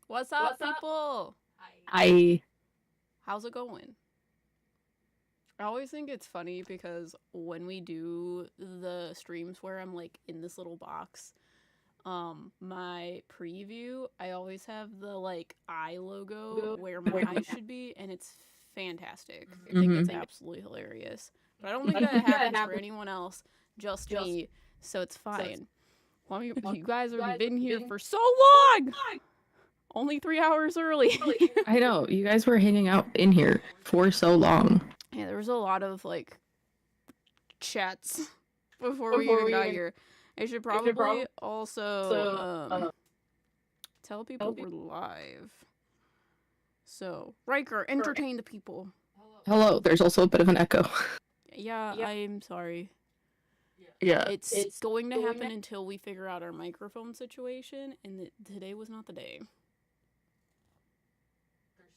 What's up, people? I How's it going? I always think it's funny because when we do the streams where I'm like in this little box, my preview, I always have the like eye logo where my eyes should be, and it's fantastic. I think it's absolutely hilarious. But I don't think that happens for anyone else, just me, so it's fine. Well, you guys have been here for so long! Only 3 hours early. I know you guys were hanging out in here for so long. Yeah, there was a lot of like chats before we even got here. I should probably also tell people we're live. So, Riker, entertain the people. Hello. There's also a bit of an echo. Yeah, I'm sorry. Yeah. It's going to happen until we figure out our microphone situation, and today was not the day.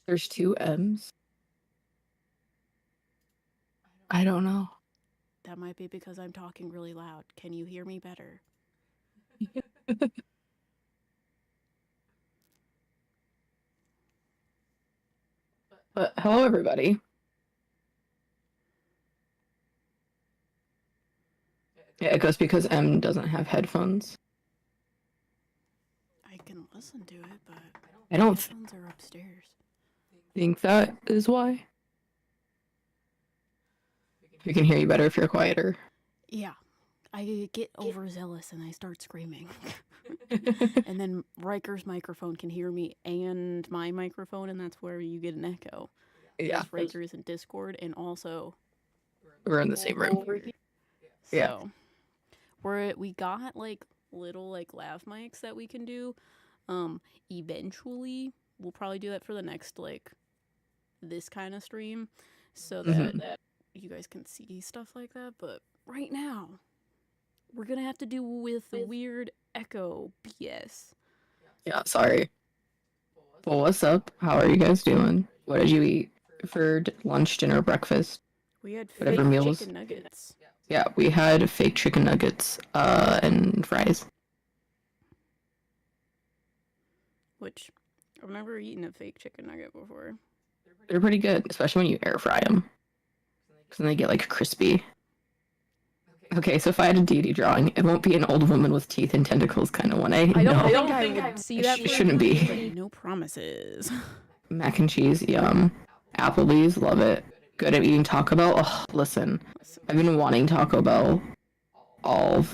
There's 2 M's. I don't know. That might be because I'm talking really loud. Can you hear me better? But hello, everybody. Yeah, it goes because M doesn't have headphones. I can listen to it, but I don't headphones are upstairs. think that is why. We can hear you better if you're quieter. Yeah. I get overzealous and I start screaming. And then Riker's microphone can hear me and my microphone, and that's where you get an echo. Yeah. Because Riker is in Discord, and also We're in the same room. Yeah. So we got like little like lav mics that we can do. Eventually we'll probably do that for the next like this kind of stream, so that you guys can see stuff like that. But right now we're gonna have to do with the weird echo BS. Yeah, sorry. Well, what's up? How are you guys doing? What did you eat for lunch, dinner, breakfast? We had Whatever fake meals. chicken nuggets. Yeah, we had fake chicken nuggets, and fries. Which I've never eaten a fake chicken nugget before. They're pretty good, especially when you air fry them. Because then they get like crispy. Okay, so if I had a deity drawing, it won't be an old woman with teeth and tentacles kind of one. I don't think I would see that. It shouldn't be. But no promises. Mac and cheese, yum. Applebee's, love it. Good at eating Taco Bell. Oh, listen, I've been wanting Taco Bell all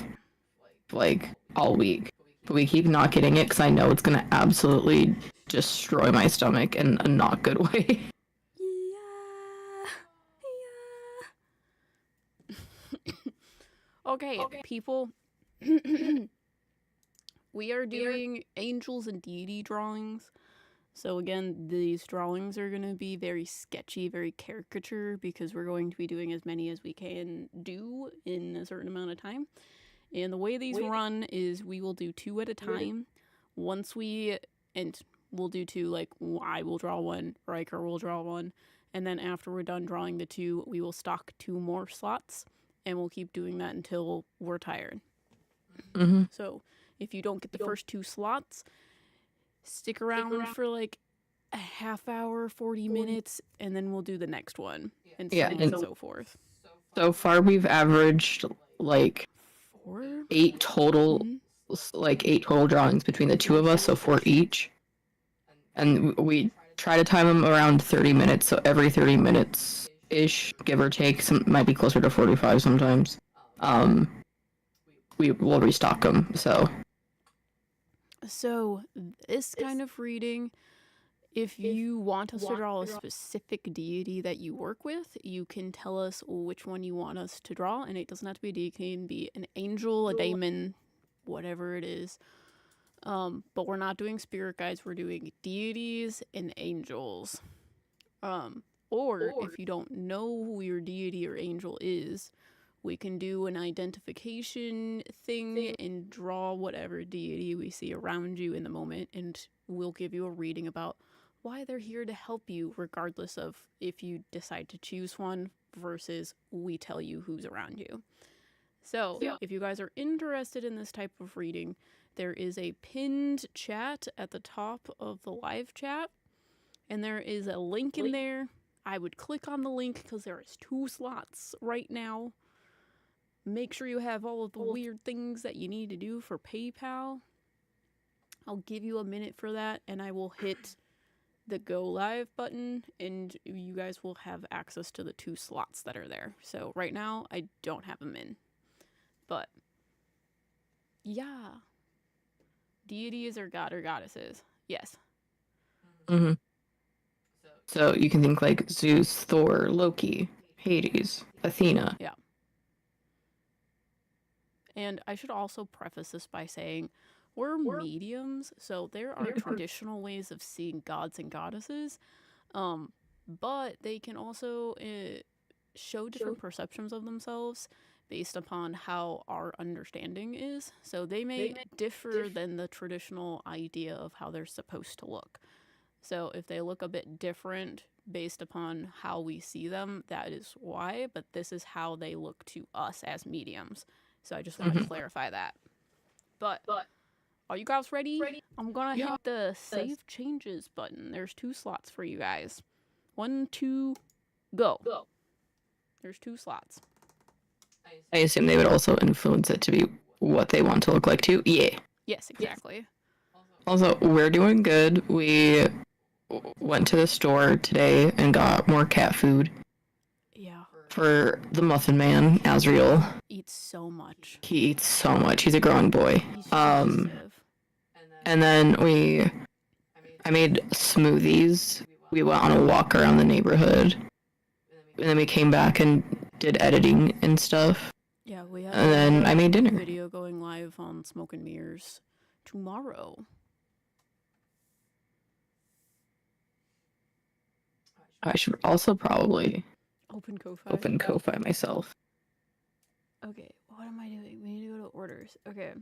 week, but we keep not getting it because I know it's gonna absolutely destroy my stomach in a not good way. Okay, people. We are doing angels and deity drawings. So again, these drawings are going to be very sketchy, very caricature, because we're going to be doing as many as we can do in a certain amount of time. And the way these run is we will do 2 at a time. We'll do 2, like I will draw 1, Riker will draw 1, and then after we're done drawing the 2, we will stock 2 more slots, and we'll keep doing that until we're tired. So if you don't get the first 2 slots, stick around for like a half hour, 40 minutes, and then we'll do the next one, and so forth. So far we've averaged like 4? 8 total, like 8 total drawings between the 2 of us, so 4 each. And we try to time them around 30 minutes, so every 30 minutes ish, give or take. Some might be closer to 45 sometimes. We will restock them. So this kind of reading, if you want us to draw a specific deity that you work with, you can tell us which one you want us to draw, and it doesn't have to be a deity. It can be an angel, a daemon, whatever it is. But we're not doing spirit guides, we're doing deities and angels. Or if you don't know who your deity or angel is, we can do an identification thing and draw whatever deity we see around you in the moment, and we'll give you a reading about why they're here to help you, regardless of if you decide to choose one versus we tell you who's around you. So, if you guys are interested in this type of reading, there is a pinned chat at the top of the live chat, and there is a link in there. I would click on the link because there is 2 slots right now. Make sure you have all of the weird things that you need to do for PayPal. I'll give you a minute for that, and I will hit the go live button, and you guys will have access to the 2 slots that are there. So right now, I don't have them in. But, yeah. Deities are god or goddesses. Yes. Mm-hmm. So you can think like Zeus, Thor, Loki, Hades, Athena. Yeah. And I should also preface this by saying we're mediums, so there are traditional ways of seeing gods and goddesses, but they can also show different perceptions of themselves based upon how our understanding is. So they may differ than the traditional idea of how they're supposed to look. So if they look a bit different based upon how we see them, that is why, but this is how they look to us as mediums. So I just want to clarify that. But are you guys ready? I'm gonna hit the save changes button. There's 2 slots for you guys. 1, 2, go. There's 2 slots. I assume they would also influence it to be what they want to look like too. Yeah. Yes, exactly. Also, we're doing good. We went to the store today and got more cat food. Yeah. For the Muffin Man, Azriel. Eats so much. He eats so much. He's a growing boy. He's massive. And then I made smoothies. We went on a walk around the neighborhood. And then we came back and did editing and stuff. Yeah, we have and then I made dinner. Video going live on Smoke and Mirrors tomorrow. I should also probably open Ko-Fi myself. Okay, what am I doing? We need to go to orders. Okay.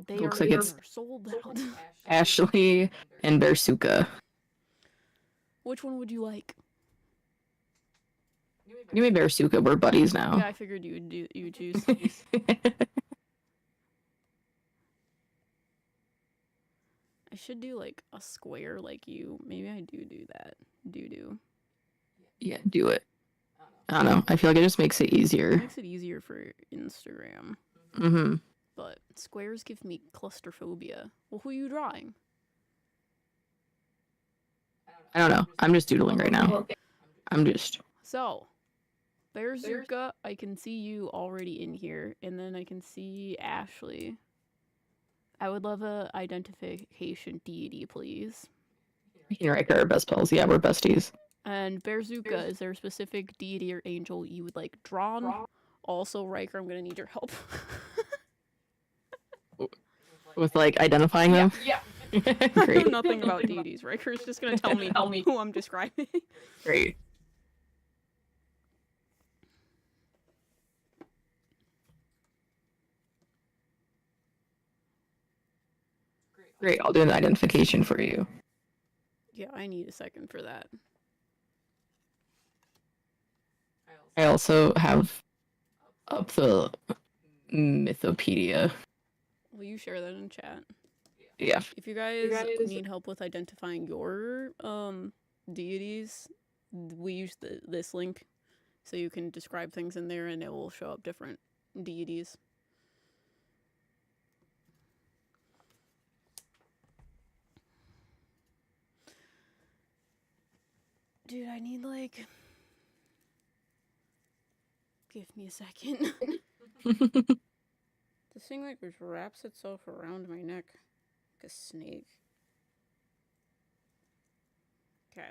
They Looks are like it's sold out. Ashley and Bersuka. Which one would you like? You made Bersuka. We're buddies now. Yeah, I figured you would choose. I should do like a square like you. Maybe I do that. Do. Yeah, do it. I don't know. I feel like it just makes it easier. It makes it easier for Instagram. Mm-hmm. But squares give me claustrophobia. Well, who are you drawing? I don't know. I'm just doodling right now. I'm just... So, Berzuka, I can see you already in here. And then I can see Ashley. I would love a identification deity, please. Me and Riker are best pals. Yeah, we're besties. And Berzuka, is there a specific deity or angel you would like drawn? Also, Riker, I'm gonna need your help. With like identifying them? Yeah. I know nothing about deities. Riker's just gonna tell me who I'm describing. Great. Great, I'll do an identification for you. Yeah, I need a second for that. I also have up the Mythopedia. Will you share that in chat? Yeah. If you guys need help with identifying your deities, we use this link, so you can describe things in there and it will show up different deities. Dude, I need like... Give me a second. This thing like just wraps itself around my neck like a snake. Okay.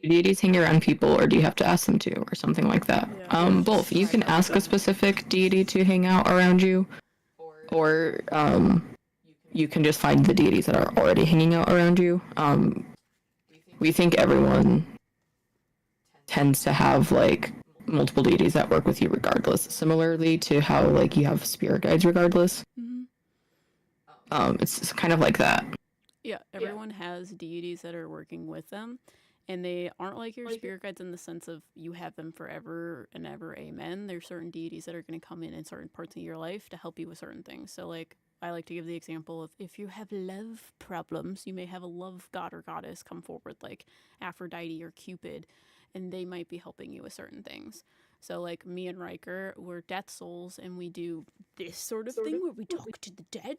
Do deities hang around people, or do you have to ask them to, or something like that? Yeah, both. You can ask a specific deity to hang out around you, or you can just find the deities that are already hanging out around you. We think everyone tends to have like multiple deities that work with you regardless, similarly to how like you have spirit guides regardless. Mm-hmm. It's kind of like that. Yeah, everyone has deities that are working with them, and they aren't like your spirit guides in the sense of you have them forever and ever, amen. There's certain deities that are going to come in certain parts of your life to help you with certain things. So, like, I like to give the example of if you have love problems, you may have a love god or goddess come forward, like Aphrodite or Cupid, and they might be helping you with certain things. So, like, me and Riker, we're death souls, and we do this sort of thing where we talk to the dead,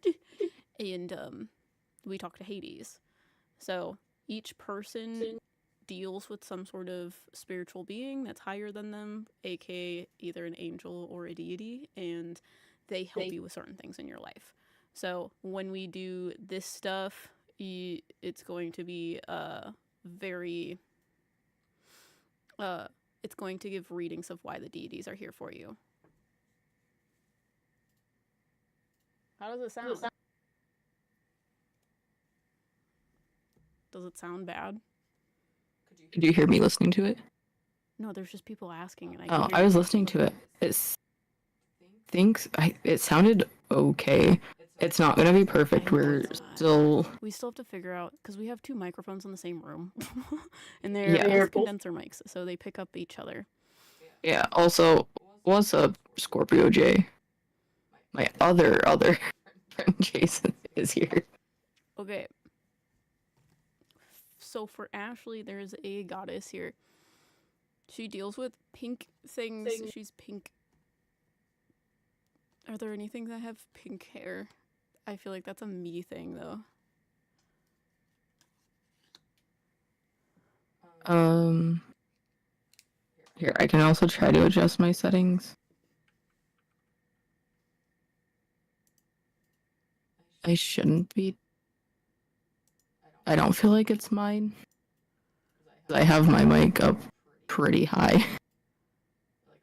and we talk to Hades. So each person deals with some sort of spiritual being that's higher than them, aka either an angel or a deity, and they help you with certain things in your life. So when we do this stuff, it's going to be very it's going to give readings of why the deities are here for you. How does it sound? Does it sound bad? Could you hear me listening to it? No, there's just people asking, and I was listening to it. It sounded okay. It's not gonna be perfect. We still have to figure out because we have two microphones in the same room, and they're both condenser mics, so they pick up each other. Yeah. Also, what's up, Scorpio J? My other friend Jason is here. Okay. So for Ashley, there's a goddess here. She deals with pink things. She's pink. Are there anything that have pink hair? I feel like that's a me thing, though. Here, I can also try to adjust my settings. I shouldn't be. I don't feel like it's mine. I have my mic up pretty high.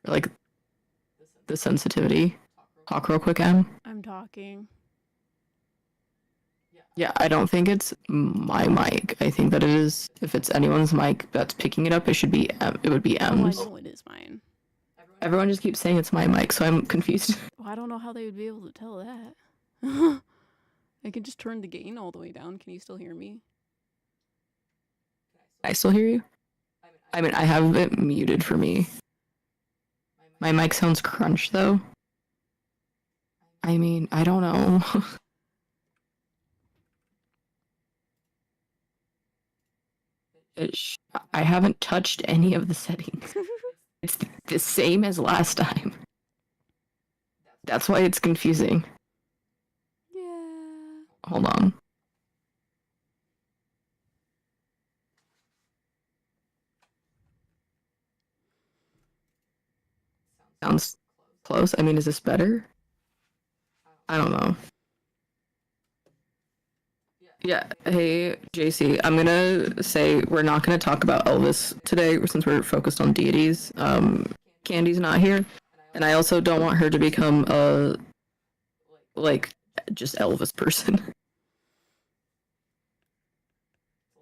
Like the sensitivity. Talk real quick, Em. I'm talking. Yeah, I don't think it's my mic. I think that it is. If it's anyone's mic that's picking it up, it should be. It would be M's. Oh, I know it is mine. Everyone just keeps saying it's my mic, so I'm confused. Well, I don't know how they would be able to tell that. I can just turn the gain all the way down. Can you still hear me? I still hear you. I mean, I have it muted for me. My mic sounds crunched though. I mean, I don't know. I haven't touched any of the settings. It's the same as last time. That's why it's confusing. Yeah. Hold on. Sounds close. I mean, is this better? I don't know. Yeah, hey, JC, I'm gonna say we're not gonna talk about Elvis today since we're focused on deities. Candy's not here, and I also don't want her to become a, like, just Elvis person.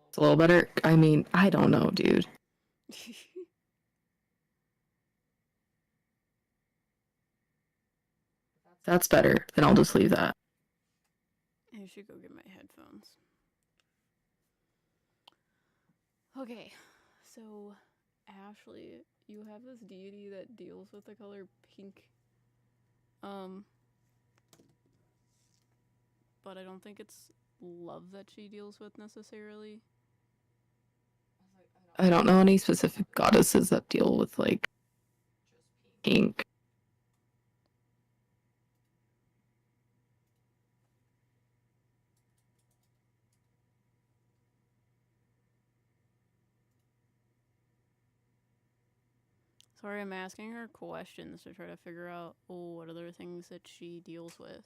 It's a little better. I mean, I don't know, dude. That's better. Then I'll just leave that. I should go get my headphones. Okay, so Ashley, you have this deity that deals with the color pink. But I don't think it's love that she deals with necessarily. I don't know any specific goddesses that deal with, like, pink. Sorry, I'm asking her questions to try to figure out, what other things that she deals with.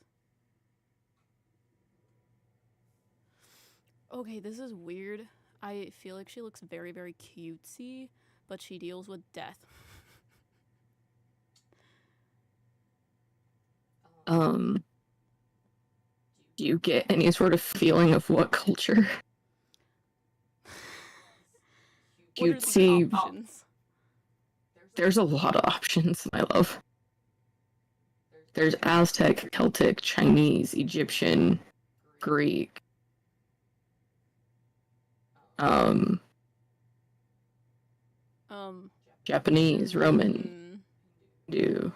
Okay, this is weird. I feel like she looks very, very cutesy, but she deals with death. Do you get any sort of feeling of what culture? Cutesy options. There's a lot of options, my love. There's Aztec, Celtic, Chinese, Egyptian, Greek. Um, Japanese, Roman, Hindu.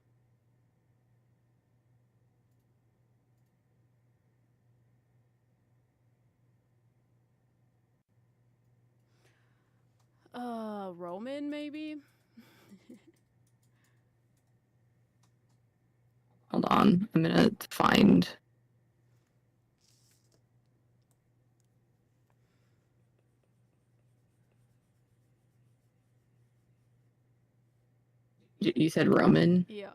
Roman maybe? Hold on, I'm gonna find. You said Roman? Yeah.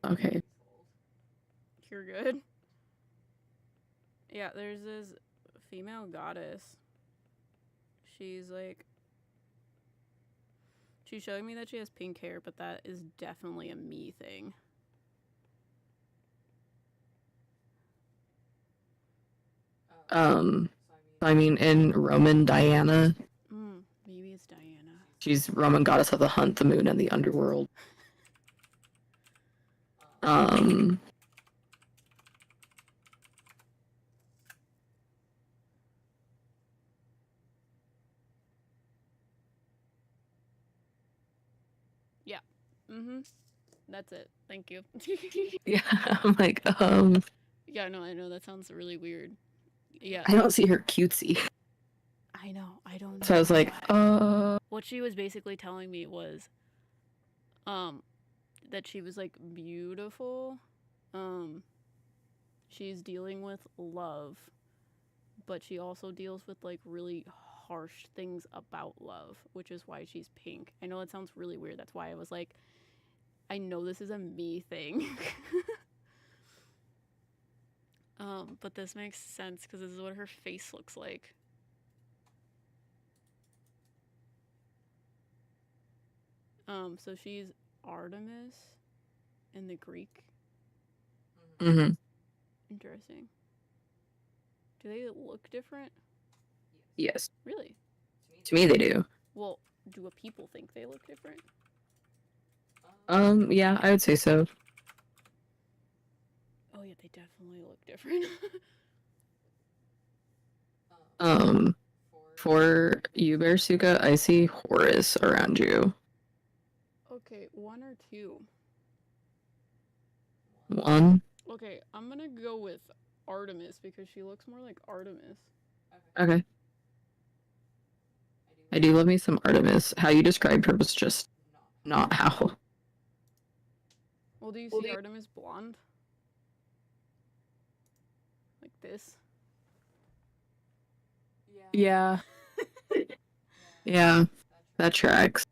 Okay. You're good. Yeah, there's this female goddess. She's like. She's showing me that she has pink hair, but that is definitely a me thing. I mean, in Roman Diana, Maybe it's Diana. she's Roman goddess of the hunt, the moon, and the underworld. Yeah. That's it. Thank you. Yeah, I'm like, Yeah, no, I know that sounds really weird. Yeah. I don't see her cutesy. I know. I don't know. So I was like, What she was basically telling me was, that she was like beautiful. She's dealing with love, but she also deals with like really harsh things about love, which is why she's pink. I know it sounds really weird. That's why I was like, I know this is a me thing. But this makes sense because this is what her face looks like. So she's Artemis in the Greek. mm-hmm. Interesting. Do they look different? Yes. Really? To me, they do. Well, do people think they look different? Yeah, I would say so. Oh yeah, they definitely look different. For you, Bearsuka, I see Horus around you. Okay, 1 or 2? 1. Okay, I'm gonna go with Artemis because she looks more like Artemis. Okay. I do love me some Artemis. How you described her was just not how. Well, do you see Artemis blonde? Like this? Yeah. Yeah, that tracks.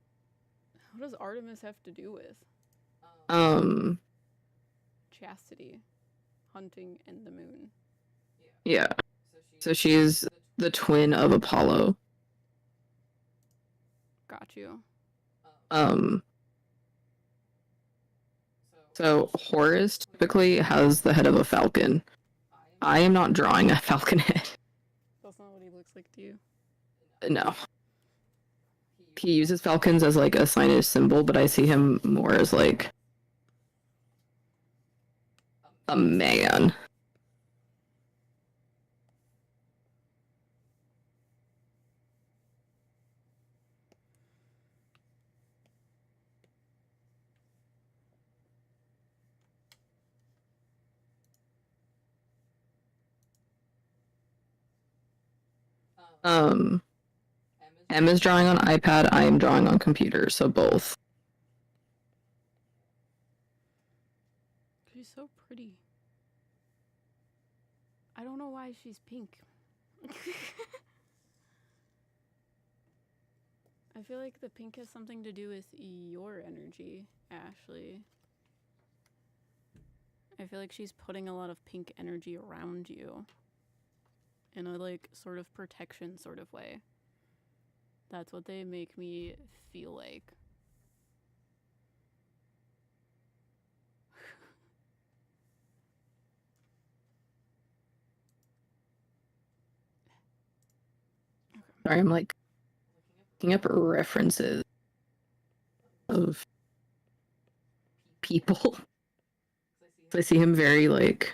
What does Artemis have to do with? Chastity, hunting, and the moon. Yeah. So she's the twin of Apollo. Got you. So Horus typically has the head of a falcon. I am not drawing a falcon head. That's not what he looks like to you. No. He uses falcons as like a sign of symbol, but I see him more as like a man. M is drawing on iPad, I am drawing on computer, so both. She's so pretty. I don't know why she's pink. I feel like the pink has something to do with your energy, Ashley. I feel like she's putting a lot of pink energy around you in a like sort of protection sort of way. That's what they make me feel like. Sorry, I'm like looking up references of people. I see him very, like,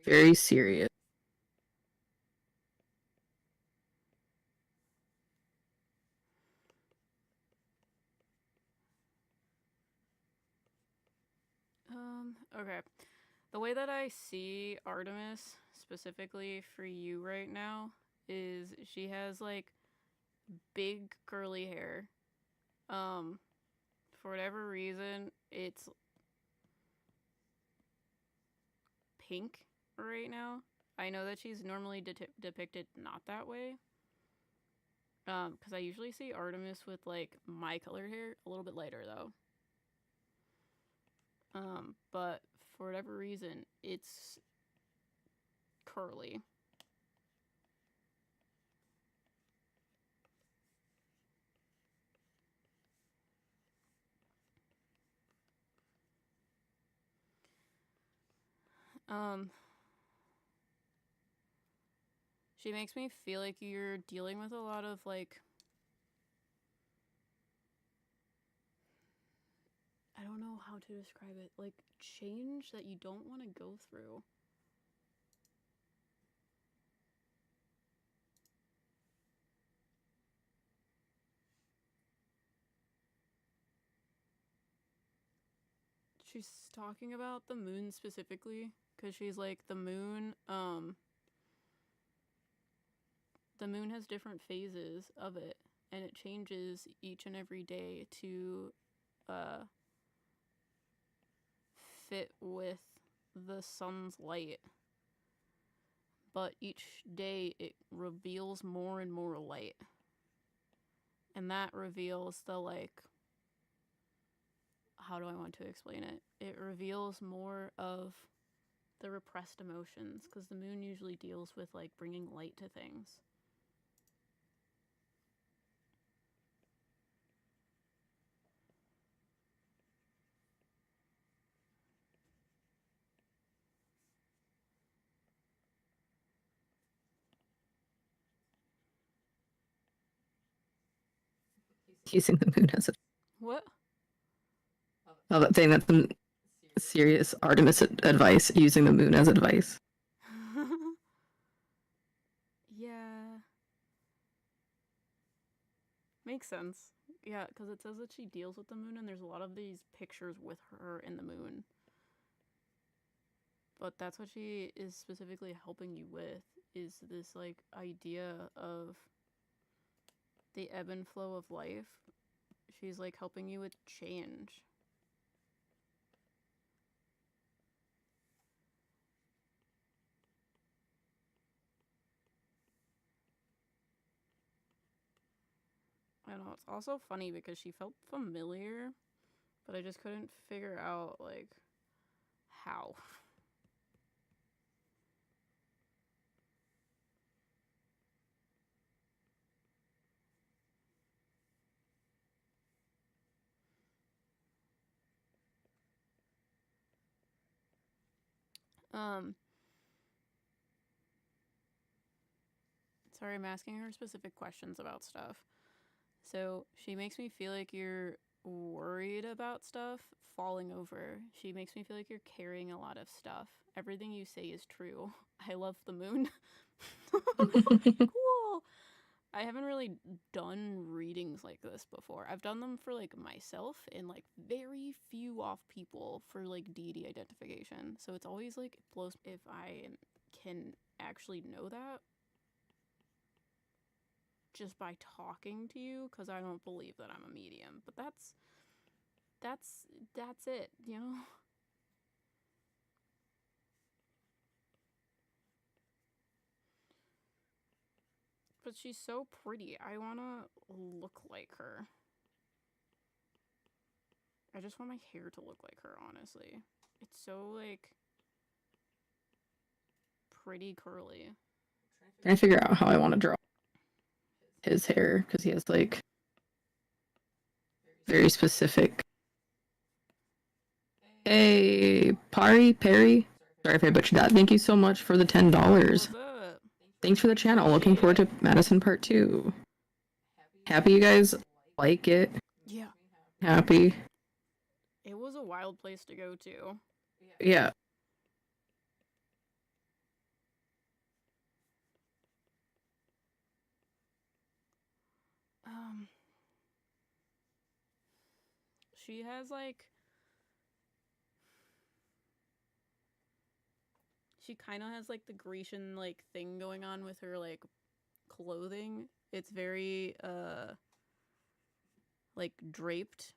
very serious. Okay. The way that I see Artemis specifically for you right now is she has like big curly hair. Um, for whatever reason, it's pink right now. I know that she's normally depicted not that way. Because I usually see Artemis with like my colored hair, a little bit lighter though. But for whatever reason, it's curly. Um, she makes me feel like you're dealing with a lot of like I don't know how to describe it. Like change that you don't want to go through. She's talking about the moon specifically because she's like the moon has different phases of it and it changes each and every day to uh fit with the sun's light. But each day it reveals more and more light. And that reveals the like how do I want to explain it? It reveals more of the repressed emotions because the moon usually deals with like bringing light to things. Using the moon as a What? saying that's some serious Artemis advice, using the moon as advice. Yeah. Makes sense. Yeah, because it says that she deals with the moon, and there's a lot of these pictures with her in the moon. But that's what she is specifically helping you with, is this, like, idea of the ebb and flow of life. She's, like, helping you with change. I don't know, it's also funny because she felt familiar, but I just couldn't figure out, like, how. Um, sorry, I'm asking her specific questions about stuff. So she makes me feel like you're worried about stuff falling over. She makes me feel like you're carrying a lot of stuff. Everything you say is true. I love the moon. Cool. I haven't really done readings like this before. I've done them for like myself and like very few off people for like deity identification. So it's always like it blows if I can actually know that just by talking to you because I don't believe that I'm a medium. But that's it, you know? But she's so pretty. I wanna look like her. I just want my hair to look like her, honestly. It's so like pretty curly. Trying to figure out how I want to draw his hair because he has like very specific. Hey, Perry. Sorry if I butchered that. Thank you so much for the $10. Thanks for the channel. Looking forward to Madison Part 2. Happy you guys like it. Yeah. Happy. a wild place to go to. Yeah. She has like, she kind of has like the Grecian like thing going on with her like clothing. It's very like draped,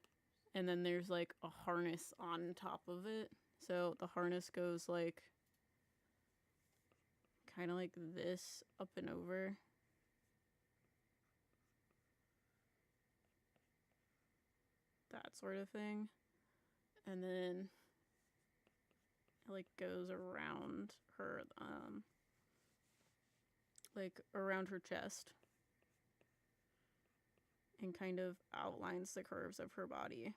and then there's like a harness on top of it. So the harness goes like kind of like this up and over. That sort of thing. And then it like goes around her like around her chest and kind of outlines the curves of her body,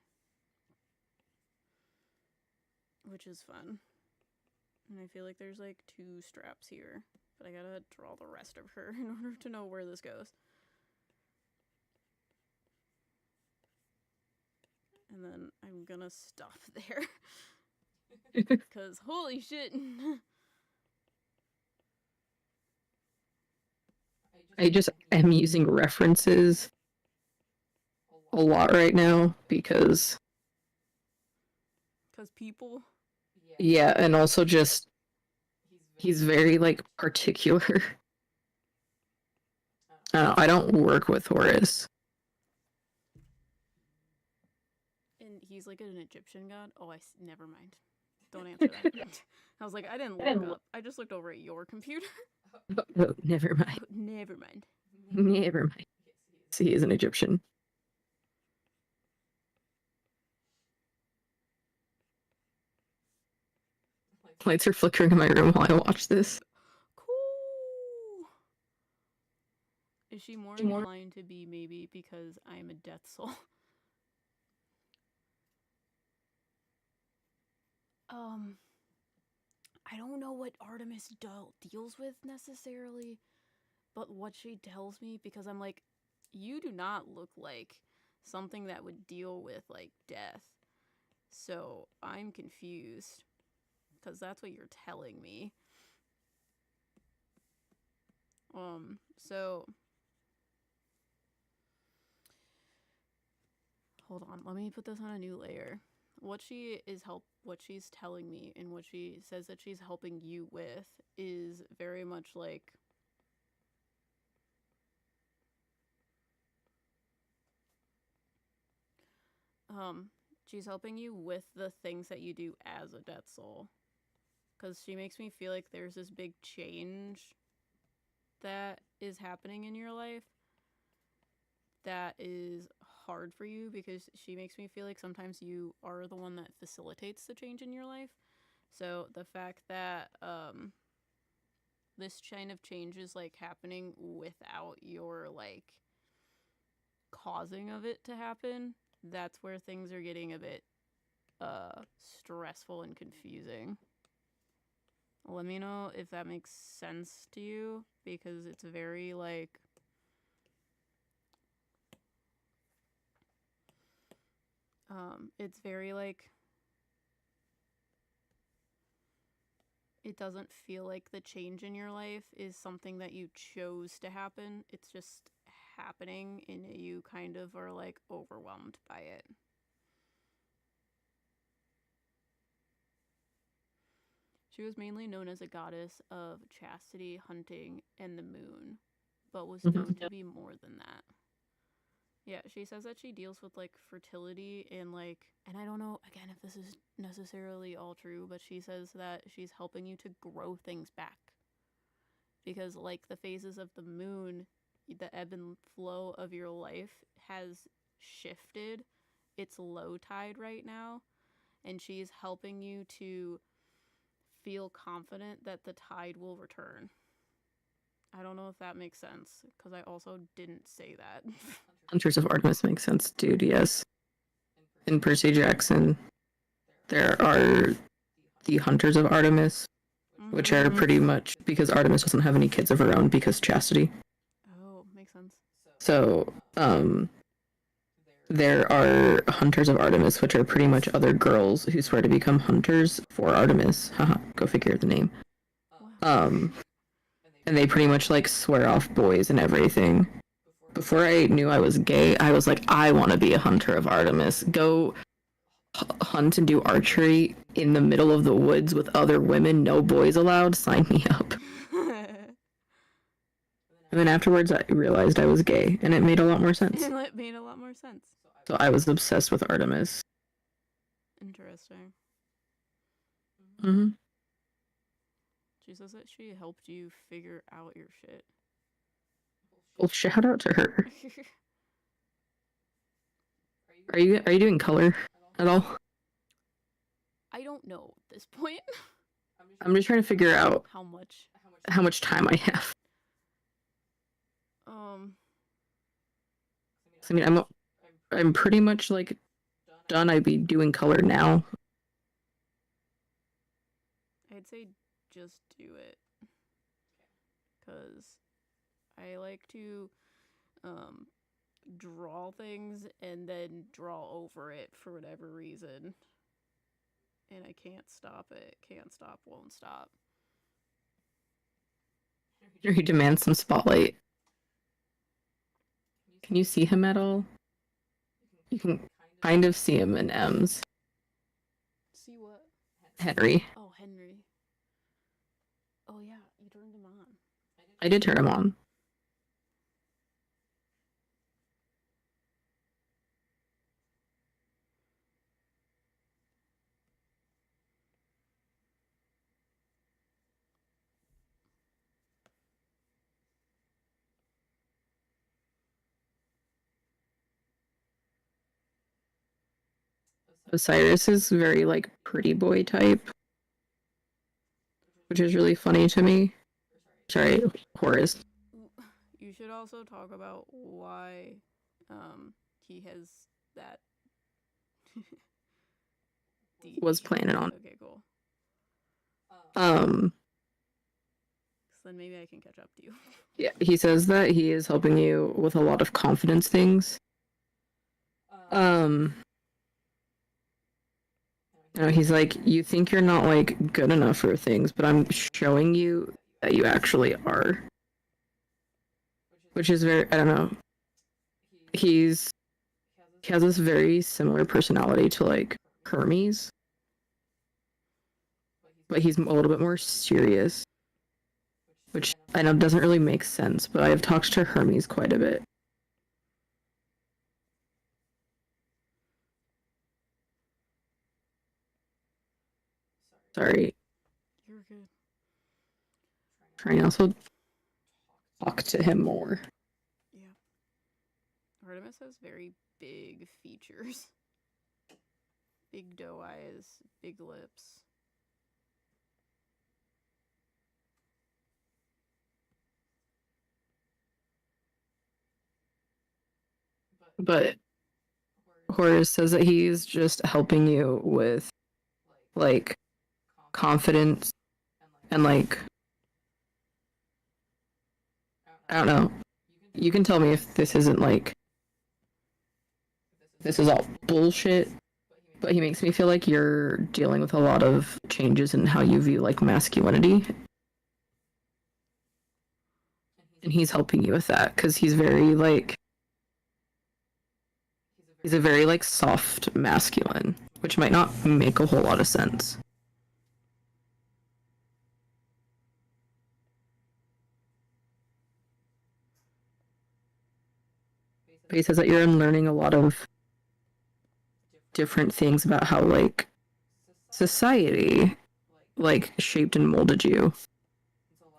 which is fun. And I feel like there's like 2 straps here, but I gotta draw the rest of her in order to know where this goes. And then I'm gonna stop there. Because holy shit. I just am using references a lot right now because people. yeah, and also just he's very like particular. I don't work with Horus. And he's like an Egyptian god. Oh, never mind. Don't answer that. I was like, I didn't look up. I just looked over at your computer. Oh, never mind. Oh, never mind. Never mind. He is an Egyptian. Lights are flickering in my room while I watch this. Cool. Is she more inclined to be maybe because I'm a death soul? I don't know what Artemis deals with necessarily, but what she tells me, because I'm like, you do not look like something that would deal with like death. So I'm confused, because that's what you're telling me. So hold on, let me put this on a new layer. What she's telling me and what she says that she's helping you with is very much like she's helping you with the things that you do as a death soul, because she makes me feel like there's this big change that is happening in your life that is hard for you, because she makes me feel like sometimes you are the one that facilitates the change in your life. So the fact that this kind of change is like happening without your like causing of it to happen, that's where things are getting a bit stressful and confusing. Let me know if that makes sense to you, because it's very like it's very like it doesn't feel like the change in your life is something that you chose to happen. It's just happening and you kind of are like overwhelmed by it. She was mainly known as a goddess of chastity, hunting, and the moon, but was known to be more than that. Yeah, she says that she deals with like fertility and like, and I don't know again if this is necessarily all true, but she says that she's helping you to grow things back. Because like the phases of the moon, the ebb and flow of your life has shifted. It's low tide right now, and she's helping you to feel confident that the tide will return. I don't know if that makes sense, because I also didn't say that. Hunters of Artemis makes sense, dude, yes. In Percy Jackson, there are the Hunters of Artemis, which are pretty much because Artemis doesn't have any kids of her own because chastity. Oh, makes sense. So, there are hunters of Artemis, which are pretty much other girls who swear to become hunters for Artemis. Haha, go figure the name. Wow. And they pretty much like swear off boys and everything. Before I knew I was gay, I was like, I want to be a hunter of Artemis. Go hunt and do archery in the middle of the woods with other women, no boys allowed. Sign me up. And then afterwards, I realized I was gay, and it made a lot more sense. It made a lot more sense. So I was obsessed with Artemis. Interesting. Mm-hmm. She says that she helped you figure out your shit. Well, shout out to her. Are you doing color at all? I don't know at this point. I'm just trying to figure out how much time I have. I mean, I'm pretty much like done. I'd be doing color now. I'd say just do it, cause I like to draw things and then draw over it for whatever reason, and I can't stop it. Can't stop. Won't stop. He demands some spotlight. Can you see him at all? You can kind of see him in M's. See what? Henry. Oh, Henry. Oh yeah, you turned him on. I did turn him on. Osiris is very like pretty boy type, which is really funny to me. Sorry, Horus. You should also talk about why he has that was planning on. Okay, cool. So then maybe I can catch up to you. Yeah, he says that he is helping you with a lot of confidence things. He's like, you think you're not like good enough for things, but I'm showing you that you actually are. Which is very, I don't know. He has this very similar personality to like Hermes, but he's a little bit more serious, which I know doesn't really make sense, but I have talked to Hermes quite a bit. Sorry. You're good. Trying to also talk to him more. Yeah. Artemis has very big features. Big doe eyes, big lips. But Horus says that he's just helping you with like confidence and like I don't know. You can tell me if this isn't like this is all bullshit, but he makes me feel like you're dealing with a lot of changes in how you view like masculinity. And he's helping you with that because he's very like he's a very like soft masculine, which might not make a whole lot of sense. But he says that you're unlearning a lot of different things about how like society like shaped and molded you.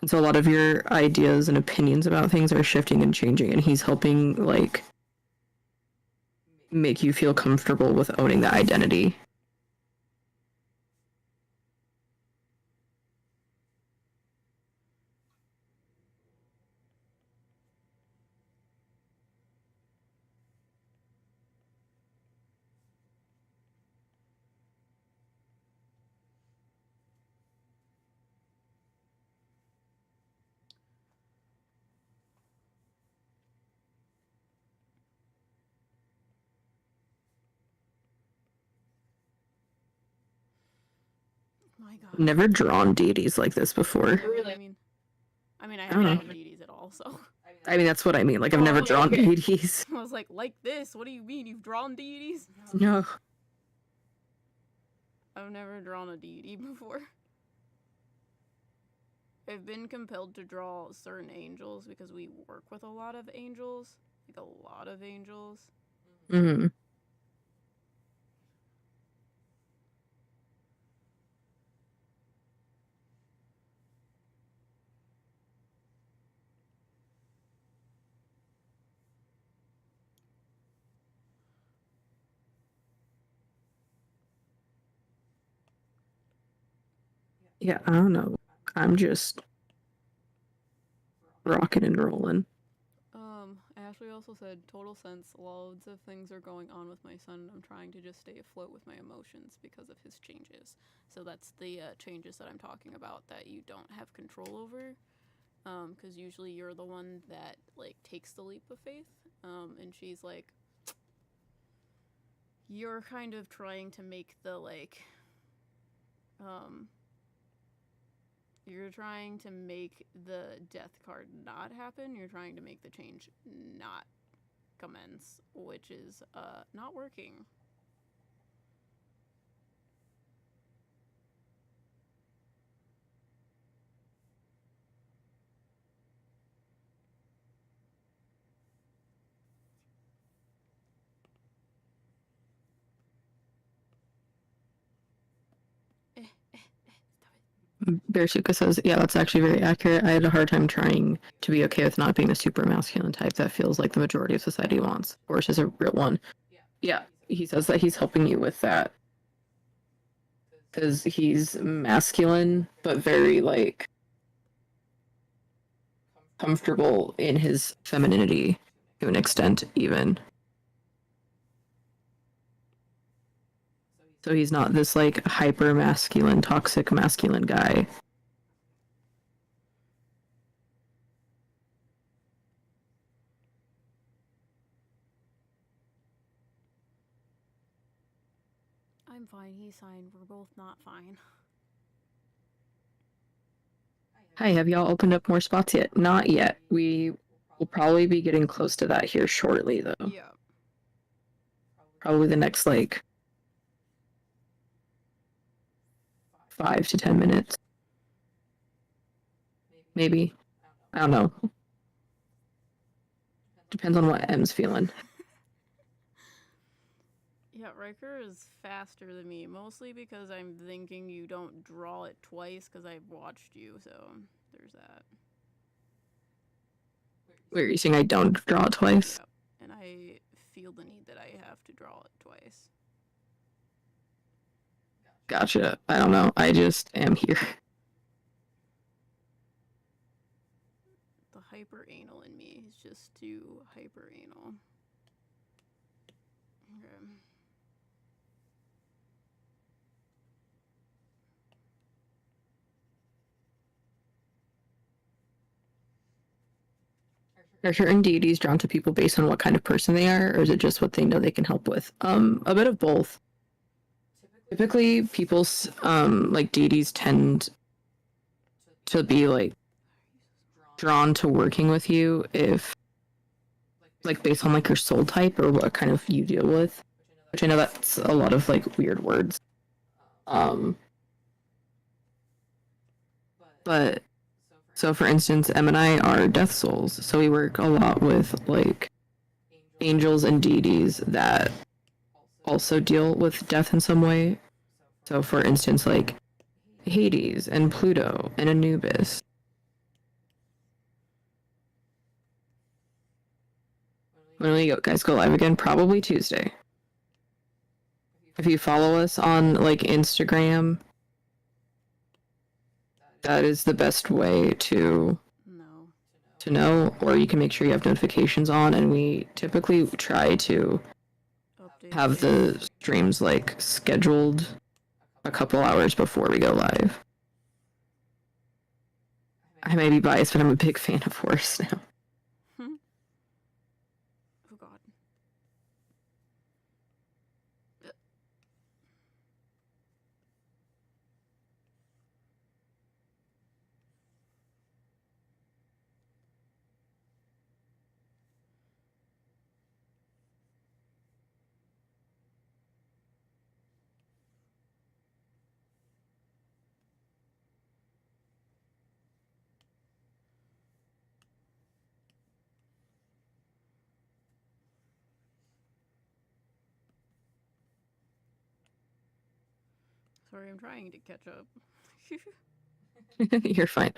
And so a lot of your ideas and opinions about things are shifting and changing, and he's helping like make you feel comfortable with owning that identity. My God. Never drawn deities like this before. Really? I mean, I haven't drawn deities at all, so. I mean, that's what I mean. Like, I've never drawn deities. I was like this? What do you mean? You've drawn deities? No. I've never drawn a deity before. I've been compelled to draw certain angels because we work with a lot of angels. Like, a lot of angels. Mm-hmm. Yeah, I don't know. I'm just rocking and rolling. Ashley also said, total sense, loads of things are going on with my son, and I'm trying to just stay afloat with my emotions because of his changes. So that's the changes that I'm talking about that you don't have control over. Because usually you're the one that, like, takes the leap of faith. And she's like, you're kind of trying to make the, like, you're trying to make the death card not happen. You're trying to make the change not commence, which is not working. Bearsuka says, yeah, that's actually very accurate. I had a hard time trying to be okay with not being the super masculine type that feels like the majority of society wants. Horse is a real one. Yeah, he says that he's helping you with that. Because he's masculine, but very, like, comfortable in his femininity to an extent, even. So he's not this, like, hyper masculine, toxic masculine guy. I'm fine, he's fine. We're both not fine. Hi, have y'all opened up more spots yet? Not yet. We will probably be getting close to that here shortly, though. Yeah. Probably the next, like, 5 to 10 minutes. Maybe. I don't know. Depends on what M's feeling. Yeah, Riker is faster than me, mostly because I'm thinking you don't draw it twice because I've watched you, so there's that. Wait, are you saying I don't draw it twice? Yep. And I feel the need that I have to draw it twice. Gotcha. I don't know. I just am here. The hyper anal in me is just too hyper anal. Okay. Are certain deities drawn to people based on what kind of person they are, or is it just what they know they can help with? A bit of both. Typically, people's like deities tend to be like drawn to working with you if like based on like your soul type or what kind of you deal with. Which I know that's a lot of like weird words. But so for instance, Em and I are death souls, so we work a lot with like angels and deities that also deal with death in some way. So for instance, like Hades and Pluto and Anubis. When will you guys go live again? Probably Tuesday. If you follow us on like Instagram, that is the best way to know, or you can make sure you have notifications on, and we typically try to have the streams like scheduled a couple hours before we go live. I may be biased, but I'm a big fan of Horse now. Oh god. Sorry, I'm trying to catch up. You're fine.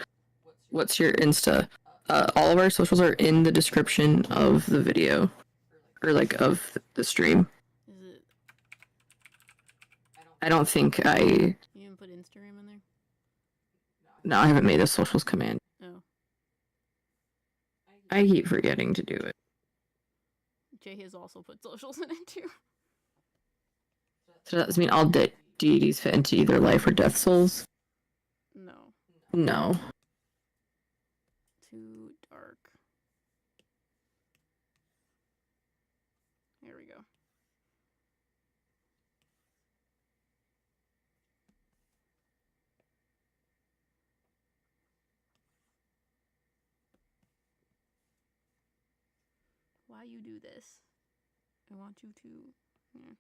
What's your Insta? All of our socials are in the description of the video, or like of the stream. Is it? I don't think I. You didn't put Instagram in there? No, I haven't made a socials command. Oh. I keep forgetting to do it. Jay has also put socials in it too. So does that mean all deities fit into either life or death souls? No. No. Too dark. There we go. Why you do this? I want you to. Yeah.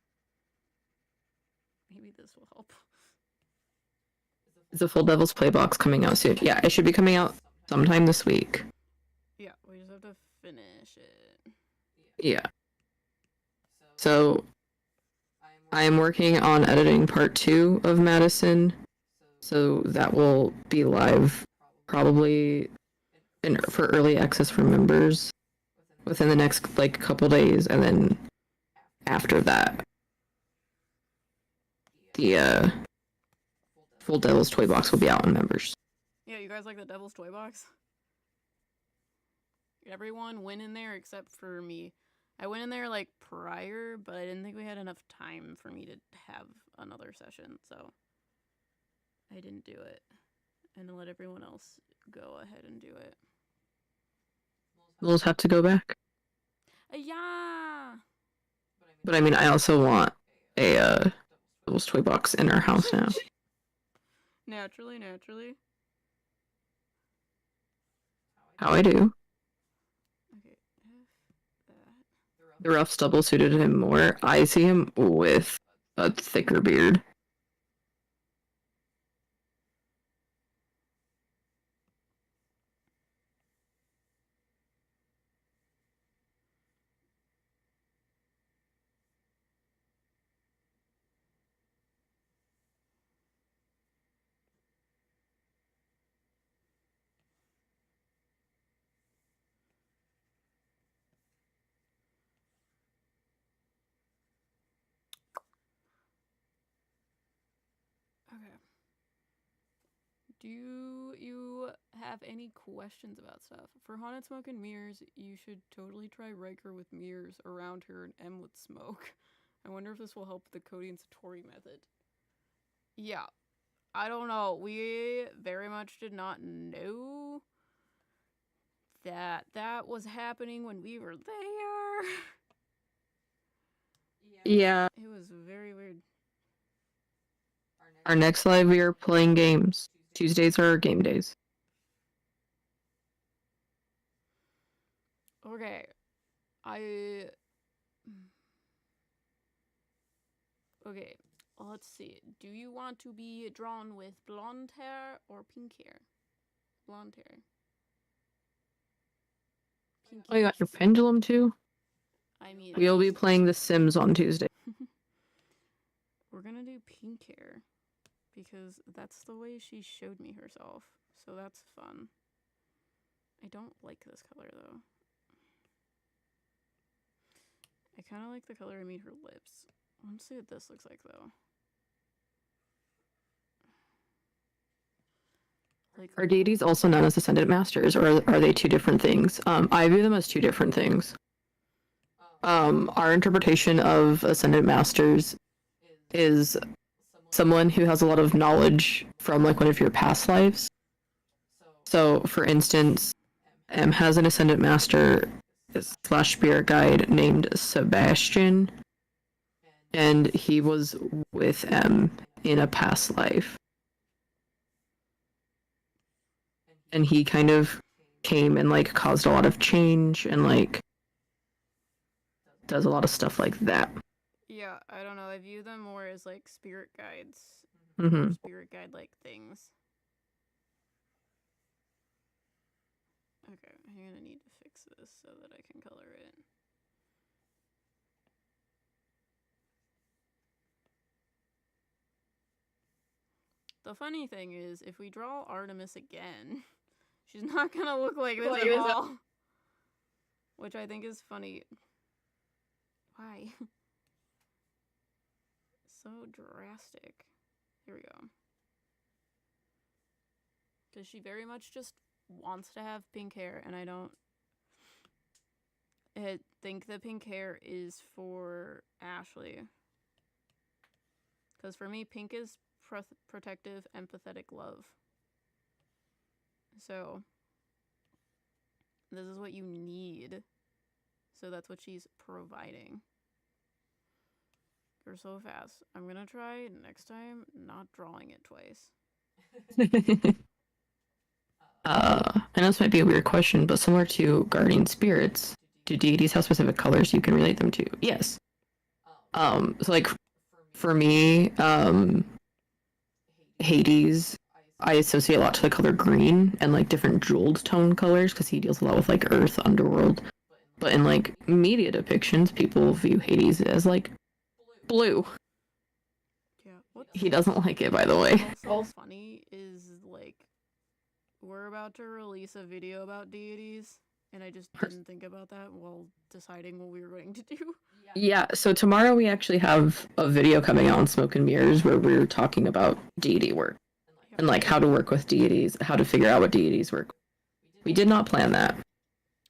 Maybe this will help. Is the full Devil's Playbox coming out soon? Yeah, it should be coming out sometime this week. Yeah, we just have to finish it. Yeah. So I am working on editing part 2 of Madison. So that will be live probably for early access for members within the next like couple days, and then after that the full Devil's Toy Box will be out on members. Yeah, you guys like the Devil's Toy Box? Everyone went in there except for me. I went in there like prior, but I didn't think we had enough time for me to have another session, so I didn't do it. And let everyone else go ahead and do it. We'll just have to go back. Yeah! But I mean, I also want a Devil's Toy Box in our house now. Naturally. How I do. Okay, that. The rough stubble suited him more. I see him with a thicker beard. Okay. Do you have any questions about stuff? For Haunted Smoke and Mirrors, you should totally try Riker with mirrors around her and M with smoke. I wonder if this will help the Cody and Satori method. Yeah. I don't know. We very much did not know that that was happening when we were there. Yeah. It was very weird. Our next live, we are playing games. Tuesdays are game days. Okay. Okay, let's see. Do you want to be drawn with blonde hair or pink hair? Blonde hair. Pink Oh, you got your pendulum too? I mean, We'll be playing The Sims on Tuesday. we're gonna do pink hair because that's the way she showed me herself. So that's fun. I don't like this color though. I kind of like the color I made her lips. Let's see what this looks like though. Like, Are deities also known as Ascendant Masters, or are they two different things? I view them as two different things. Our interpretation of Ascendant Masters is someone who has a lot of knowledge from like one of your past lives. So, for instance, M has an Ascendant Master / Spirit Guide named Sebastian, and he was with M in a past life. And he kind of came and like caused a lot of change and like does a lot of stuff like that. yeah, I don't know. I view them more as like spirit guides. Mm-hmm. Spirit guide like things. Okay, I'm gonna need to fix this so that I can color it. The funny thing is, if we draw Artemis again, she's not gonna look like this at all. Which I think is funny. Why? So drastic. Here we go. Because she very much just wants to have pink hair, and I don't think the pink hair is for Ashley. Because for me, pink is protective, empathetic love. So, this is what you need. So that's what she's providing. You're so fast. I'm gonna try next time not drawing it twice. I know this might be a weird question, but similar to guardian spirits, do deities have specific colors you can relate them to? Yes. So like for me, Hades, I associate a lot to the color green and like different jeweled tone colors because he deals a lot with like earth, underworld. But in like media depictions, people view Hades as like blue. Yeah. He doesn't like it, by the way. Also funny is like we're about to release a video about deities, and I just didn't think about that while deciding what we were going to do. Yeah, so tomorrow we actually have a video coming out on Smoke and Mirrors where we're talking about deity work and like how to work with deities, how to figure out what deities work. We did not plan that.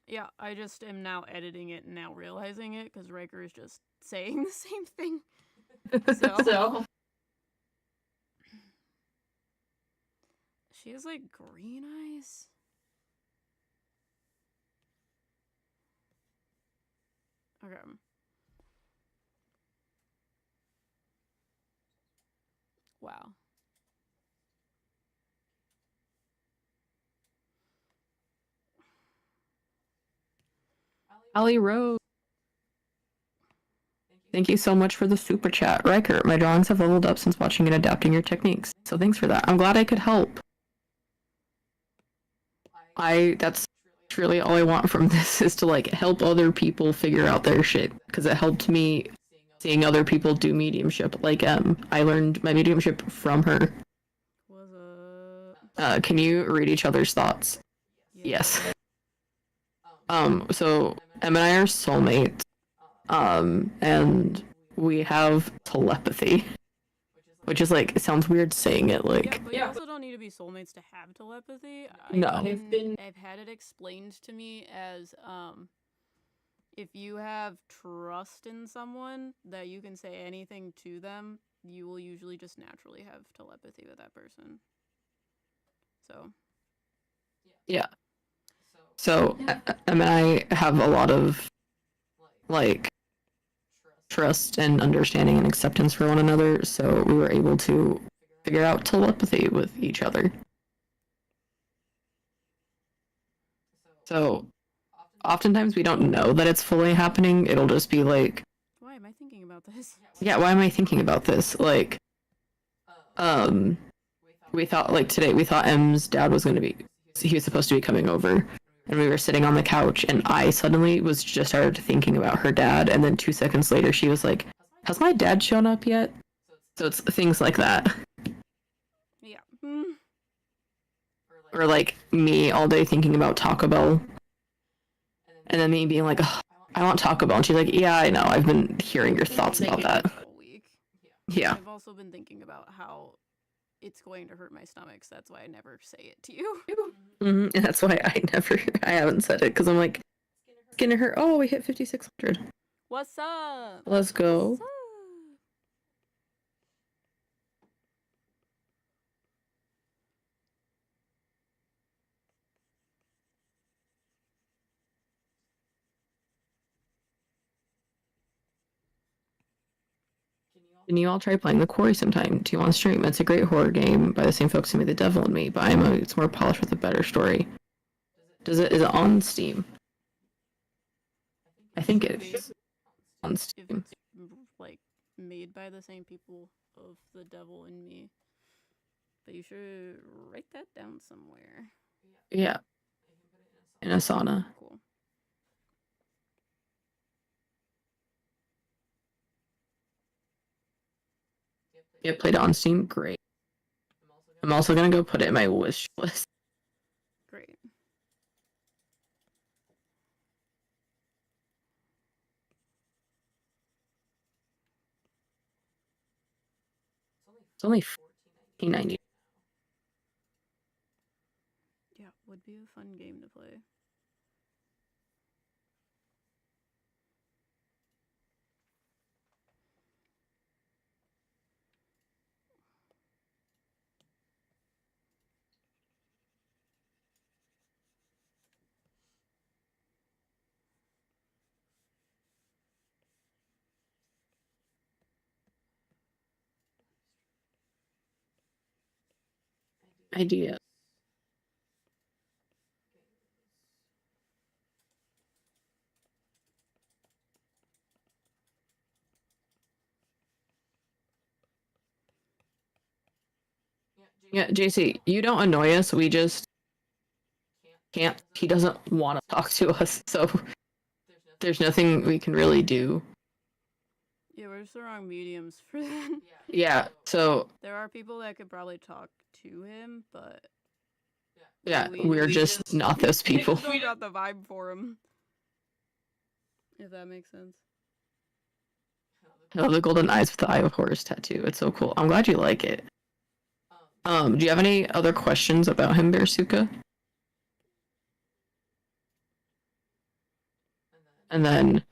Yeah, I just am now editing it and now realizing it because Riker is just saying the same thing. So. She has like green eyes. Okay. Wow. Ali Rose. Thank you so much for the super chat. Riker, my drawings have leveled up since watching and adapting your techniques. So thanks for that. I'm glad I could help. That's really all I want from this is to like help other people figure out their shit. Because it helped me seeing other people do mediumship. Like I learned my mediumship from her. Can you read each other's thoughts? Yes. So Em and I are soulmates. And we have telepathy. Which is like, it sounds weird saying it, like... Yeah, but you also don't need to be soulmates to have telepathy. No. I've had it explained to me as, if you have trust in someone that you can say anything to them, you will usually just naturally have telepathy with that person. So. Yeah. So, Em and I have a lot of, like, trust and understanding and acceptance for one another, so we were able to figure out telepathy with each other. So, oftentimes we don't know that it's fully happening. It'll just be like, why am I thinking about this? Yeah, why am I thinking about this? Like, we thought, like, today, we thought M's dad was he was supposed to be coming over. And we were sitting on the couch, and I suddenly just started thinking about her dad, and then 2 seconds later, she was like, has my dad shown up yet? So it's things like that. Yeah. Or, like, me all day thinking about Taco Bell. And then me being like, oh, I want Taco Bell. And she's like, yeah, I know. I've been hearing your thoughts about that. All week. Yeah. I've also been thinking about how it's going to hurt my stomach, so that's why I never say it to you. Mm-hmm. And that's why I haven't said it, because I'm like, it's gonna hurt. Oh, we hit 5,600. What's up? Let's go. What's up? Can you all try playing The Quarry sometime? Do you want to stream? It's a great horror game by the same folks who made The Devil and Me, but it's more polished with a better story. Is it on Steam? I think it is on Steam. If it's like made by the same people of The Devil and Me. But you should write that down somewhere. Yeah. In Asana. Cool. Yeah, played on Steam. Great. I'm also gonna go put it in my wish list. Great. It's only $14.90. Yeah, would be a fun game to play. Idea. Yeah, JC, you don't annoy us. We just can't. He doesn't want to talk to us, so there's nothing we can really do. Yeah, we're just the wrong mediums for that. Yeah, so There are people that could probably talk to him, but yeah, we're just not those people. We got the vibe for him. If that makes sense. I love the golden eyes with the Eye of Horus tattoo. It's so cool. I'm glad you like it. Do you have any other questions about him, Bearsuka? And then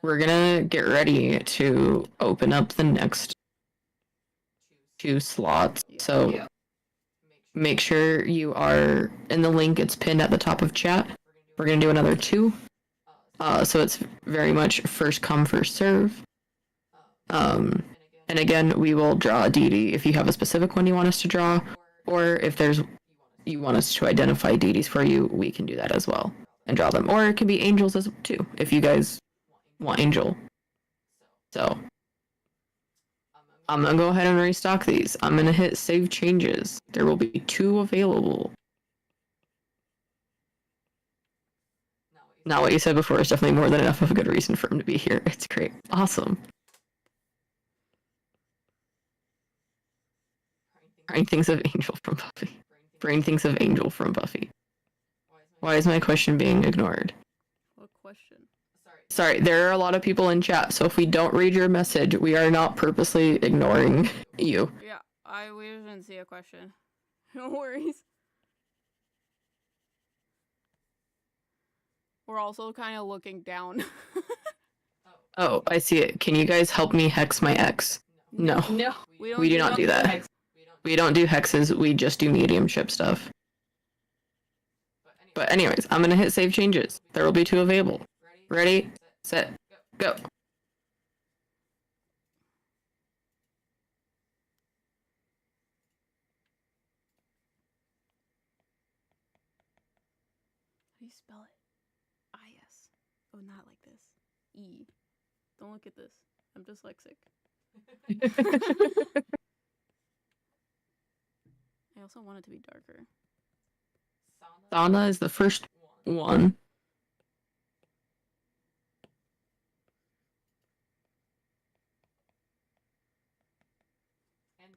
we're gonna get ready to open up the next 2 slots. So make sure you are in the link. It's pinned at the top of chat. We're gonna do another 2. So it's very much first come, first serve. And again, we will draw a deity if you have a specific one you want us to draw, or if you want us to identify deities for you, we can do that as well and draw them. Or it can be angels as too, if you guys want angel. So I'm gonna go ahead and restock these. I'm gonna hit save changes. There will be 2 available. Now, what you said before is definitely more than enough of a good reason for him to be here. It's great. Awesome. Brain thinks of Angel from Buffy. Brain thinks of Angel from Buffy. Why is my question being ignored? What question? Sorry, there are a lot of people in chat, so if we don't read your message, we are not purposely ignoring you. Yeah, we didn't see a question. No worries. We're also kind of looking down. Oh, I see it. Can you guys help me hex my ex? No. No. We do not do that. We don't do hexes, we just do mediumship stuff. But anyways, I'm gonna hit save changes. There will be 2 available. Ready, set, go. How do you spell it? I-S. Oh, not like this. E. Don't look at this. I'm dyslexic. I also want it to be darker. Sana is the first one.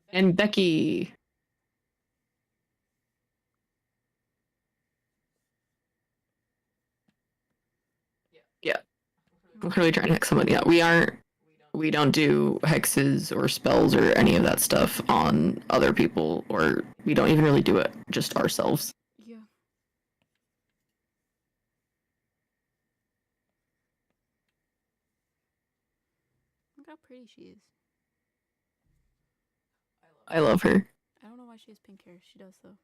And Becky. Yeah. What are we trying to hex somebody out? We don't do hexes or spells or any of that stuff on other people, or we don't even really do it just ourselves. Yeah. Look how pretty she is. I love her. I don't know why she has pink hair. She does, though.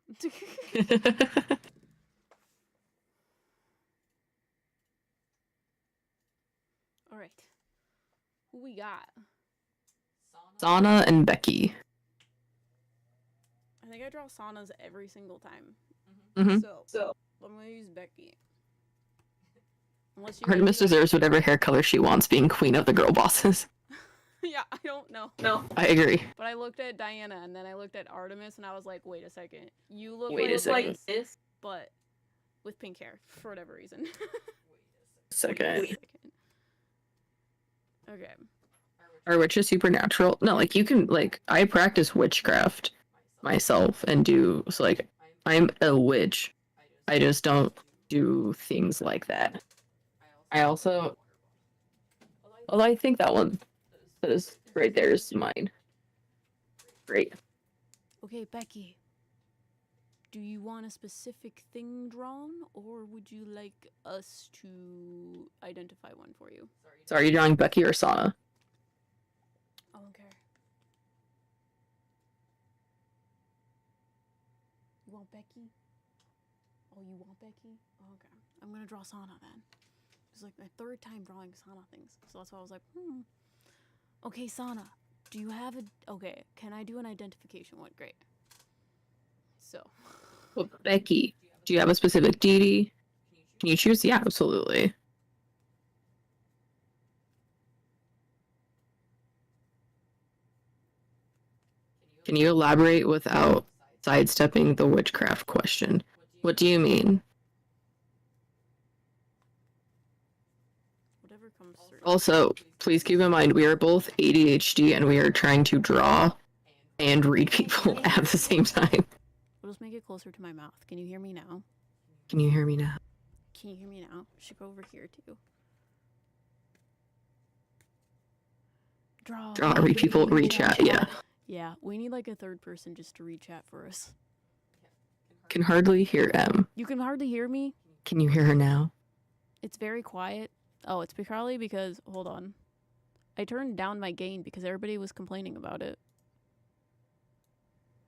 Alright. Who we got? Sana and Becky. I think I draw Sana's every single time. Mm-hmm. So I'm gonna use Becky. Unless you Artemis deserves whatever hair color she wants, being queen of the girl bosses. Yeah, I don't know. No. I agree. But I looked at Diana and then I looked at Artemis and I was like, wait a second. You look like this, but with pink hair for whatever reason. Second. Okay. Are witches supernatural? No, like you can, like, I practice witchcraft myself and do so. Like, I'm a witch. I just don't do things like that. I also, although I think that one that is right there is mine. Great. Okay, Becky. Do you want a specific thing drawn, or would you like us to identify one for you? So, are you drawing Becky or Sana? Okay. You want Becky? Oh, you want Becky? Okay. I'm gonna draw Sana then. It's like my third time drawing Sana things, so that's why I was like, Okay, Sana, do you have a... Okay, can I do an identification one? Great. So... Well, Becky, do you have a specific deity? Can you choose? Yeah, absolutely. Can you elaborate without sidestepping the witchcraft question? What do you mean? Whatever comes through. Also, please keep in mind we are both ADHD and we are trying to draw and read people at the same time. We'll just make it closer to my mouth. Can you hear me now? Can you hear me now? Can you hear me now? Should go over here too. Draw, read people, read chat, yeah. Yeah, we need like a third person just to read chat for us. Can hardly hear M. You can hardly hear me? Can you hear her now? It's very quiet. Oh, it's probably because... Hold on. I turned down my gain because everybody was complaining about it.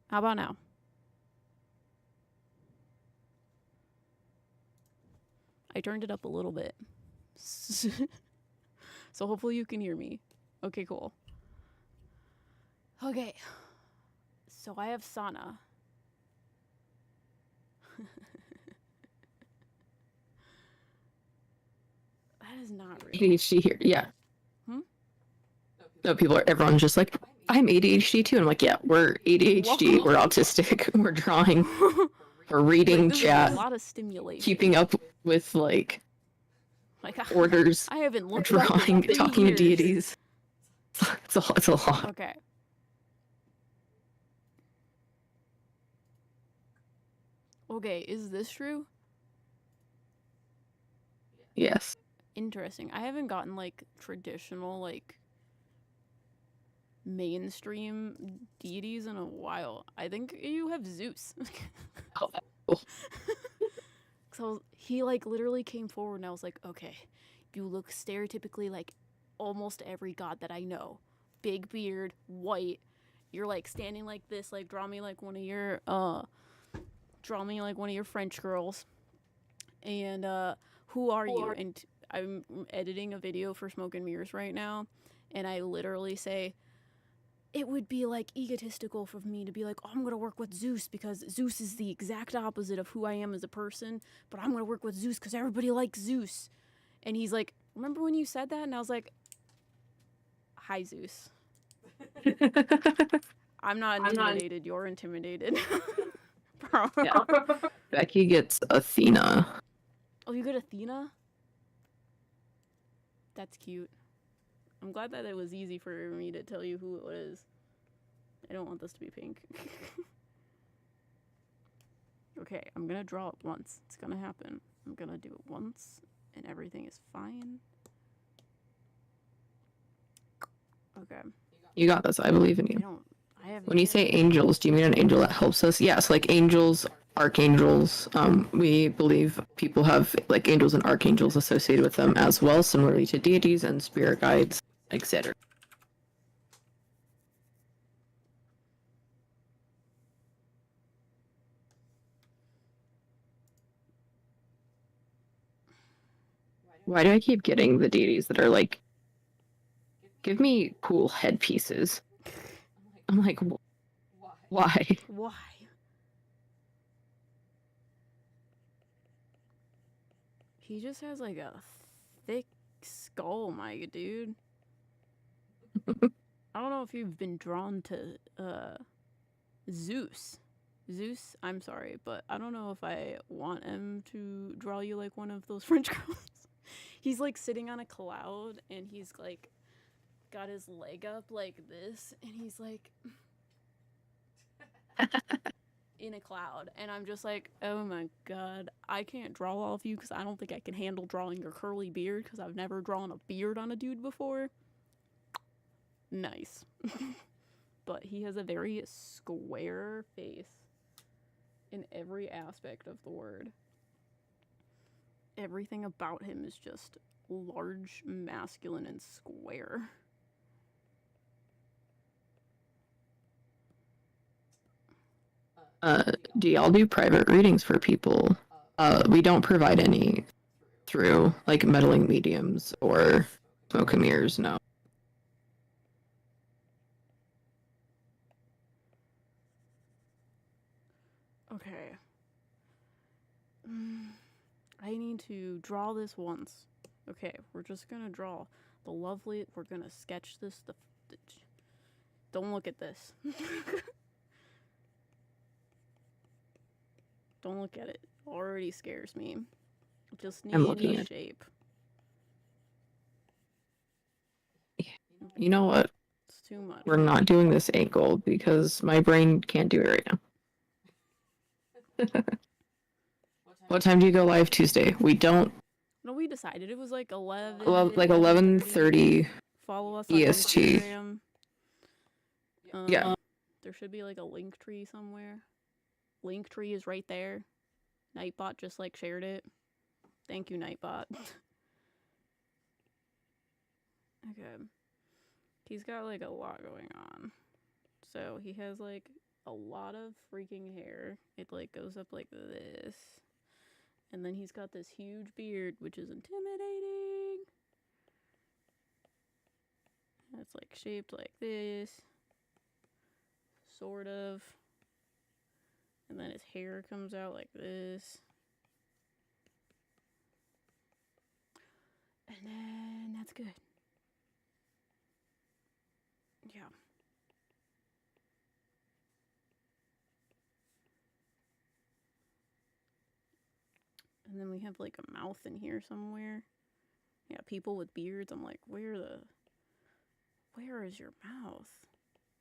How about now? I turned it up a little bit. So hopefully you can hear me. Okay, cool. Okay. So I have Sana. That is not real. ADHD here, yeah. No, everyone's just like, I'm ADHD too. And I'm like, yeah, we're ADHD, we're autistic, we're drawing, we're reading chat, a lot of stimulation. keeping up with like orders, I haven't looked drawing, talking to deities. It's a lot. Okay. Okay, is this true? Yes. Interesting. I haven't gotten like traditional like mainstream deities in a while. I think you have Zeus. Oh, that's cool. So he like literally came forward and I was like, okay, you look stereotypically like almost every god that I know. Big beard, white. You're like standing like this, like draw me like one of your French girls. And who are you? And I'm editing a video for Smoke and Mirrors right now, and I literally say, it would be like egotistical for me to be like, oh, I'm gonna work with Zeus because Zeus is the exact opposite of who I am as a person, but I'm gonna work with Zeus because everybody likes Zeus. And he's like, remember when you said that? And I was like, hi, Zeus. I'm not intimidated. You're intimidated. Bro. Yeah. Becky gets Athena. Oh, you got Athena? That's cute. I'm glad that it was easy for me to tell you who it was. I don't want this to be pink. Okay, I'm gonna draw it once. It's gonna happen. I'm gonna do it once, and everything is fine. Okay. You got this. I believe in you. When you say angels, do you mean an angel that helps us? Yes, like angels, archangels. We believe people have like angels and archangels associated with them as well, similarly to deities and spirit guides, etc. Why do I keep getting the deities that are like, give me cool headpieces? I'm like, why? Why? He just has like a thick skull, my dude. I don't know if you've been drawn to Zeus. Zeus, I'm sorry, but I don't know if I want him to draw you like one of those French girls. He's like sitting on a cloud and he's like got his leg up like this and he's like in a cloud, and I'm just like, oh my god, I can't draw all of you because I don't think I can handle drawing your curly beard because I've never drawn a beard on a dude before. Nice. But he has a very square face in every aspect of the word. Everything about him is just large, masculine, and square. Do y'all do private readings for people? We don't provide any through like meddling mediums or smoke and mirrors, no. Okay. I need to draw this once. Okay, we're just gonna draw the lovely. We're gonna sketch this. Don't look at this. Don't look at it. Already scares me. Just need a shape. You know what? It's too much. We're not doing this angle because my brain can't do it right now. What time do you go live Tuesday? We don't. No, we decided it was like 11. Like 11:30. Follow us on EST. Instagram. Yeah. There should be like a link tree somewhere. Link tree is right there. Nightbot just like shared it. Thank you, Nightbot. Okay. He's got like a lot going on. So he has like a lot of freaking hair. It like goes up like this. And then he's got this huge beard, which is intimidating. And it's like shaped like this. Sort of. And then his hair comes out like this. And then that's good. Yeah. And then we have like a mouth in here somewhere. Yeah, people with beards. I'm like, where is your mouth?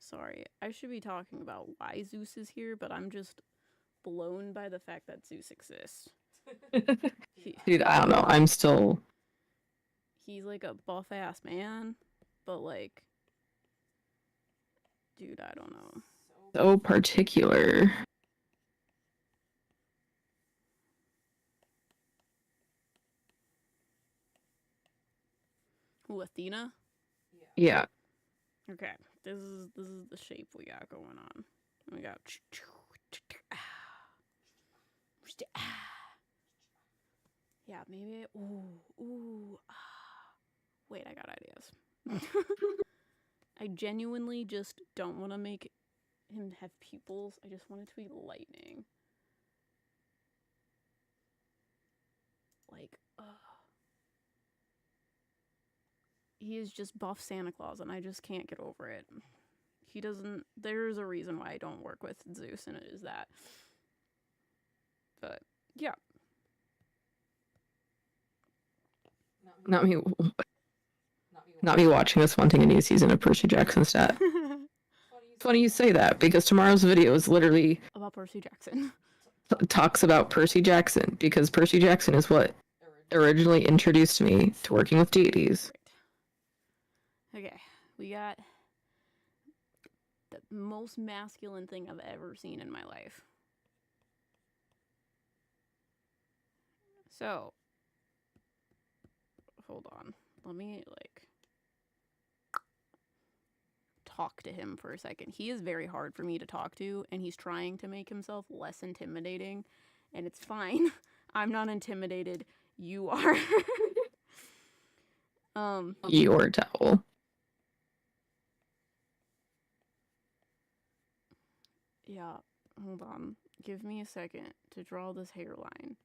Sorry, I should be talking about why Zeus is here, but I'm just blown by the fact that Zeus exists. Dude, I don't know. I'm still. He's like a buff ass man, but like, dude, I don't know. So particular. Who, Athena? Yeah. Okay, this is the shape we got going on. We got. Yeah, maybe. Ooh. Wait, I got ideas. I genuinely just don't want to make him have pupils. I just want it to be lightning. Like, he is just buff Santa Claus, and I just can't get over it. He doesn't. There's a reason why I don't work with Zeus, and it is that. But yeah. Not me watching this wanting a new season of Percy Jackson stat. It's funny you say that because tomorrow's video is literally about Percy Jackson. Talks about Percy Jackson because Percy Jackson is what originally introduced me to working with deities. Great. Okay, we got the most masculine thing I've ever seen in my life. So, hold on. Let me, like, talk to him for a second. He is very hard for me to talk to, and he's trying to make himself less intimidating, and it's fine. I'm not intimidated. You are. Your towel. Yeah, hold on. Give me a second to draw this hairline.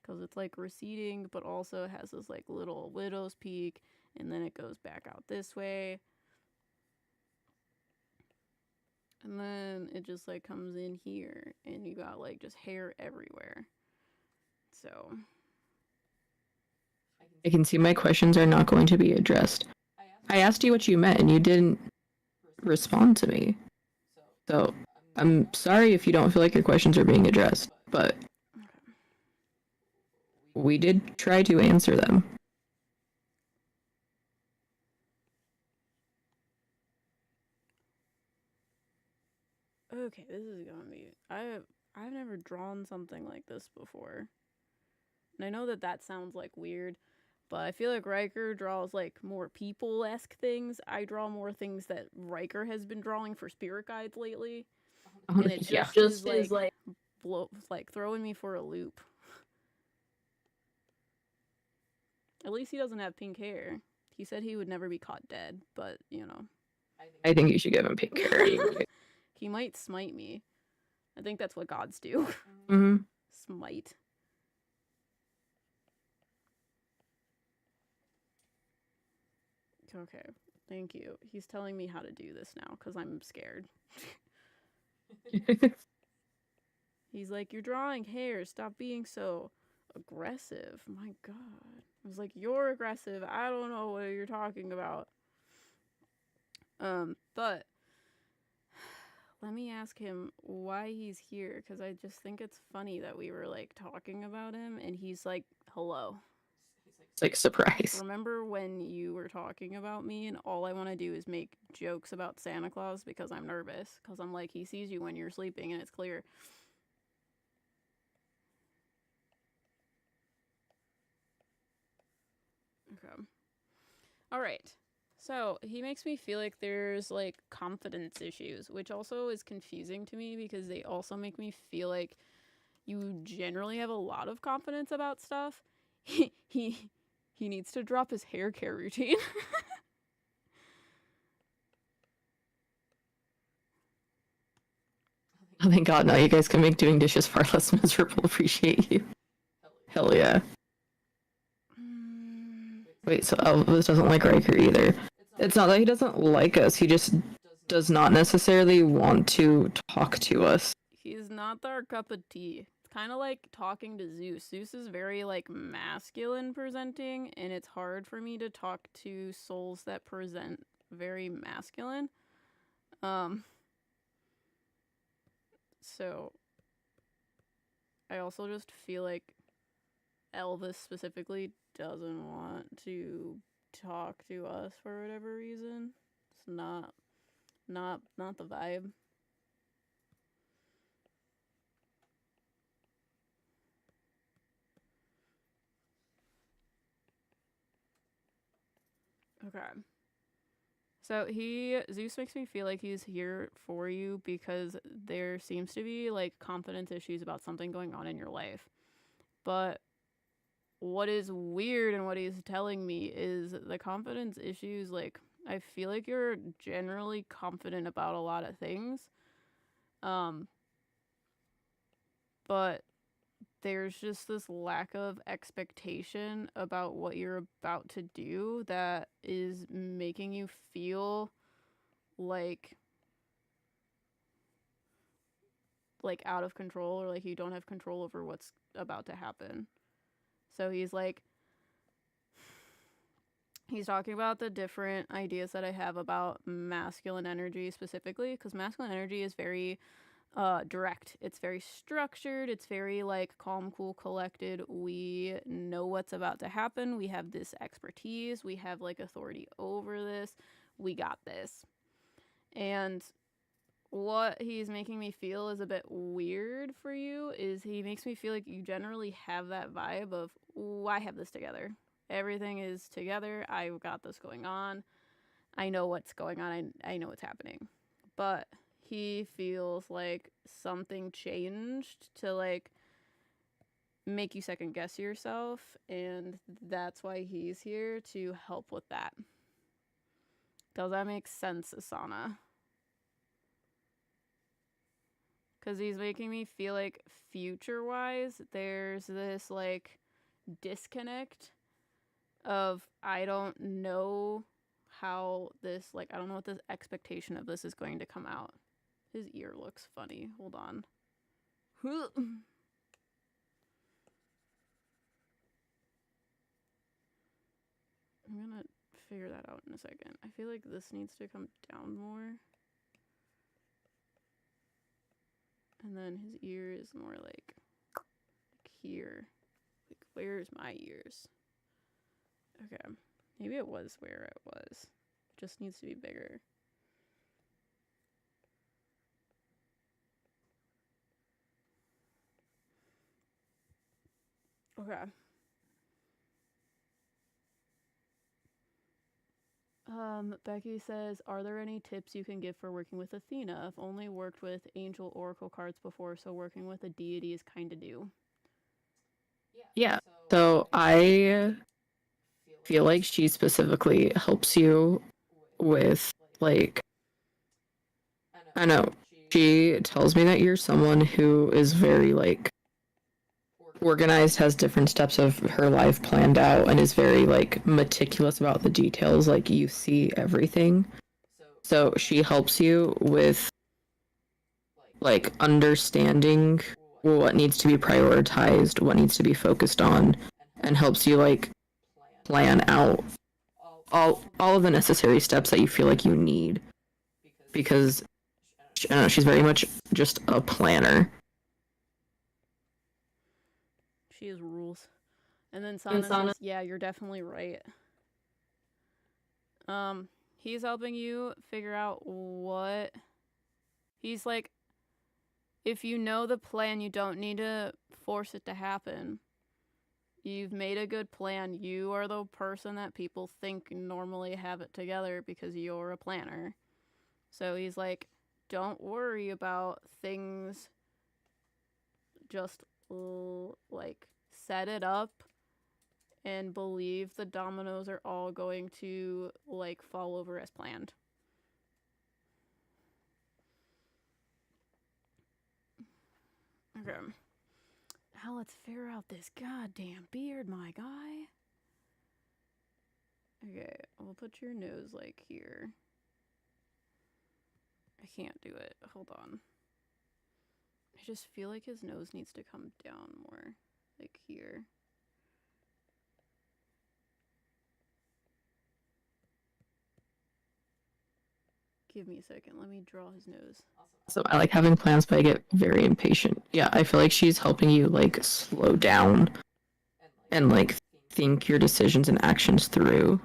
Because it's like receding, but also has this like little widow's peak, and then it goes back out this way. And then it just like comes in here, and you got like just hair everywhere. So I can see my questions are not going to be addressed. I asked you what you meant, and you didn't respond to me. So I'm sorry if you don't feel like your questions are being addressed, but we did try to answer them. Okay, this is gonna be. I've never drawn something like this before, and I know that that sounds like weird, but I feel like Riker draws like more people-esque things. I draw more things that Riker has been drawing for spirit guides lately, and it Yeah. just is like throwing me for a loop. At least he doesn't have pink hair. He said he would never be caught dead, but you know. I think you should give him pink hair. He might smite me. I think that's what gods do. Mm-hmm. Smite. Okay, thank you. He's telling me how to do this now because I'm scared. He's like, you're drawing hair. Stop being so aggressive. My God. I was like, you're aggressive. I don't know what you're talking about. But let me ask him why he's here because I just think it's funny that we were like talking about him and he's like, hello. It's like surprise. Remember when you were talking about me and all I want to do is make jokes about Santa Claus because I'm nervous because I'm like, he sees you when you're sleeping and it's clear. Okay. All right. So he makes me feel like there's like confidence issues, which also is confusing to me because they also make me feel like you generally have a lot of confidence about stuff. He needs to drop his hair care routine. Oh, thank God, now you guys can make doing dishes far less miserable. Appreciate you. Hell yeah. Wait, so Elvis doesn't like Riker either. It's not that he doesn't like us, he just does not necessarily want to talk to us. He's not our cup of tea. It's kind of like talking to Zeus. Zeus is very like masculine presenting, and it's hard for me to talk to souls that present very masculine. So I also just feel like Elvis specifically doesn't want to talk to us for whatever reason. It's not the vibe. Okay. So Zeus makes me feel like he's here for you because there seems to be like confidence issues about something going on in your life. But what is weird and what he's telling me is the confidence issues, like I feel like you're generally confident about a lot of things. But there's just this lack of expectation about what you're about to do that is making you feel like out of control or like you don't have control over what's about to happen. So he's talking about the different ideas that I have about masculine energy specifically because masculine energy is very direct. It's very structured. It's very like calm, cool, collected. We know what's about to happen. We have this expertise. We have like authority over this. We got this. And what he's making me feel is a bit weird for you is he makes me feel like you generally have that vibe of, I have this together. Everything is together. I've got this going on. I know what's going on. I know what's happening. But he feels like something changed to like make you second guess yourself, and that's why he's here to help with that. Does that make sense, Asana? Because he's making me feel like future wise there's this like disconnect of I don't know how this, like I don't know what the expectation of this is going to come out. His ear looks funny. Hold on. I'm gonna figure that out in a second. I feel like this needs to come down more. And then his ear is more like here. Like, where's my ears? Okay. Maybe it was where it was. It just needs to be bigger. Okay. Becky says, are there any tips you can give for working with Athena? I've only worked with angel oracle cards before, so working with a deity is kind of new. Yeah. So I feel like she specifically helps you with, like, I know, she tells me that you're someone who is very, like, organized, has different steps of her life planned out, and is very, like, meticulous about the details. Like, you see everything. So she helps you with, like, understanding what needs to be prioritized, what needs to be focused on, and helps you, like, plan out all of the necessary steps that you feel like you need, because I don't know, she's very much just a planner. She has rules. And then Sana says, yeah, you're definitely right. He's helping you figure out what... He's like, if you know the plan, you don't need to force it to happen. You've made a good plan. You are the person that people think normally have it together because you're a planner. So he's like, don't worry about things. Just, like, set it up and believe the dominoes are all going to, like, fall over as planned. Okay. Now let's figure out this goddamn beard, my guy. Okay, we'll put your nose, like, here. I can't do it. Hold on. I just feel like his nose needs to come down more. Like, here. Give me a second. Let me draw his nose. So I like having plans, but I get very impatient. Yeah, I feel like she's helping you, like, slow down and, like, think your decisions and actions through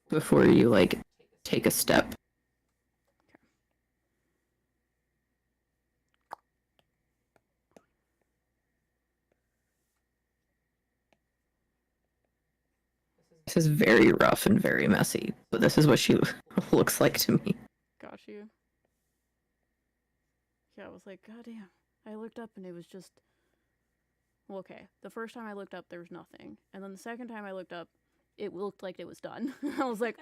before you, like, take a step. This is very rough and very messy, but this is what she looks like to me. Got you. Yeah, I was like, goddamn. I looked up and it was just... Well, okay. The first time I looked up, there was nothing. And then the second time I looked up, it looked like it was done. I was like,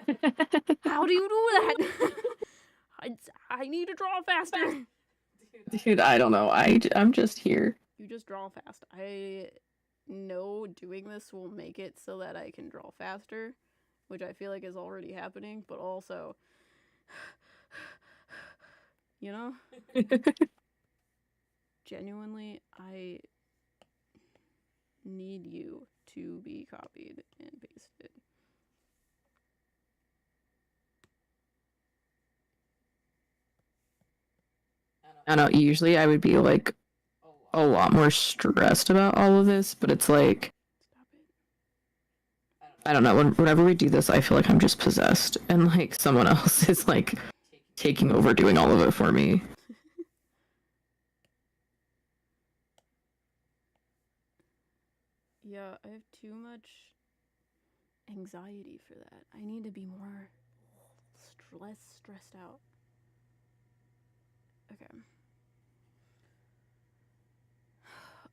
how do you do that? I need to draw faster. Dude, I don't know. I'm just here. You just draw fast. I know doing this will make it so that I can draw faster, which I feel like is already happening, but also, you know? Genuinely, I need you to be copied and pasted. I don't know, usually I would be, like, a lot more stressed about all of this, but it's like, Stop it. I don't know, whenever we do this, I feel like I'm just possessed, and, like, someone else is, like, taking over doing all of it for me. Yeah, I have too much anxiety for that. I need to be more less stressed out. Okay.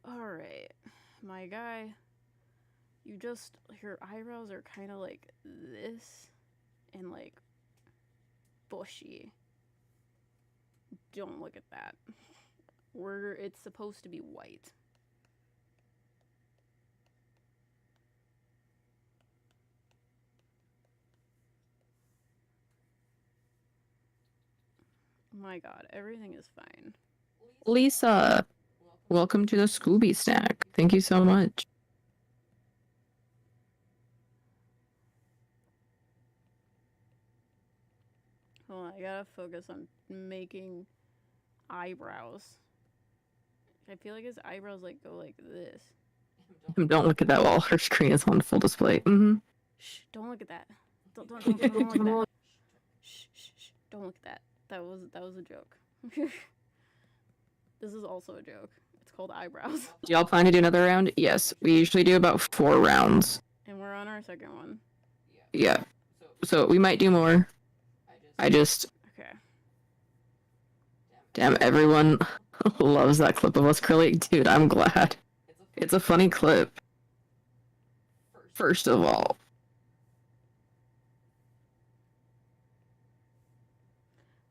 Alright. My guy, your eyebrows are kind of like this and, like, bushy. Don't look at that. It's supposed to be white. My god, everything is fine. Lisa, welcome to the Scooby Snack. Thank you so much. Hold on, I gotta focus on making eyebrows. I feel like his eyebrows like go like this. Don't look at that while her screen is on full display. Shh! Don't look at that. Don't look at that. Shh! Shh! Shh! Don't look at that. That was a joke. This is also a joke. It's called eyebrows. Do y'all plan to do another round? Yes, we usually do about 4 rounds. And we're on our second one. Yeah. So we might do more. I just... Okay. Damn, everyone loves that clip of us curling. Dude, I'm glad. It's a funny clip. First of all.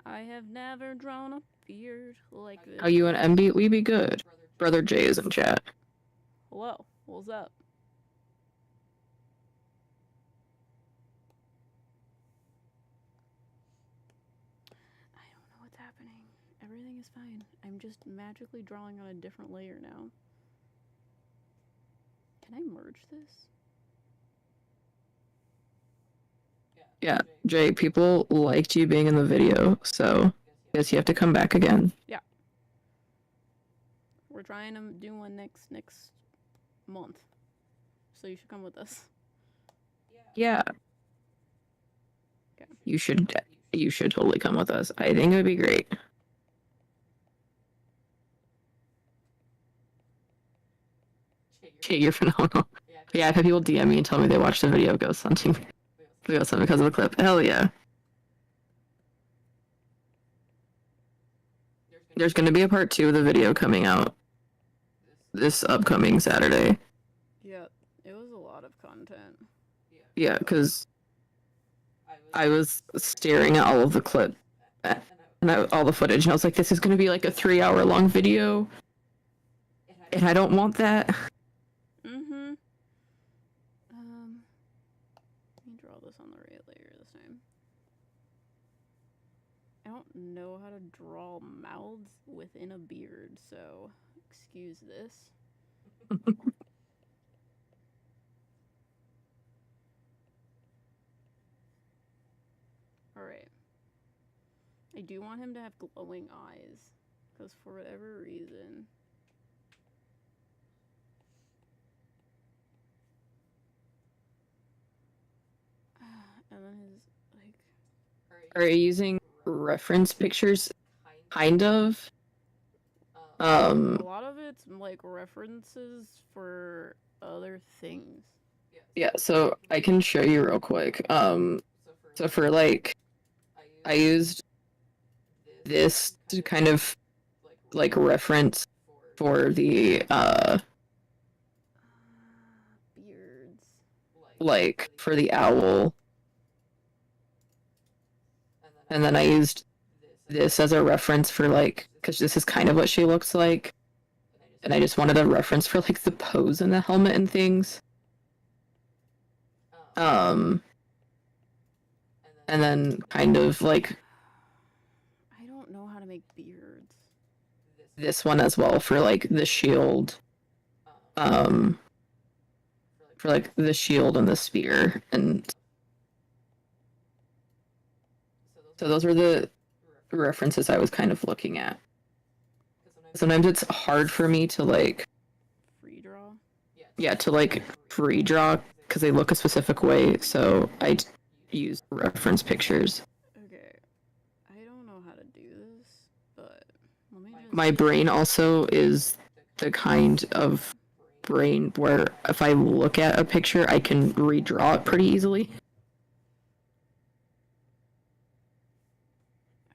I have never drawn a beard like this. How you and MB? We be good. Brother Jay is in chat. Hello. What's up? I don't know what's happening. Everything is fine. I'm just magically drawing on a different layer now. Can I merge this? Yeah, Jay, people liked you being in the video, so I guess you have to come back again. Yeah. We're trying to do one next month. So you should come with us. Yeah. Okay. You should totally come with us. I think it would be great. Jay, you're phenomenal. Yeah, I've had people DM me and tell me they watched the video of ghost hunting. Because of the clip. Hell yeah. There's gonna be a part 2 of the video coming out this upcoming Saturday. Yeah, it was a lot of content. Yeah, because I was staring at all of the clip and all the footage, and I was like, this is gonna be like a 3-hour long video, and I don't want that. Let me draw this on the right layer this time. I don't know how to draw mouths within a beard, so excuse this. Alright. I do want him to have glowing eyes, because for whatever reason... And then his, like... Are you using reference pictures? Kind of. A lot of it's, like, references for other things. Yeah, so I can show you real quick. So for, like, I used this to kind of, like, reference for the, Beards. like, for the owl. And then I used this as a reference for, like, because this is kind of what she looks like. And I just wanted a reference for, like, the pose in the helmet and things. And then kind of, like... I don't know how to make beards. This one as well for, like, the shield. For, like, the shield and the spear. And... So those were the references I was kind of looking at. Sometimes it's hard for me to, like... Free draw? Yeah, to, like, free draw, because they look a specific way, so I use reference pictures. Okay. I don't know how to do this, but let me just... My brain also is the kind of brain where if I look at a picture, I can redraw it pretty easily.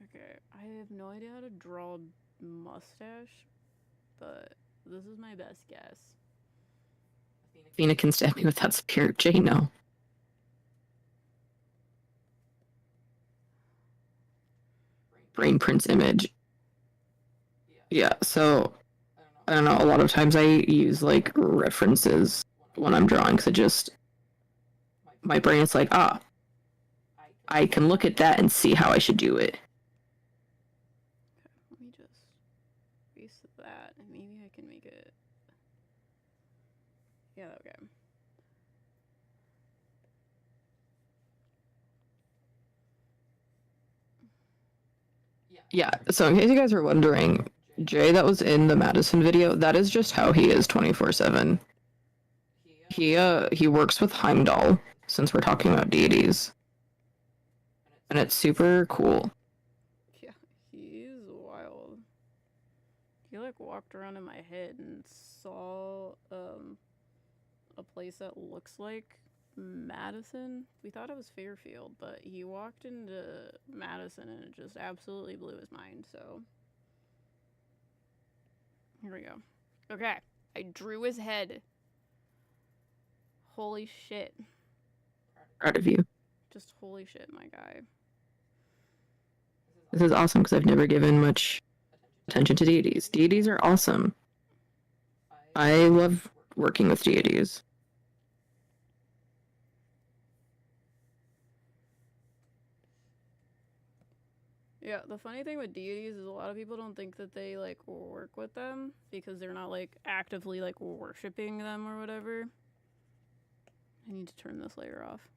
Okay, I have no idea how to draw a mustache, but this is my best guess. Athena can stab me with that spear. Jay, no. Brain prints image. Yeah, so I don't know, a lot of times I use like references when I'm drawing because it just my brain is like, ah, I can look at that and see how I should do it. Okay, let me just erase that and maybe I can make it. Yeah, okay. Yeah, so in case you guys are wondering, Jay that was in the Madison video, that is just how he is 24/7. He works with Heimdall, since we're talking about deities. And it's super cool. Yeah, he's wild. He like walked around in my head and saw a place that looks like Madison. We thought it was Fairfield, but he walked into Madison and it just absolutely blew his mind. So here we go. Okay, I drew his head. Holy shit. Proud of you. Just holy shit, my guy. This is awesome because I've never given much attention to deities. Deities are awesome. I love working with deities. Yeah, the funny thing with deities is a lot of people don't think that they like work with them because they're not like actively like worshiping them or whatever. I need to turn this layer off.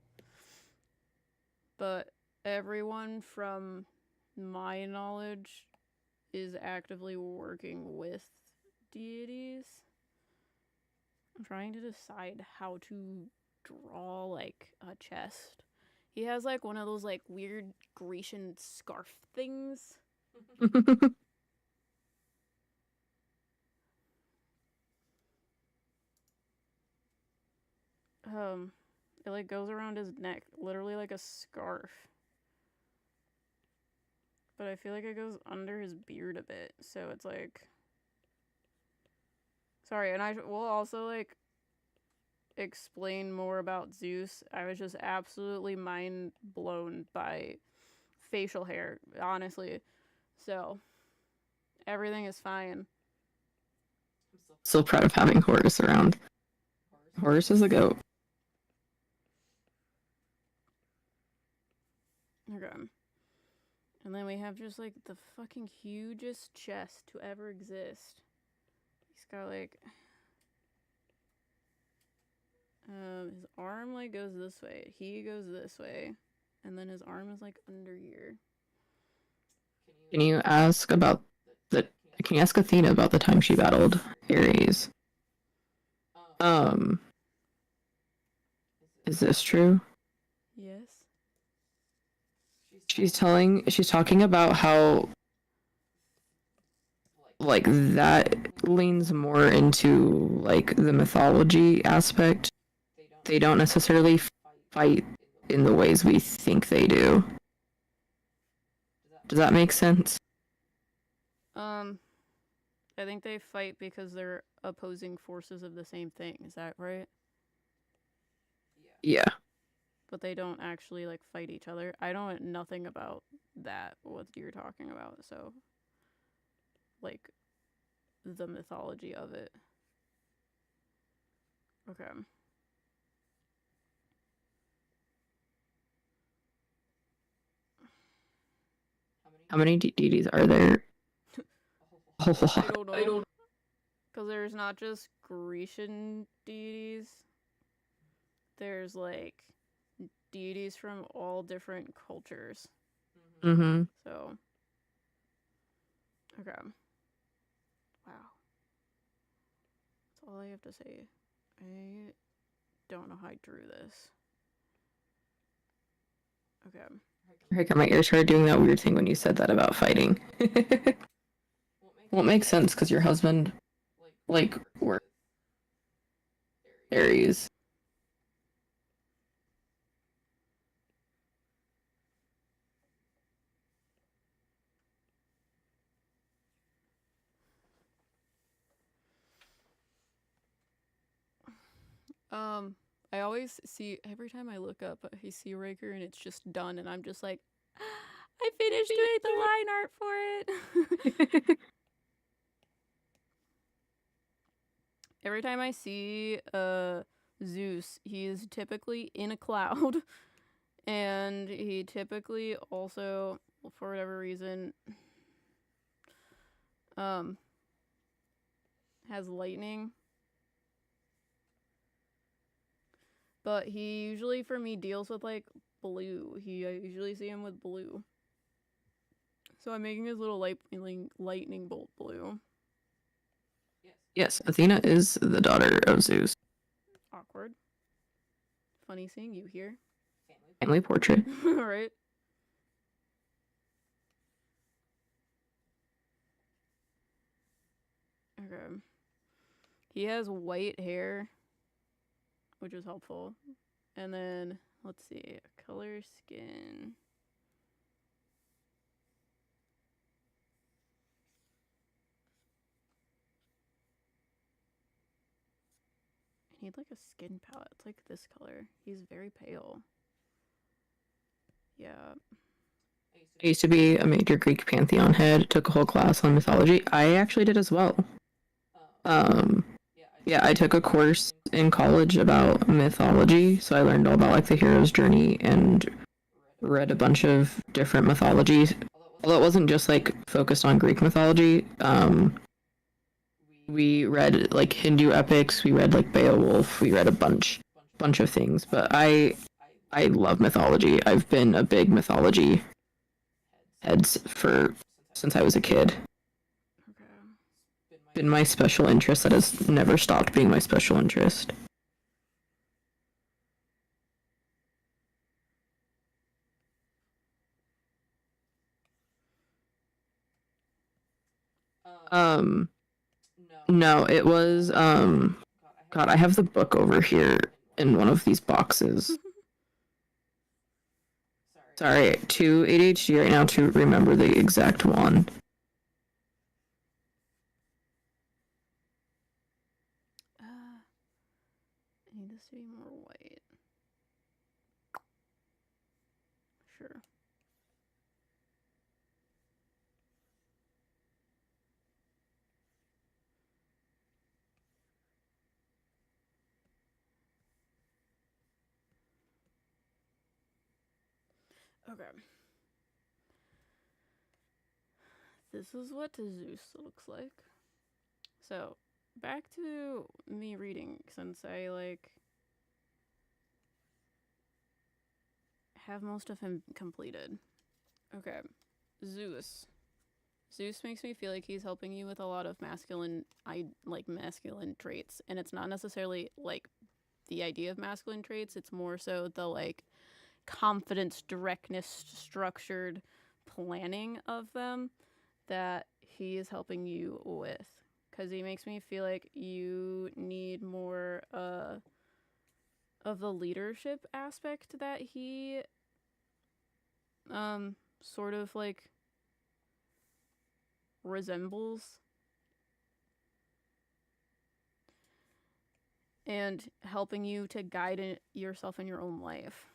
But everyone from my knowledge is actively working with deities. I'm trying to decide how to draw like a chest. He has like one of those like weird Grecian scarf things. It like goes around his neck, literally like a scarf. But I feel like it goes under his beard a bit, so it's like sorry, and I will also like explain more about Zeus. I was just absolutely mind blown by facial hair, honestly. So, everything is fine. So proud of having Horus around. Horus is a goat. Okay. And then we have just like the fucking hugest chest to ever exist. He's got like his arm like goes this way. He goes this way. And then his arm is like under here. Can you ask about the can you ask Athena about the time she battled Ares? Is this true? Yes. She's talking about how like that leans more into like the mythology aspect. They don't necessarily fight in the ways we think they do. Does that make sense? I think they fight because they're opposing forces of the same thing. Is that right? Yeah. But they don't actually like fight each other. I know nothing about that, what you're talking about. So, like, the mythology of it. Okay. How many deities are there? A lot. I don't know. Because there's not just Grecian deities. There's like deities from all different cultures. Mm-hmm. So, okay. Wow. That's all I have to say. I don't know how I drew this. Okay. Rick, my ears started doing that weird thing when you said that about fighting. Well, it makes sense because your husband, like, were Aries. I always see every time I look up, I see Raker and it's just done, and I'm just like, I finished doing the line art for it. Every time I see Zeus, he is typically in a cloud, and he typically also, for whatever reason, has lightning. But he usually, for me, deals with like blue. I usually see him with blue. So I'm making his little lightning bolt blue. Yes, Athena is the daughter of Zeus. Awkward. Funny seeing you here. Family portrait. Right? Okay. He has white hair, which is helpful. And then, let's see, color skin. I need like a skin palette. It's like this color. He's very pale. Yeah. I used to be a major Greek pantheon head, took a whole class on mythology. I actually did as well. Um, yeah, I took a course in college about mythology, so I learned all about like the hero's journey and read a bunch of different mythologies. Although it wasn't just like focused on Greek mythology, we read like Hindu epics, we read like Beowulf, we read a bunch of things. But I love mythology. I've been a big mythology heads for since I was a kid. Okay. Been my special interest that has never stopped being my special interest. No, it was God, I have the book over here in one of these boxes. Sorry, too ADHD right now to remember the exact one. I need this to be more white. Sure. Okay. This is what Zeus looks like. So, back to me reading, since I like have most of him completed. Okay. Zeus. Zeus makes me feel like he's helping you with a lot of masculine traits, and it's not necessarily like the idea of masculine traits, it's more so the like confidence, directness, structured planning of them that he is helping you with. Because he makes me feel like you need more of the leadership aspect that he sort of like resembles, and helping you to guide yourself in your own life.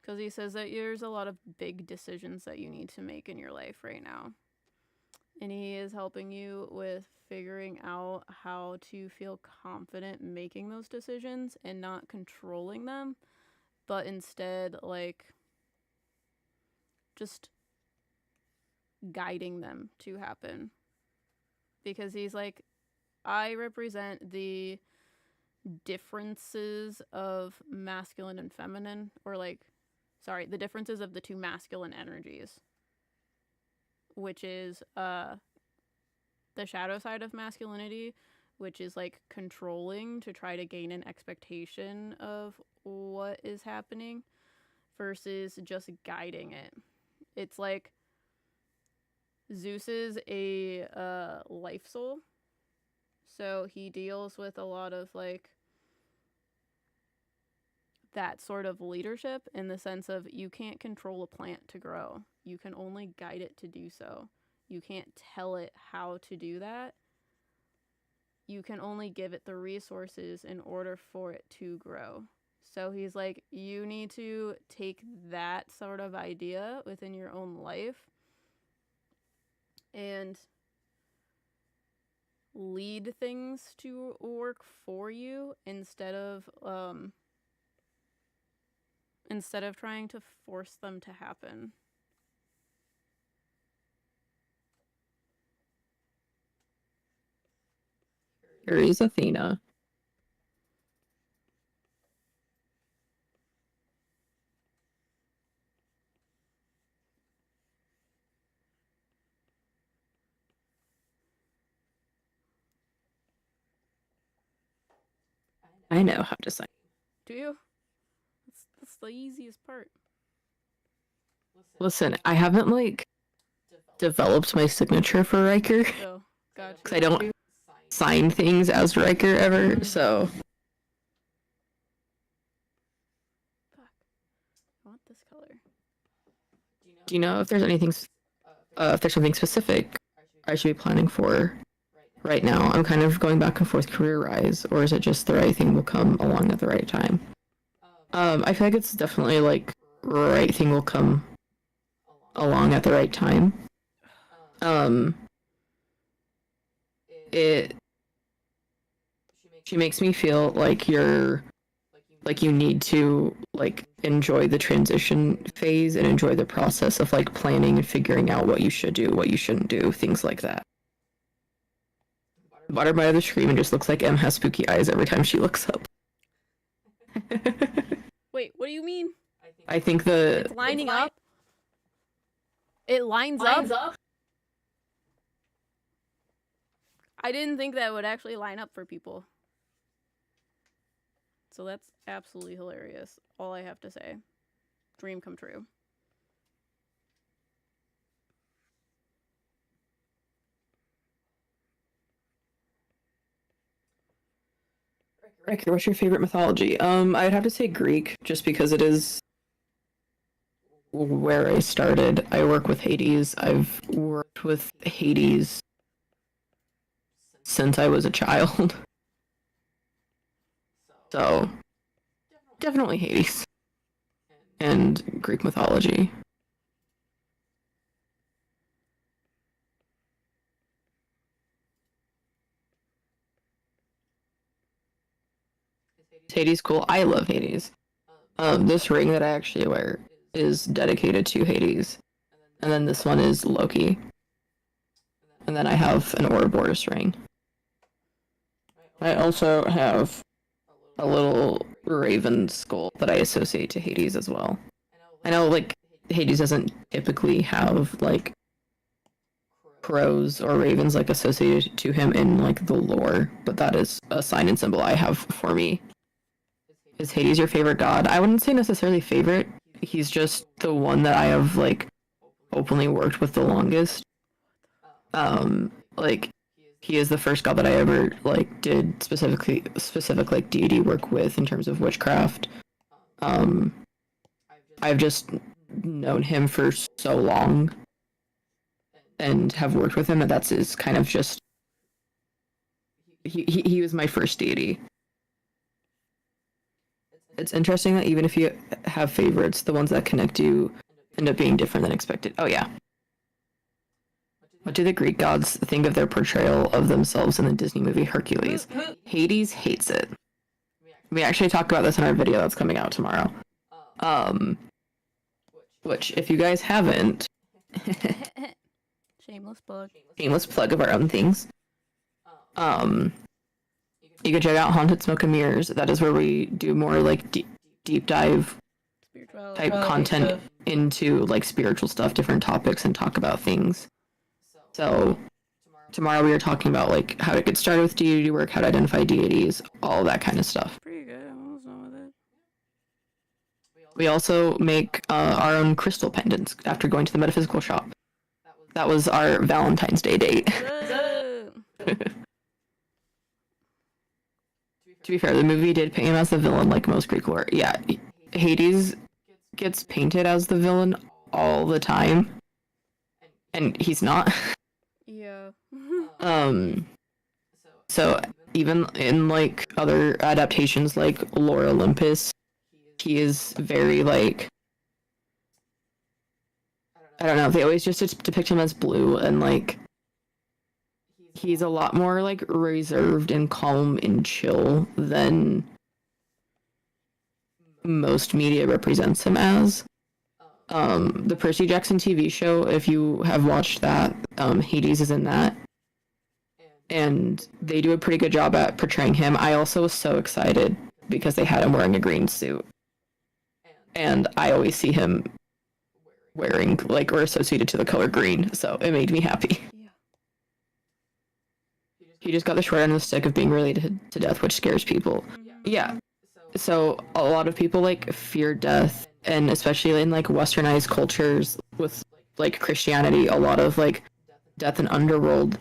Because he says that there's a lot of big decisions that you need to make in your life right now. And he is helping you with figuring out how to feel confident making those decisions and not controlling them, but instead, like, just guiding them to happen. Because he's like, I represent the differences of masculine and feminine, or like, sorry, the differences of the two masculine energies, which is the shadow side of masculinity, which is like controlling to try to gain an expectation of what is happening, versus just guiding it. It's like Zeus is a life soul, so he deals with a lot of like that sort of leadership, in the sense of you can't control a plant to grow. You can only guide it to do so. You can't tell it how to do that. You can only give it the resources in order for it to grow. So he's like, you need to take that sort of idea within your own life and lead things to work for you, instead of trying to force them to happen. Here is Athena. I know how to sign. Do you? That's the easiest part. Listen, I haven't like developed my signature for Riker Oh, gotcha. because I don't sign things as Riker ever. So Fuck. I want this color. do you know if there's anything, if there's something specific I should be planning for right now? I'm kind of going back and forth career rise, or is it just the right thing will come along at the right time? I feel like it's definitely like right thing will come along at the right time. It she makes me feel like you need to like enjoy the transition phase and enjoy the process of like planning and figuring out what you should do, what you shouldn't do, things like that. The bottom right of the screen just looks like Em has spooky eyes every time she looks up. Wait, what do you mean? I think the It's lining up? It lines up? I didn't think that would actually line up for people. So that's absolutely hilarious. All I have to say. Dream come true. Riker, what's your favorite mythology? I'd have to say Greek, just because it is where I started. I work with Hades. I've worked with Hades since I was a child. So, definitely Hades. And Greek mythology. Hades cool. I love Hades. This ring that I actually wear is dedicated to Hades. And then this one is Loki. And then I have an Ouroboros ring. I also have a little raven skull that I associate to Hades as well. I know, like, Hades doesn't typically have, like, crows or ravens, like, associated to him in, like, the lore, but that is a sign and symbol I have for me. Is Hades your favorite god? I wouldn't say necessarily favorite. He's just the one that I have, like, openly worked with the longest. Like, he is the first god that I ever, like, did specific, like, deity work with in terms of witchcraft. I've just known him for so long and have worked with him that that's his kind of just... He was my first deity. It's interesting that even if you have favorites, the ones that connect you end up being different than expected. Oh, yeah. What do the Greek gods think of their portrayal of themselves in the Disney movie Hercules? Hades hates it. We actually talked about this in our video that's coming out tomorrow. Which, if you guys haven't... Shameless plug. Shameless plug of our own things. You can check out Haunted Smoke and Mirrors. That is where we do more like deep dive type content into like spiritual stuff, different topics, and talk about things. So tomorrow we are talking about like how to get started with deity work, how to identify deities, all that kind of stuff. Pretty good. I'm almost done with it. We also make our own crystal pendants after going to the metaphysical shop. That was our Valentine's Day date. To be fair, the movie did paint him as the villain like most Greek lore. Yeah, Hades gets painted as the villain all the time. And he's not. Yeah. So even in like other adaptations like Lore Olympus, he is very like... I don't know, they always just depict him as blue and like... He's a lot more, like, reserved and calm and chill than most media represents him as. The Percy Jackson TV show, if you have watched that, Hades is in that. And they do a pretty good job at portraying him. I also was so excited because they had him wearing a green suit. And I always see him wearing, like, or associated to the color green, so it made me happy. He just got the short end of the stick of being related to death, which scares people. Yeah. So a lot of people like fear death, and especially in like westernized cultures with like Christianity, a lot of like death and underworld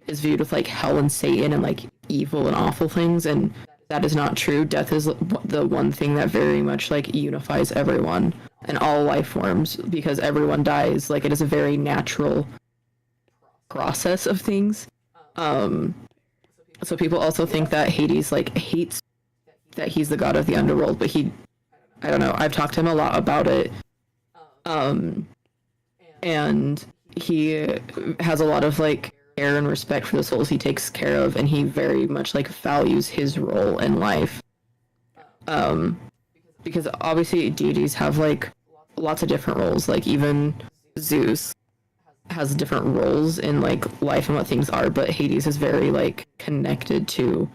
is viewed with like hell and Satan and like evil and awful things, and that is not true. Death is the one thing that very much like unifies everyone and all life forms, because everyone dies. Like, it is a very natural process of things. Um, so people also think that Hades like hates that he's the god of the underworld, but I don't know. I've talked to him a lot about it. Um, and he has a lot of like care and respect for the souls he takes care of, and he very much like values his role in life. Um, because obviously deities have like lots of different roles. Like, even Zeus has different roles in like life and what things are, but Hades is very like connected to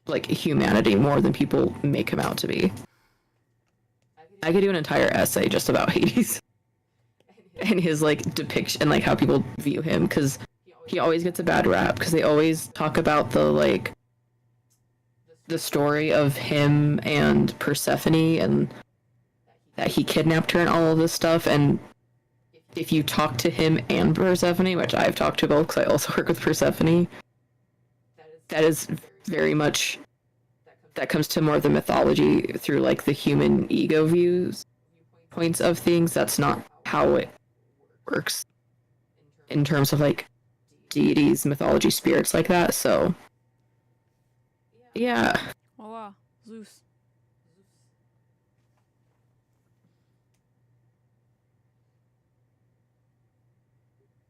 like humanity more than people make him out to be. I could do an entire essay just about Hades and his like depiction and like how people view him, because he always gets a bad rap because they always talk about the story of him and Persephone, and that he kidnapped her and all of this stuff. And if you talk to him and Persephone, which I've talked to both because I also work with Persephone, that is very much, that comes to more of the mythology through like the human ego views points of things. That's not how it works in terms of like deities, mythology, spirits like that. So yeah. Voila, Zeus.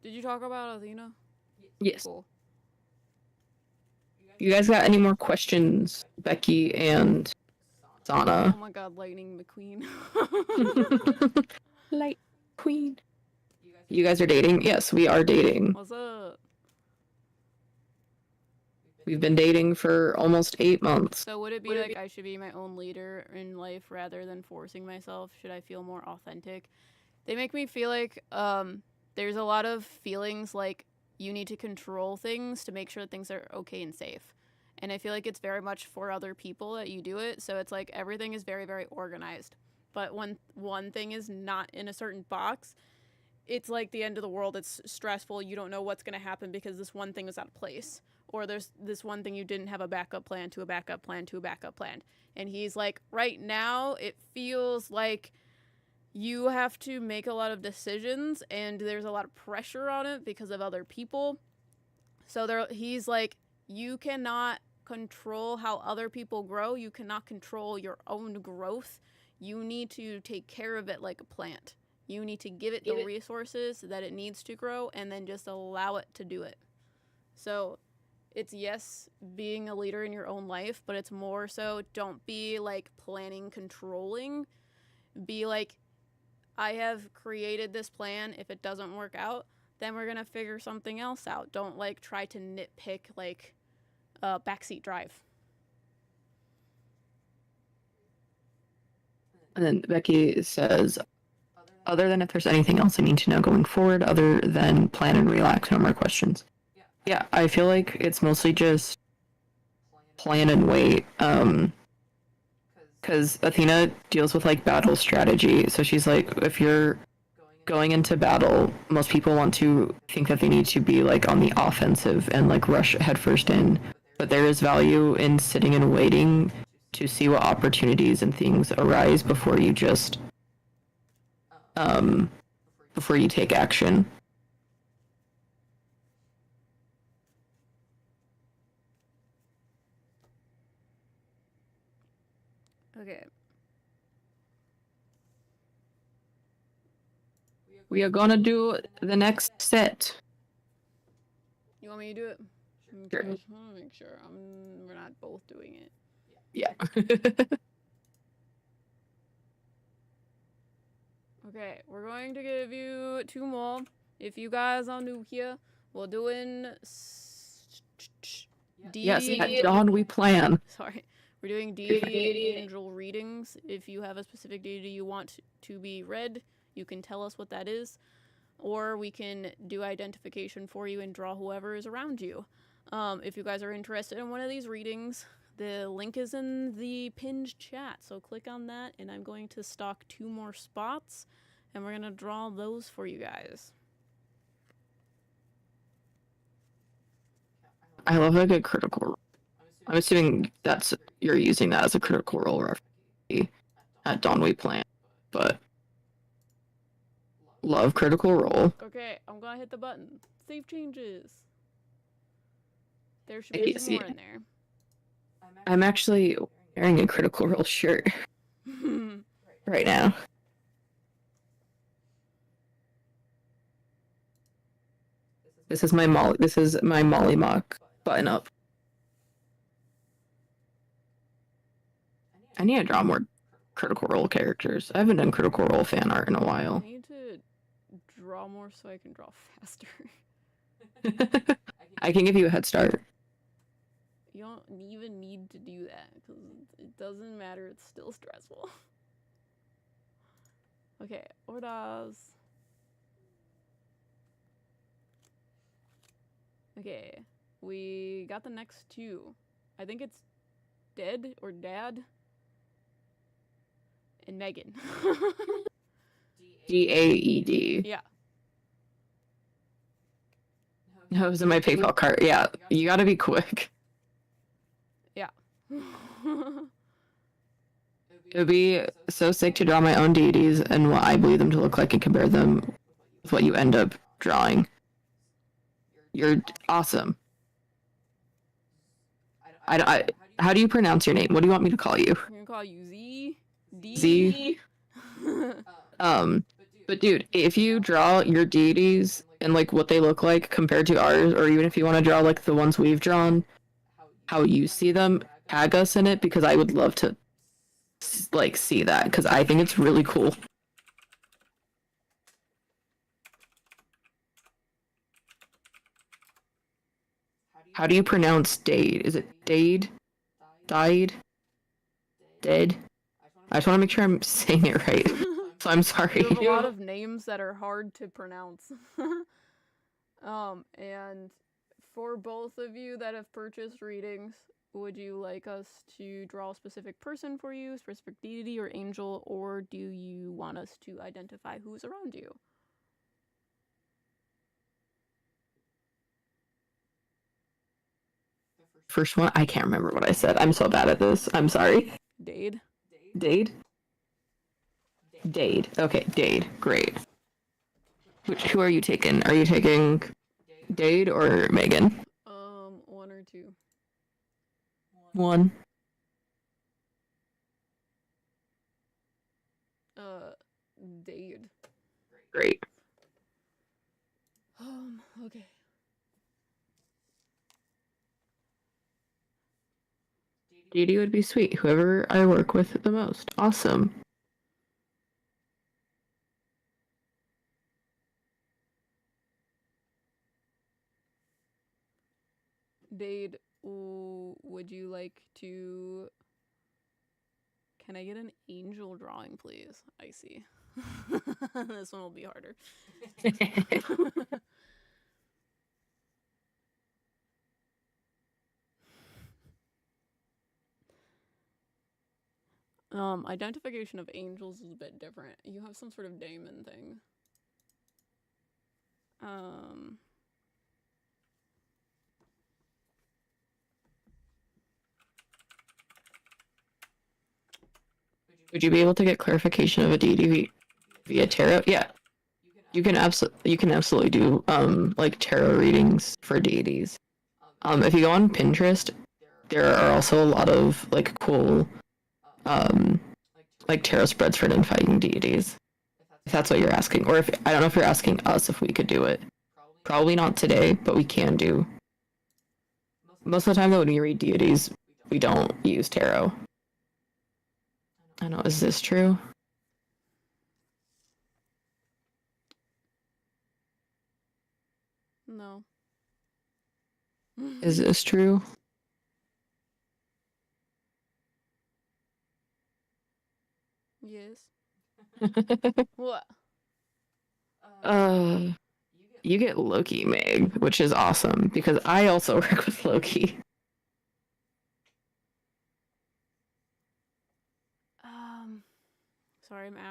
Did you talk about Athena? Yes. Cool. You guys got any more questions, Becky and Sana? Oh my god, Lightning McQueen. Light Queen. You guys are dating? Yes, we are dating. What's up? We've been dating for almost 8 months. So would it be like I should be my own leader in life rather than forcing myself? Should I feel more authentic? They make me feel like there's a lot of feelings like you need to control things to make sure that things are okay and safe. And I feel like it's very much for other people that you do it. So it's like everything is very, very organized. But when one thing is not in a certain box, it's like the end of the world. It's stressful. You don't know what's going to happen because this one thing is out of place. Or there's this one thing you didn't have a backup plan to a backup plan to a backup plan. And he's like, right now, it feels like you have to make a lot of decisions and there's a lot of pressure on it because of other people. So he's like, you cannot control how other people grow. You cannot control your own growth. You need to take care of it like a plant. You need to give it the resources that it needs to grow and then just allow it to do it. So it's, yes, being a leader in your own life, but it's more so don't be like planning, controlling. Be like, I have created this plan. If it doesn't work out, then we're going to figure something else out. Don't like try to nitpick like backseat drive. And then Becky says, other than if there's anything else I need to know going forward, other than plan and relax, no more questions. Yeah, I feel like it's mostly just plan and wait. Because Athena deals with like battle strategy. So she's like, if you're going into battle, most people want to think that they need to be like on the offensive and like rush headfirst in. But there is value in sitting and waiting to see what opportunities and things arise before you just before you take action. Okay. We are gonna do the next set. You want me to do it? Sure. I just want to make sure we're not both doing it. Yeah. Okay, we're going to give you 2 more. If you guys are new here, we're doing Yes, at dawn we plan. Sorry. We're doing deity angel readings. If you have a specific deity you want to be read, you can tell us what that is. Or we can do identification for you and draw whoever is around you. If you guys are interested in one of these readings, The link is in the pinned chat, so click on that, and I'm going to stock 2 more spots, and we're gonna draw those for you guys. I love a good critical role. I'm assuming you're using that as a critical role reference at Dawn We Plan, but love critical role. Okay, I'm gonna hit the button. Save changes. There should be 2 more in there. I'm actually wearing a critical role shirt right now. This is my Molly Mock button up. I need to draw more critical role characters. I haven't done critical role fan art in a while. I need to draw more so I can draw faster. I can give you a head start. You don't even need to do that, because it doesn't matter, it's still stressful. Okay, orders. Okay, we got the next 2. I think it's Dead or Dad and Megan. Daed. Yeah. That was in my PayPal cart. Yeah, you gotta be quick. Yeah. It would be so sick to draw my own deities and what I believe them to look like and compare them with what you end up drawing. You're awesome. How do you pronounce your name? What do you want me to call you? I'm gonna call you Z. D. Z. But dude, if you draw your deities and like what they look like compared to ours, or even if you want to draw like the ones we've drawn, how you see them, tag us in it, because I would love to like see that, because I think it's really cool. How do you pronounce Dade? Is it Dade? Died? Dead? I just want to make sure I'm saying it right. So I'm sorry. There's a lot of names that are hard to pronounce. And for both of you that have purchased readings, would you like us to draw a specific person for you, specific deity or angel, or do you want us to identify who's around you? First one, I can't remember what I said. I'm so bad at this. I'm sorry. Dade. Dade? Dade. Okay, Dade. Great. Who are you taking? Are you taking Dade or Megan? 1 or 2. 1. Dade. Great. Okay. Deity would be sweet. Whoever I work with the most. Awesome. Dade, would you like to... Can I get an angel drawing, please? I see. This one will be harder. Identification of angels is a bit different. You have some sort of daemon thing. Would you be able to get clarification of a deity via tarot? Yeah. You can absolutely do like tarot readings for deities. If you go on Pinterest, there are also a lot of like cool like tarot spreads for identifying deities. If that's what you're asking, or if I don't know if you're asking us if we could do it. Probably not today, but we can do. Most of the time though, when we read deities, we don't use tarot. I know, is this true? No. Is this true? Yes. What? You get Loki, Meg, which is awesome because I also work with Loki.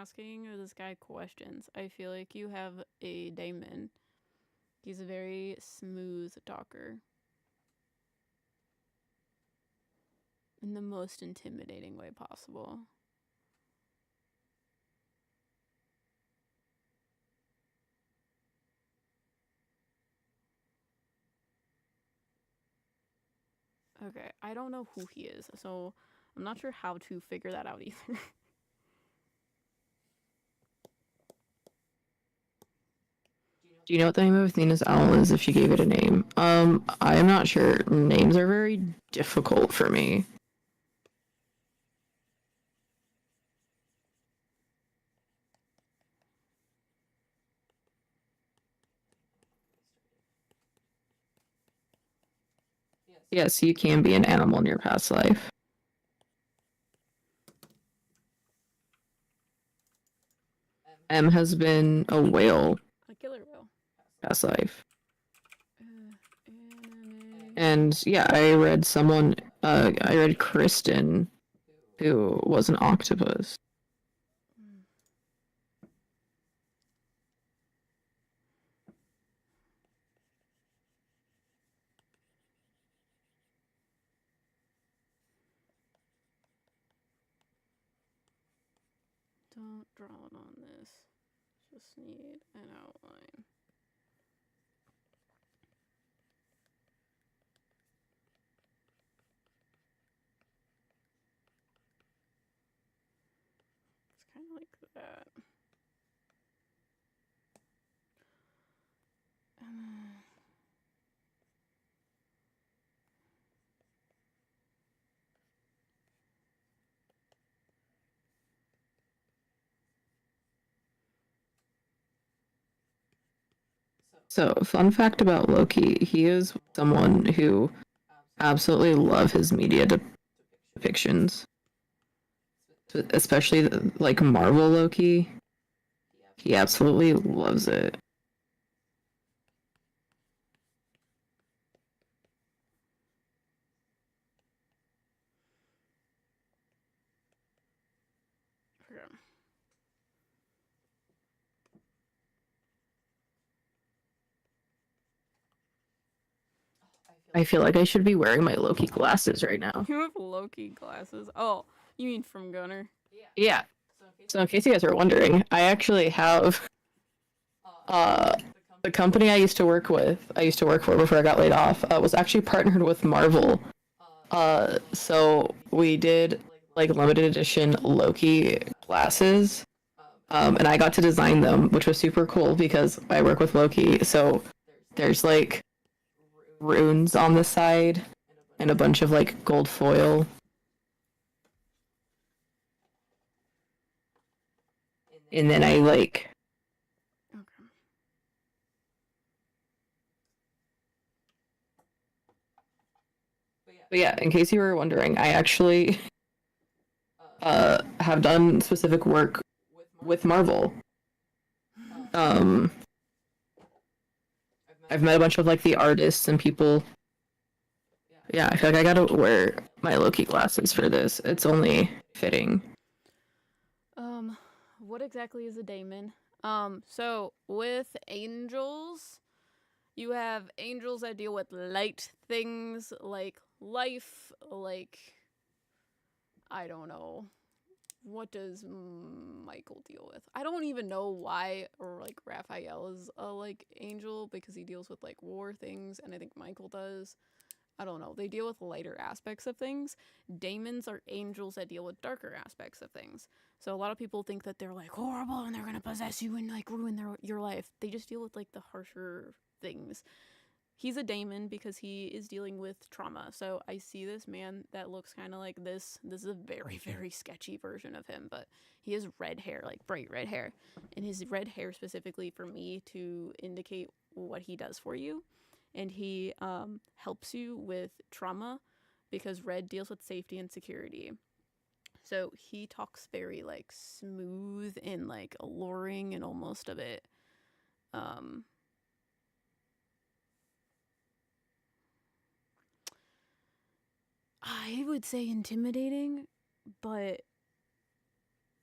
asking this guy questions. I feel like you have a daemon. He's a very smooth talker. In the most intimidating way possible. Okay, I don't know who he is, so I'm not sure how to figure that out either. Do you know what the name of Athena's owl is if she gave it a name? I am not sure. Names are very difficult for me. Yes, you can be an animal in your past life. M has been a whale A killer whale. past life. Anime. And yeah, I read Kristen, who was an octopus. Don't draw it on this. Just need an outline. It's kind of like that. So, fun fact about Loki, he is someone who absolutely love his media depictions. Especially like Marvel Loki. He absolutely loves it. Okay. I feel like I should be wearing my Loki glasses right now. You have Loki glasses. Oh, you mean from Gunner? Yeah. So in case you guys are wondering, I actually have the company I used to work for before I got laid off, was actually partnered with Marvel. So we did like limited edition Loki glasses. And I got to design them, which was super cool because I work with Loki. So there's like runes on the side and a bunch of like gold foil. And then I like. Okay. But yeah, in case you were wondering, I actually have done specific work with Marvel. I've met a bunch of like the artists and people. Yeah, I feel like I gotta wear my Loki glasses for this. It's only fitting. What exactly is a daemon? So with angels, you have angels that deal with light things like life, like I don't know. What does Michael deal with? I don't even know why, or like Raphael is a like angel because he deals with like war things, and I think Michael does. I don't know. They deal with lighter aspects of things. Daemons are angels that deal with darker aspects of things. So a lot of people think that they're like horrible and they're gonna possess you and like ruin your life. They just deal with like the harsher things. He's a daemon because he is dealing with trauma. So I see this man that looks kind of like this. This is a very, very sketchy version of him, but he has red hair, like bright red hair. And his red hair specifically for me to indicate what he does for you. And he helps you with trauma because red deals with safety and security. So he talks very like smooth and like alluring and almost a bit I would say intimidating, but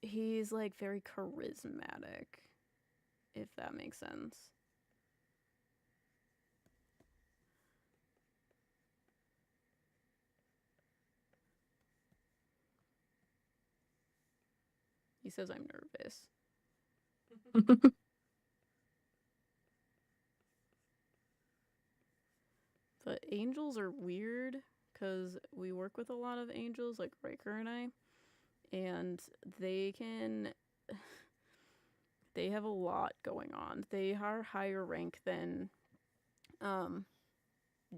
he's like very charismatic, if that makes sense. He says I'm nervous. But angels are weird because we work with a lot of angels, like Riker and I, and they can. They have a lot going on. They are higher rank than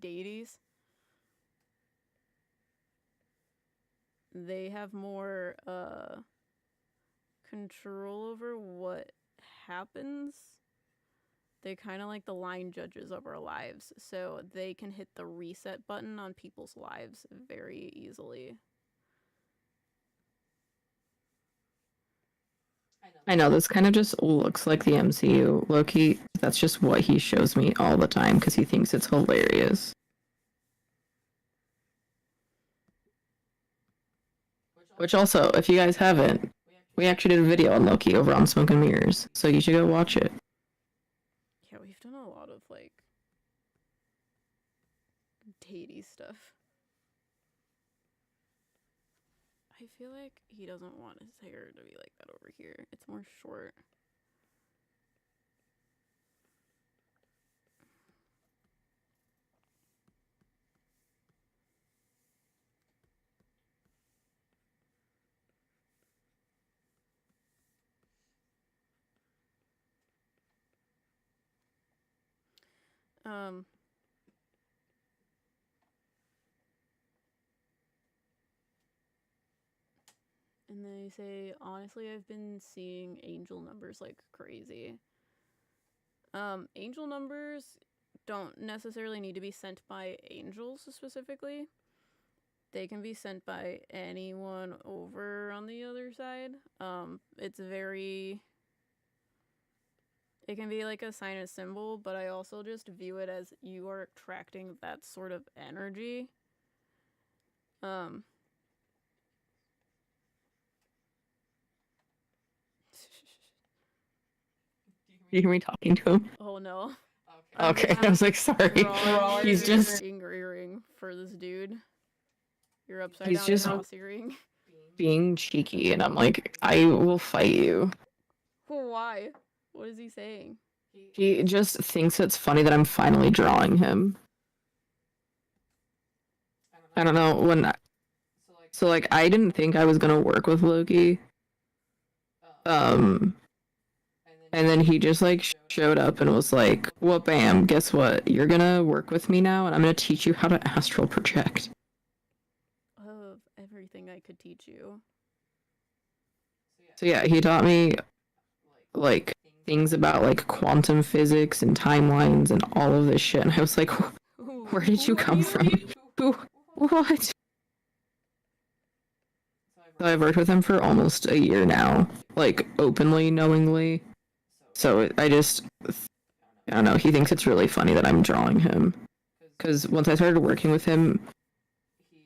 deities. They have more control over what happens. They're kind of like the line judges of our lives, so they can hit the reset button on people's lives very easily. I know, this kind of just looks like the MCU. Loki, that's just what he shows me all the time because he thinks it's hilarious. Which also, if you guys haven't, we actually did a video on Loki over on Smoke and Mirrors, so you should go watch it. Yeah, we've done a lot of like Deity stuff. I feel like he doesn't want his hair to be like that over here. It's more short. Um, and they say, honestly, I've been seeing angel numbers like crazy. Angel numbers don't necessarily need to be sent by angels specifically. They can be sent by anyone over on the other side. It's very. It can be like a sign and symbol, but I also just view it as you are attracting that sort of energy. Um, You hear me talking to him? oh no. Okay, I was like, sorry. He's just earring for this dude. You're upside He's down just- cross earring. being cheeky, and I'm like, I will fight you. Why? What is he saying? He just thinks it's funny that I'm finally drawing him. I don't know, so like I didn't think I was gonna work with Loki. And then he just like showed up and was like, well, bam, guess what? You're gonna work with me now, and I'm gonna teach you how to astral project. Of everything I could teach you. So yeah, he taught me like things about like quantum physics and timelines and all of this shit, and I was like, where did you come from? What? So I've worked with him for almost a year now, like openly, knowingly. So I don't know, he thinks it's really funny that I'm drawing him. Because once I started working with him,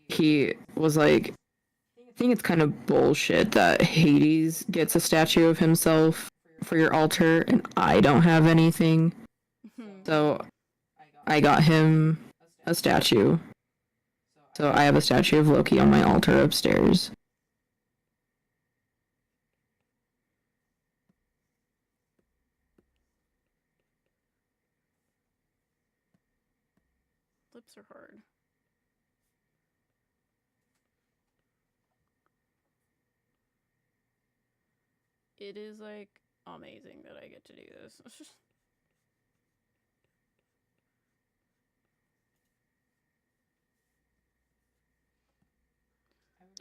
he was like, I think it's kind of bullshit that Hades gets a statue of himself for your altar and I don't have anything. So I got him a statue. So I have a statue of Loki on my altar upstairs. Lips are hard. It is like amazing that I get to do this.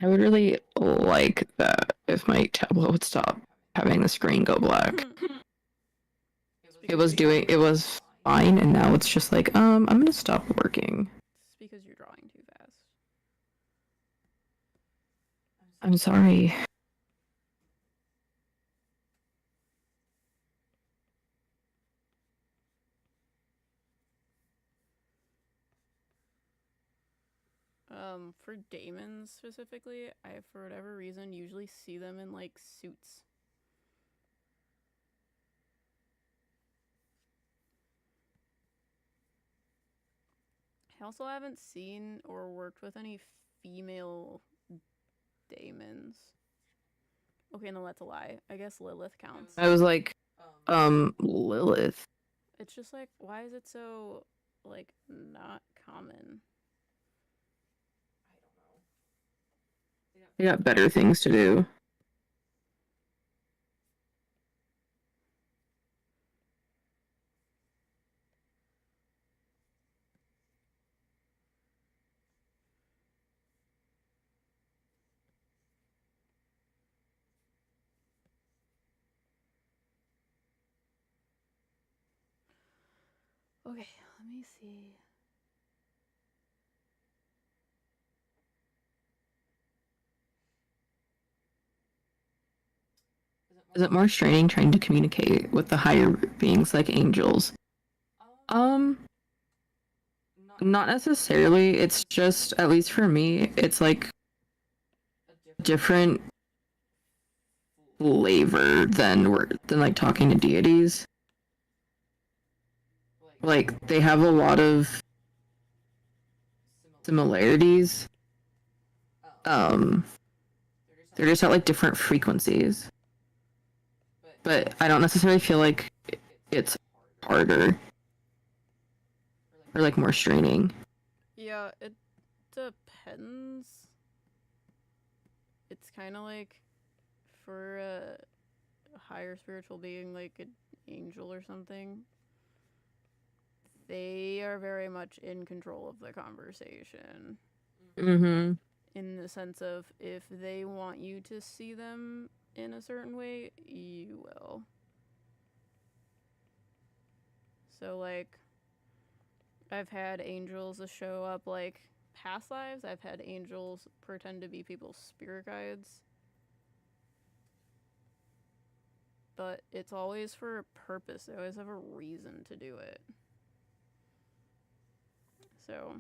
I would really like that if my tablet would stop having the screen go black. It was fine, and now it's just like, I'm gonna stop working. It's because you're drawing too fast. I'm sorry. For daemons specifically, I, for whatever reason, usually see them in, like, suits. I also haven't seen or worked with any female daemons. Okay, no, that's a lie. I guess Lilith counts. I was like, Lilith. It's just like, why is it so, like, not common? They got better things to do. Okay, let me see. Is it more straining trying to communicate with the higher beings like angels? Not necessarily. It's just, at least for me, it's like different flavor than like talking to deities. Like they have a lot of similarities. They're just at like different frequencies. But I don't necessarily feel like it's harder or like more straining. Yeah, it depends. It's kind of like for a higher spiritual being, like an angel or something, they are very much in control of the conversation. Mm-hmm. In the sense of, if they want you to see them in a certain way, you will. So, like, I've had angels show up, like, past lives. I've had angels pretend to be people's spirit guides. But it's always for a purpose. They always have a reason to do it. So,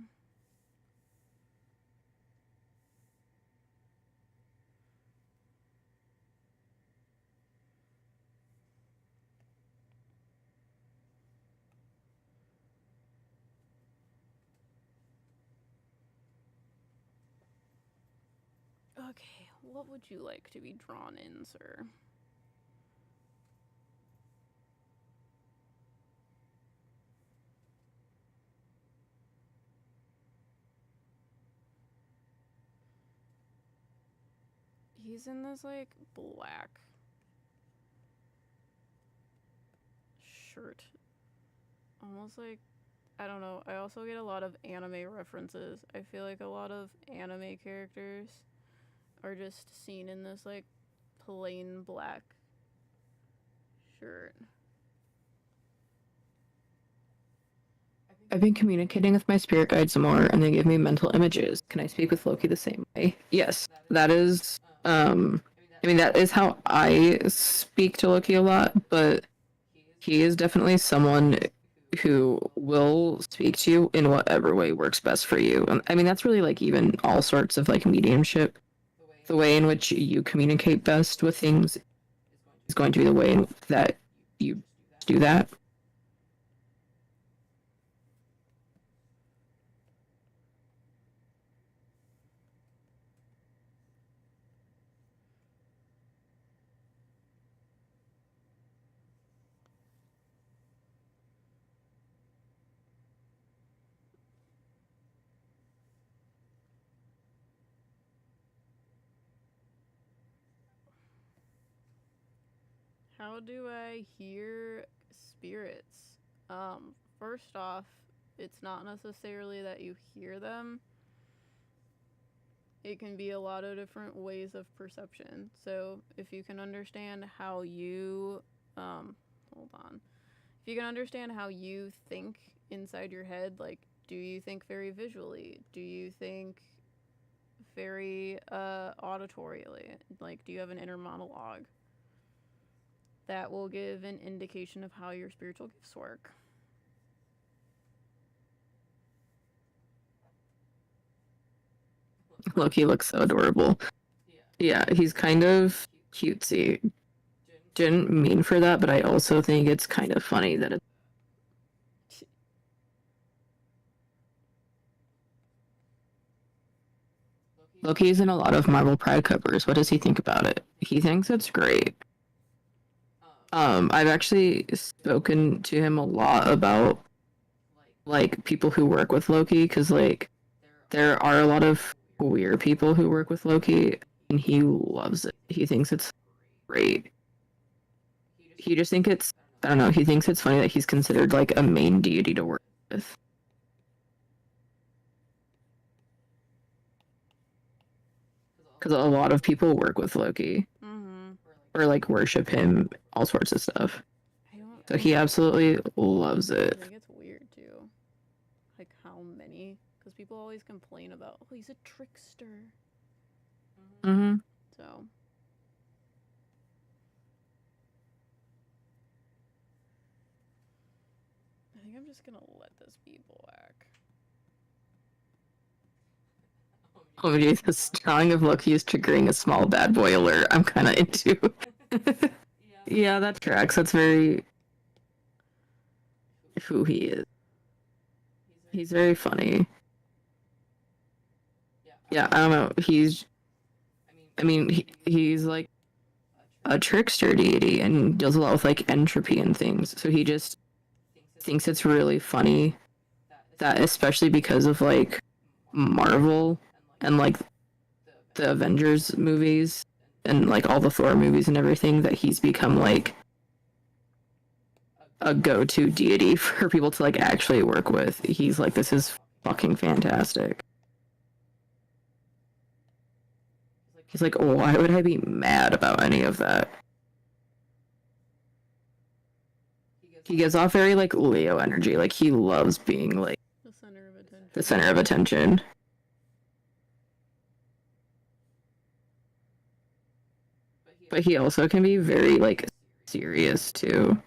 okay, what would you like to be drawn in, sir? He's in this, like, black shirt. Almost like, I don't know. I also get a lot of anime references. I feel like a lot of anime characters are just seen in this, like, plain black shirt. I've been communicating with my spirit guides more and they give me mental images. Can I speak with Loki the same way? Yes, that is I mean that is how I speak to Loki a lot, but he is definitely someone who will speak to you in whatever way works best for you. And I mean that's really like even all sorts of like mediumship. The way in which you communicate best with things is going to be the way that you do that. How do I hear spirits? First off, it's not necessarily that you hear them. It can be a lot of different ways of perception. So if you can understand how you, hold on. If you can understand how you think inside your head, like, do you think very visually? Do you think very auditorially? Like, do you have an inner monologue? That will give an indication of how your spiritual gifts work. Loki looks so adorable. Yeah, he's kind of cutesy. Didn't mean for that, but I also think it's kind of funny that it's Loki's in a lot of Marvel Pride covers. What does he think about it? He thinks it's great. I've actually spoken to him a lot about like people who work with Loki because like there are a lot of queer people who work with Loki and he loves it. He thinks it's great. He just think it's I don't know, he thinks it's funny that he's considered like a main deity to work with. Because a lot of people work with Loki or like worship him, all sorts of stuff. So he absolutely loves I it. think it's weird too. Like how many? Because people always complain about, oh, he's a trickster. Mm-hmm. So. I think I'm just gonna let this be black. Oh, geez, this drawing of Loki is triggering a small bad boy alert. I'm kind of into. Yeah, that tracks. That's very who he is. He's very funny. Yeah, I don't know. He's like a trickster deity and deals a lot with like entropy and things. So he just thinks it's really funny that, especially because of like Marvel and like the Avengers movies and like all the Thor movies and everything, that he's become like a go-to deity for people to like actually work with. He's like, this is fucking fantastic. He's like, why would I be mad about any of that? He gives off very like Leo energy. Like he loves being like The center of attention. the center of attention. But he also can be very like serious too.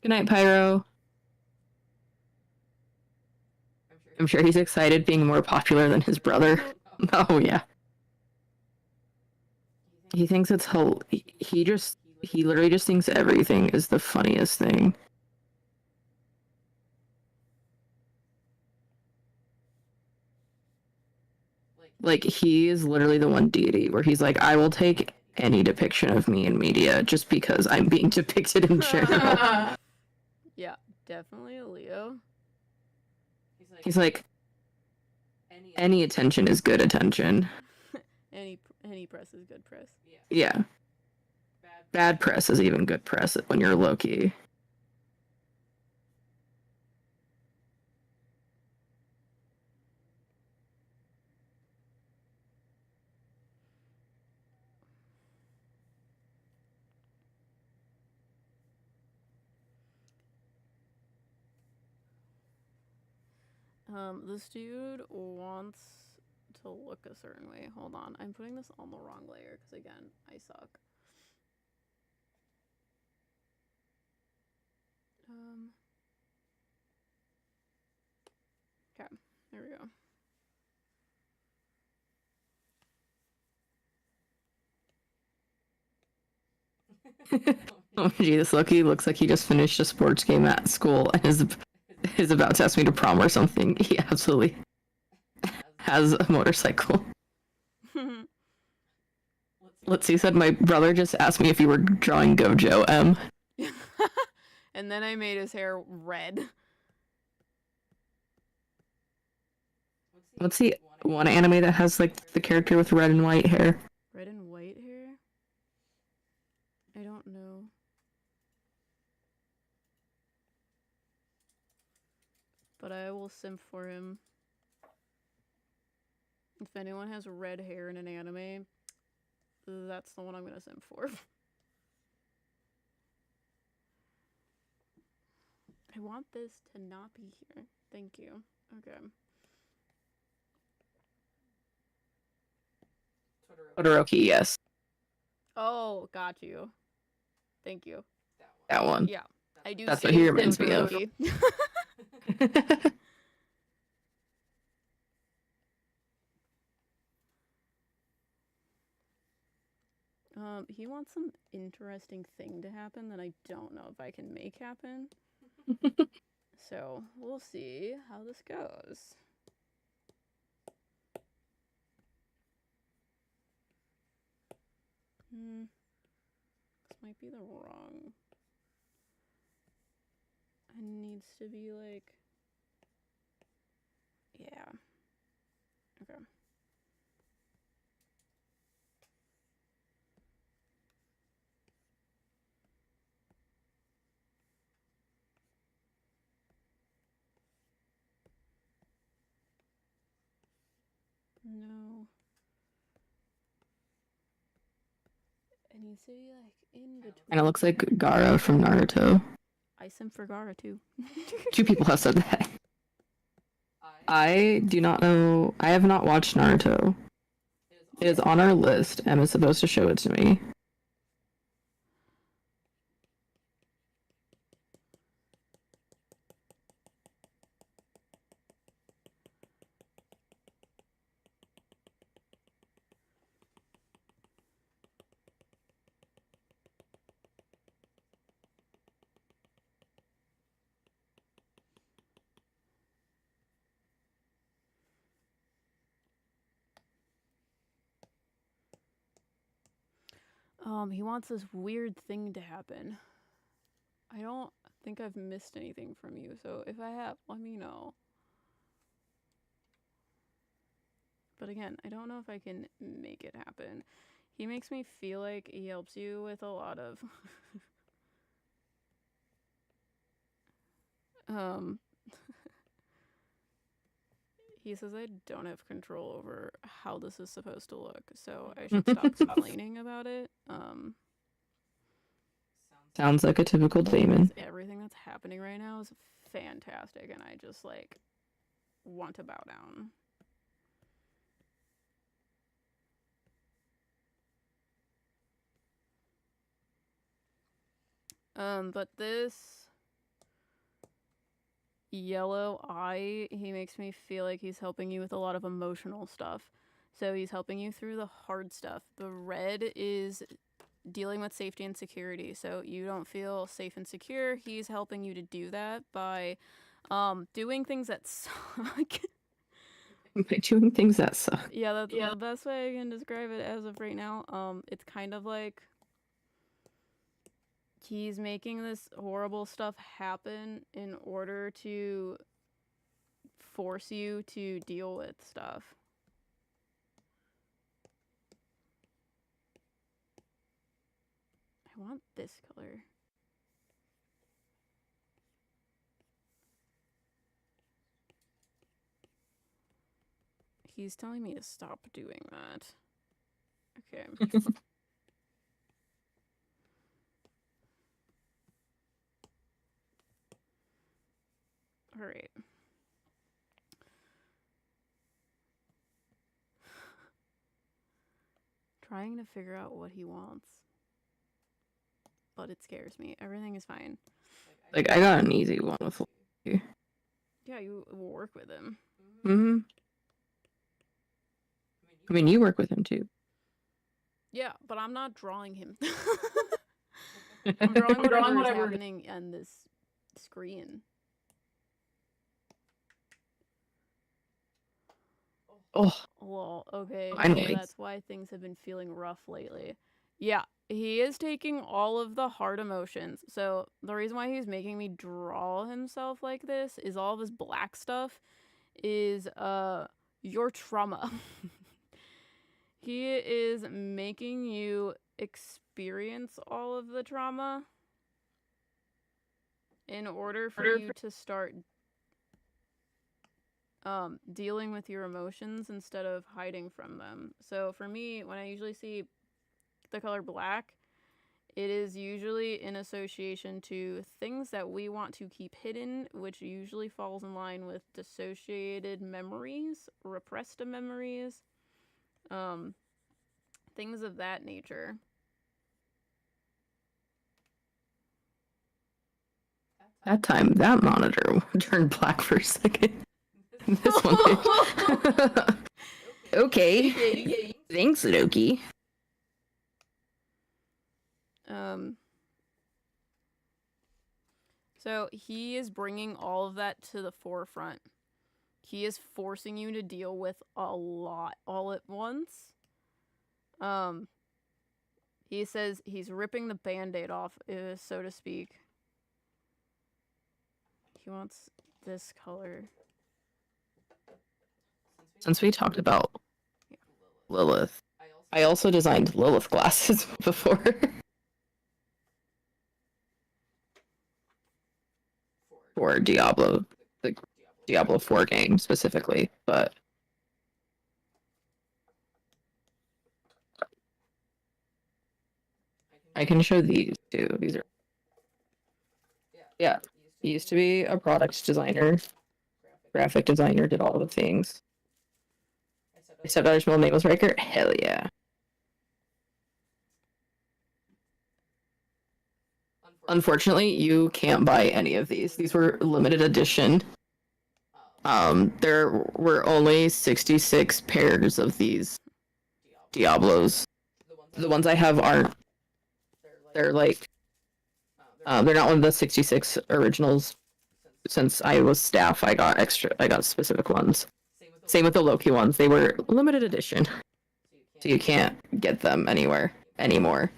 Good night, Pyro. I'm sure he's excited being more popular than his brother. Oh yeah. He thinks it's he literally just thinks everything is the funniest thing. Like he is literally the one deity where he's like, I will take any depiction of me in media just because I'm being depicted in general. Yeah, definitely a Leo. He's like, any attention is good attention. any press is good press. Yeah. Bad press is even good press when you're Loki. This dude wants to look a certain way. Hold on, I'm putting this on the wrong layer because again, I suck. Okay, there we go. Oh gee, this Loki looks like he just finished a sports game at school and is about to ask me to prom or something. He absolutely has a motorcycle. Let's see, said my brother just asked me if you were drawing Gojo M. And then I made his hair red. Let's see, one anime that has like the character with red and white hair. Red and white hair? I don't know. But I will simp for him. If anyone has red hair in an anime, that's the one I'm gonna simp for. I want this to not be here. Thank you. Okay. Todoroki, yes. Oh, got you. Thank you. That one. Yeah, I do. That's what he reminds me of. He wants some interesting thing to happen that I don't know if I can make happen. So we'll see how this goes. This might be the wrong. It needs to be like. Yeah. Okay. No. It needs to be like in between. And it looks like Gaara from Naruto. I sim for Gaara too. 2 people have said that. I do not know. I have not watched Naruto. It is on our list. Emma's supposed to show it to me. He wants this weird thing to happen. I don't think I've missed anything from you, so if I have, let me know. But again, I don't know if I can make it happen. He makes me feel like he helps you with a lot of he says I don't have control over how this is supposed to look, so I should stop complaining about it. Sounds like a typical Damon. Everything that's happening right now is fantastic, and I just like want to bow down. But this yellow eye, he makes me feel like he's helping you with a lot of emotional stuff. So he's helping you through the hard stuff. The red is dealing with safety and security. So you don't feel safe and secure. He's helping you to do that by doing things that suck. By doing things that suck. Yeah, that's the best way I can describe it as of right now. It's kind of like he's making this horrible stuff happen in order to force you to deal with stuff. I want this color. He's telling me to stop doing that. Okay. All right. Trying to figure out what he wants. But it scares me. Everything is fine. Like, I got an easy one with you. Yeah, you work with him. Mm-hmm. I mean, you work with him too. Yeah, but I'm not drawing him. I'm drawing whatever is happening on this screen. Oh. Well, okay. Finally. That's why things have been feeling rough lately. Yeah, he is taking all of the hard emotions. So the reason why he's making me draw himself like this is all of his black stuff is your trauma. He is making you experience all of the trauma in order for you to start dealing with your emotions instead of hiding from them. So for me, when I usually see the color black, it is usually in association to things that we want to keep hidden, which usually falls in line with dissociated memories, repressed memories, things of that nature. That time, that monitor turned black for a second. This one did. Okay. Thanks, Loki. So he is bringing all of that to the forefront. He is forcing you to deal with a lot all at once. He says he's ripping the band-aid off, so to speak. He wants this color. Since we talked about Lilith, I also designed Lilith glasses before. For Diablo, the Diablo 4 game specifically, but I can show these too. These are, yeah, he used to be a product designer, graphic designer, did all the things. My stepdaughter's middle name was Riker. Hell yeah. Unfortunately, you can't buy any of these. These were limited edition. There were only 66 pairs of these Diablos. The ones I have aren't. They're like, they're not one of the 66 originals. Since I was staff, I got specific ones. Same with the Loki ones. They were limited edition. So you can't get them anywhere anymore.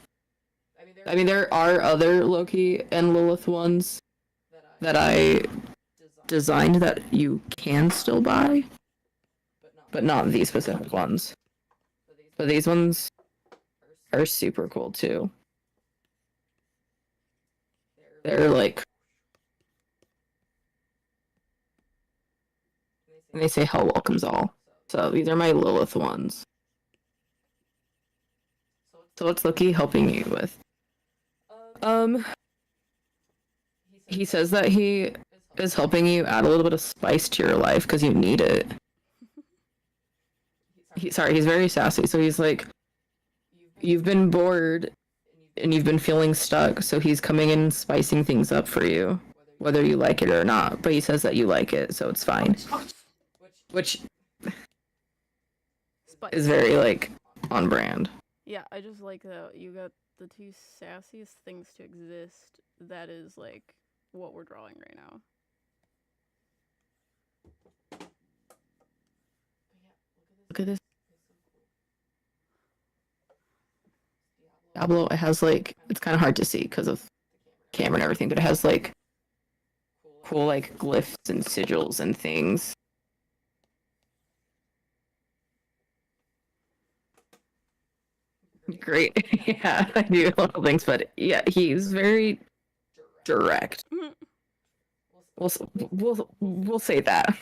I mean, there are other Loki and Lilith ones that I designed that you can still buy, but not these specific ones. But these ones are super cool too. They're like, and they say hell welcomes all. So these are my Lilith ones. So what's Loki helping you with? He says that he is helping you add a little bit of spice to your life because you need it. He's very sassy. So he's like, you've been bored and you've been feeling stuck, so he's coming in and spicing things up for you, whether you like it or not. But he says that you like it, so it's fine. Which is very, like, on brand. Yeah, I just like that you got the two sassiest things to exist. That is, like, what we're drawing right now. Look at this. Diablo, it has, like, it's kind of hard to see because of camera and everything, but it has, like, cool, like, glyphs and sigils and things. Great. Yeah, I do a lot of things, but yeah, he's very direct. We'll say that.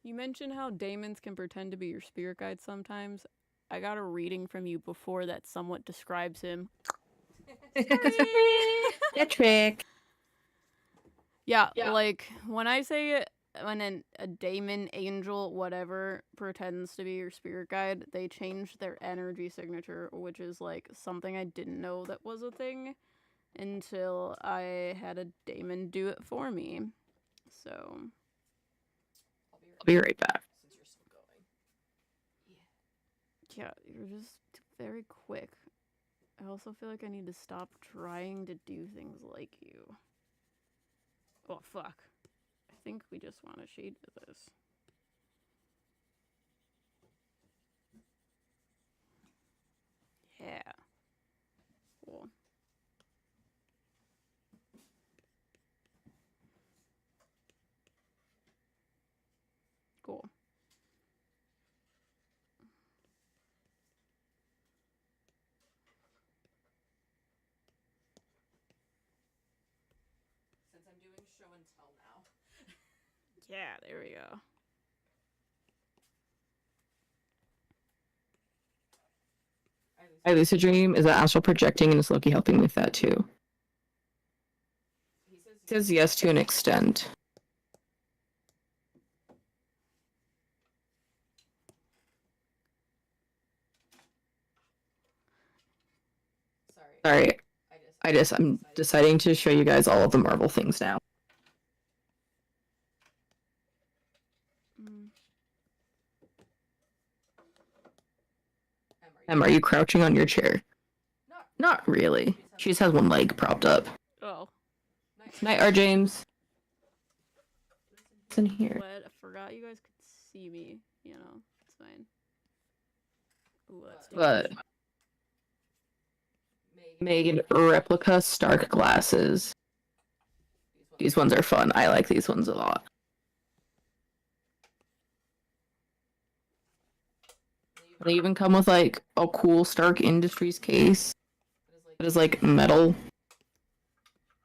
You mentioned how daemons can pretend to be your spirit guide sometimes. I got a reading from you before that somewhat describes him. A trick. Yeah, like when I say when a daemon, angel, whatever pretends to be your spirit guide, they change their energy signature, which is like something I didn't know that was a thing until I had a daemon do it for me. So I'll be right back. yeah, you're just very quick. I also feel like I need to stop trying to do things like you. Oh, fuck. I think we just want to shade with this. Yeah. Cool. Cool. Since I'm doing show and tell now. Yeah, there we go. My lucid dream is that astral projecting, and is Loki helping with that too? He says yes to an extent. Sorry, I'm deciding to show you guys all of the Marvel things now. Em, are you crouching on your chair? Not really. She just has one leg propped up. Oh. Night, R. James. What's in here? What? I forgot you guys could see me. You know, it's fine. Ooh, that's But made replica Stark glasses. These ones are fun. I like these ones a lot. They even come with like a cool Stark Industries case. It is like metal.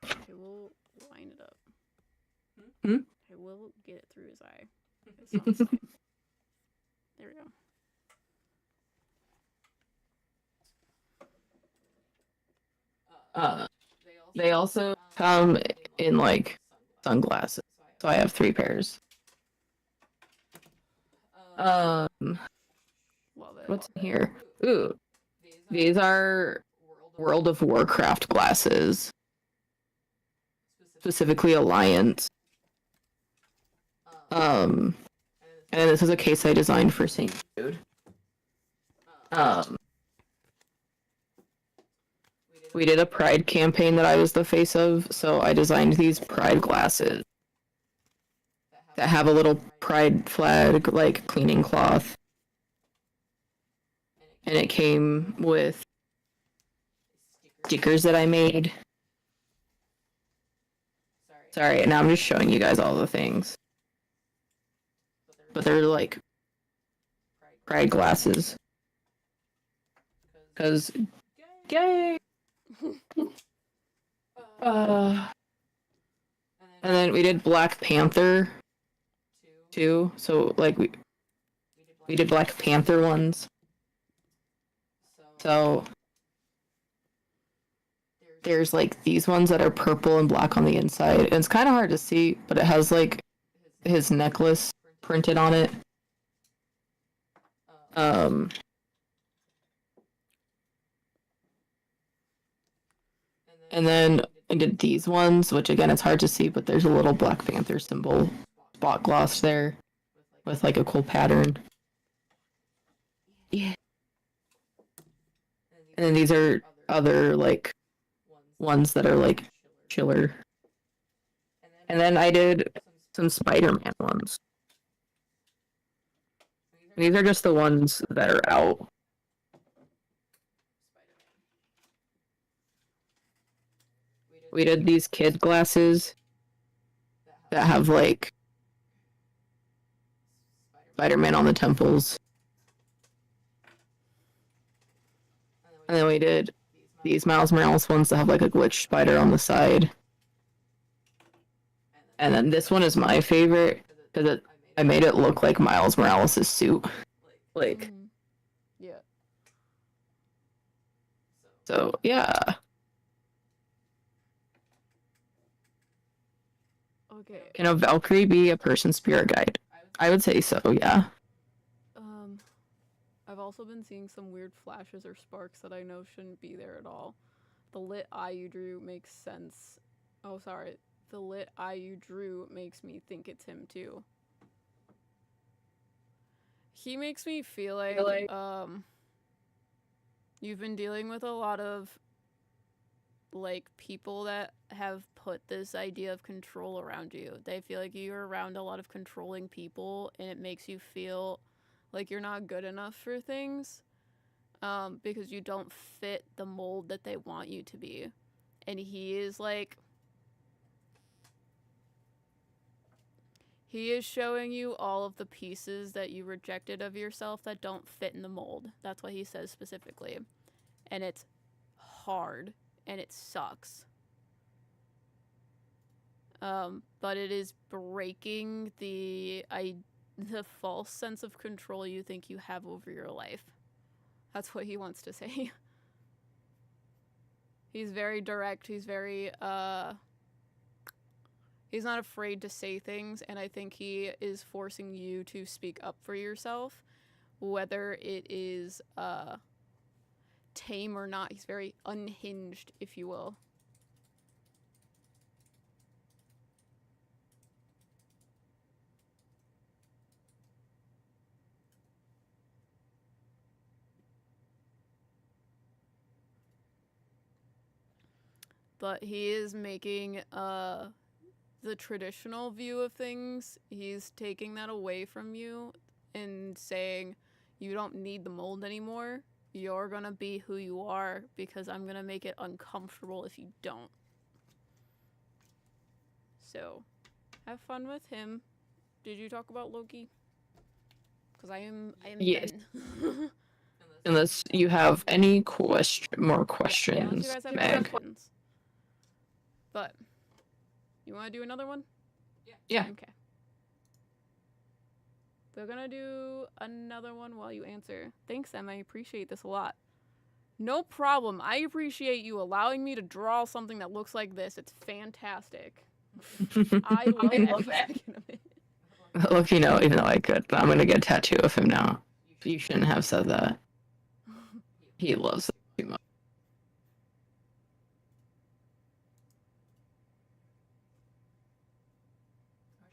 Okay, we'll line it up. Hmm? I will get it through his eye. It's not safe. There we go. They also come in like sunglasses. So I have 3 pairs. Love it. What's in here? Ooh, these are World of Warcraft glasses, specifically Alliance. And this is a case I designed for St. Jude. We did a Pride campaign that I was the face of, so I designed these Pride glasses that have a little Pride flag, like cleaning cloth. And it came with stickers that I made. Sorry, now I'm just showing you guys all the things. But they're like Pride glasses. Because, yay! And then we did Black Panther too. So like we did Black Panther ones. So there's like these ones that are purple and black on the inside. And it's kind of hard to see, but it has like his necklace printed on it. And then I did these ones, which again, it's hard to see, but there's a little Black Panther symbol spot gloss there with like a cool pattern. Yeah. And then these are other like ones that are like chiller. And then I did some Spider-Man ones. These are just the ones that are out. We did these kid glasses that have like Spider-Man on the temples. And then we did these Miles Morales ones that have like a glitch spider on the side. And then this one is my favorite because I made it look like Miles Morales' suit. Like, yeah. So, yeah. Okay. Can a Valkyrie be a person spirit guide? I would say so, yeah. I've also been seeing some weird flashes or sparks that I know shouldn't be there at all. The lit eye you drew makes sense. Oh, sorry. The lit eye you drew makes me think it's him too. He makes me feel like you've been dealing with a lot of like people that have put this idea of control around you. They feel like you're around a lot of controlling people and it makes you feel like you're not good enough for things because you don't fit the mold that they want you to be. And he is like, he is showing you all of the pieces that you rejected of yourself that don't fit in the mold. That's what he says specifically. And it's hard and it sucks. But it is breaking the false sense of control you think you have over your life. That's what he wants to say. He's very direct. He's very, he's not afraid to say things, and I think he is forcing you to speak up for yourself, whether it is, tame or not. He's very unhinged, if you will. But he is making the traditional view of things. He's taking that away from you and saying you don't need the mold anymore. You're gonna be who you are because I'm gonna make it uncomfortable if you don't. So, have fun with him. Did you talk about Loki? Because I am Yes. done. Unless you have any more Unless questions, you guys have Meg. questions. But, you want to do another one? Yeah. Okay. We're gonna do another one while you answer. Thanks, Em. I appreciate this a lot. No problem. I appreciate you allowing me to draw something that looks like this. It's fantastic. I love every second of it. Look, you know, even though I could, but I'm gonna get a tattoo of him now. You shouldn't have said that. He loves it too much.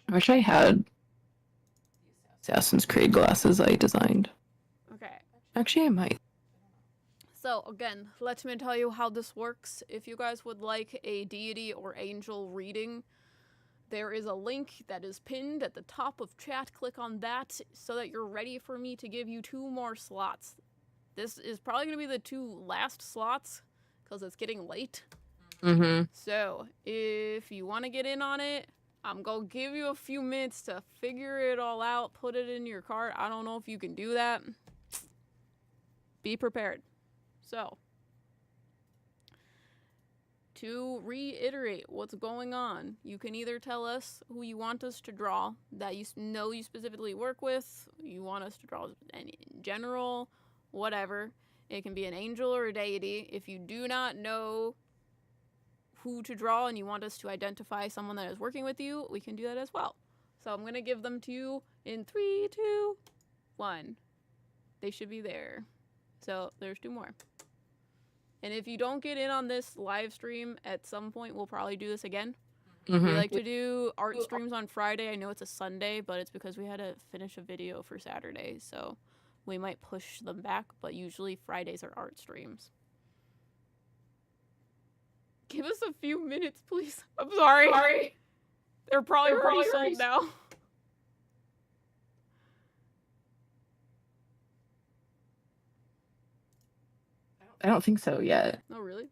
I wish I had Assassin's Creed glasses I designed. Okay. Actually, I might. So, again, let me tell you how this works. If you guys would like a deity or angel reading, there is a link that is pinned at the top of chat. Click on that so that you're ready for me to give you 2 more slots. This is probably going to be the 2 last slots because it's getting late. Mm-hmm. So, if you want to get in on it, I'm going to give you a few minutes to figure it all out, put it in your cart. I don't know if you can do that. Be prepared. So, to reiterate what's going on, you can either tell us who you want us to draw that you know you specifically work with, you want us to draw in general, whatever. It can be an angel or a deity. If you do not know who to draw and you want us to identify someone that is working with you, we can do that as well. So I'm going to give them to you in 3, 2, 1. They should be there. So there's 2 more. And if you don't get in on this live stream, at some point we'll probably do this again. Mm-hmm. We like to do art streams on Friday. I know it's a Sunday, but it's because we had to finish a video for Saturday. So we might push them back, but usually Fridays are art streams. Give us a few minutes, please. I'm sorry. They're probably already sold now. I don't think so yet. Oh, really?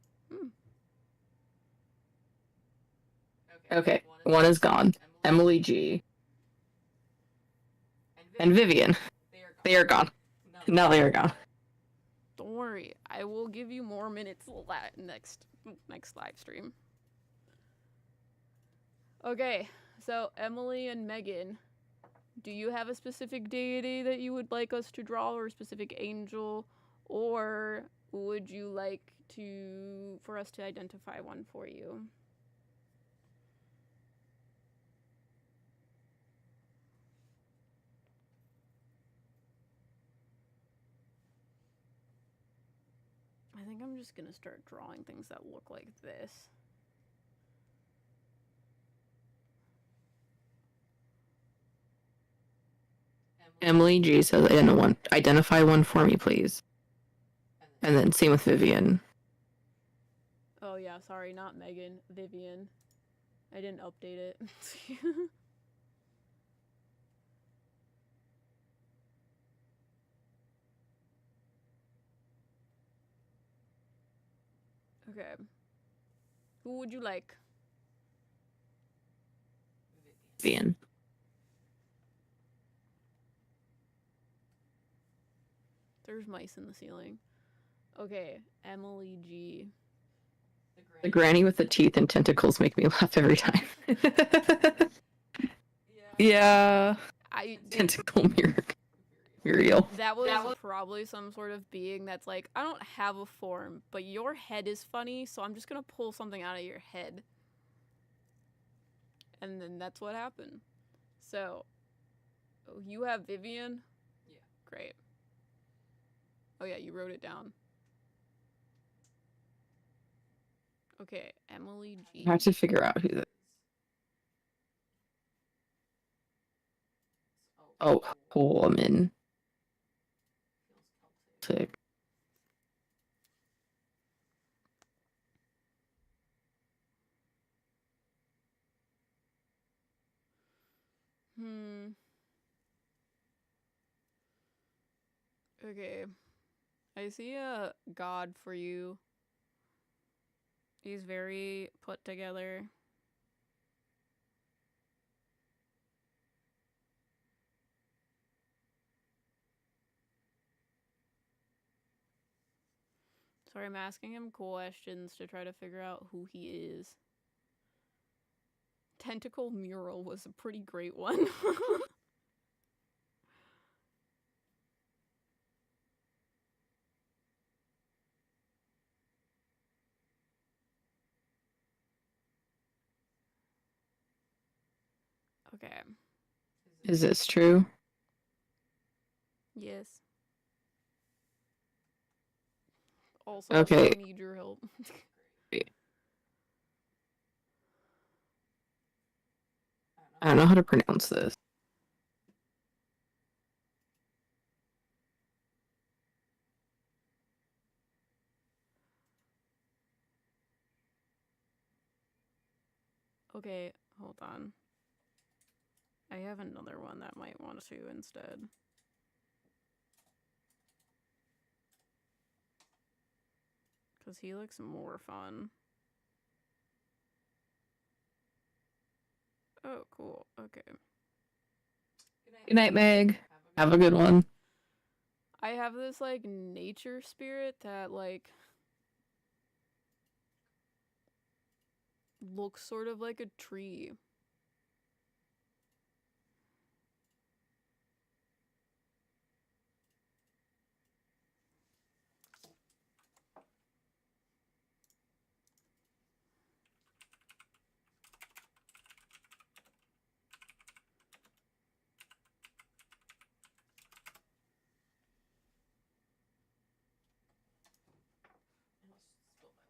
Okay, one is gone. Emily G. And Vivian. They are gone. Now they are gone. Don't worry. I will give you more minutes next live stream. Okay, so Emily and Megan, do you have a specific deity that you would like us to draw, or a specific angel, or would you like for us to identify one for you? I think I'm just gonna start drawing things that look like this. Emily G says, identify one for me, please. And then same with Vivian. Oh yeah, sorry, not Megan, Vivian. I didn't update it. Okay. Who would you like? Vivian. There's mice in the ceiling. Okay, Emily G. The granny with the teeth and tentacles make me laugh every time. Yeah. Tentacle Muriel. That was probably some sort of being that's like, I don't have a form, but your head is funny, so I'm just gonna pull something out of your head. And then that's what happened. So, you have Vivian? Yeah. Great. Oh yeah, you wrote it down. Okay, Emily G. I have to figure out who that. Oh, Holman. Sick. Okay. I see a god for you. He's very put together. Sorry, I'm asking him questions to try to figure out who he is. Tentacle mural was a pretty great one. Okay. Is this true? Yes. Also, Okay. I need your help. I don't know how to pronounce this. Okay, hold on. I have another one that might want to instead. Because he looks more fun. Oh, cool. Okay. Good night, Meg. Have a good one. I have this, like, nature spirit that, like, looks sort of like a tree.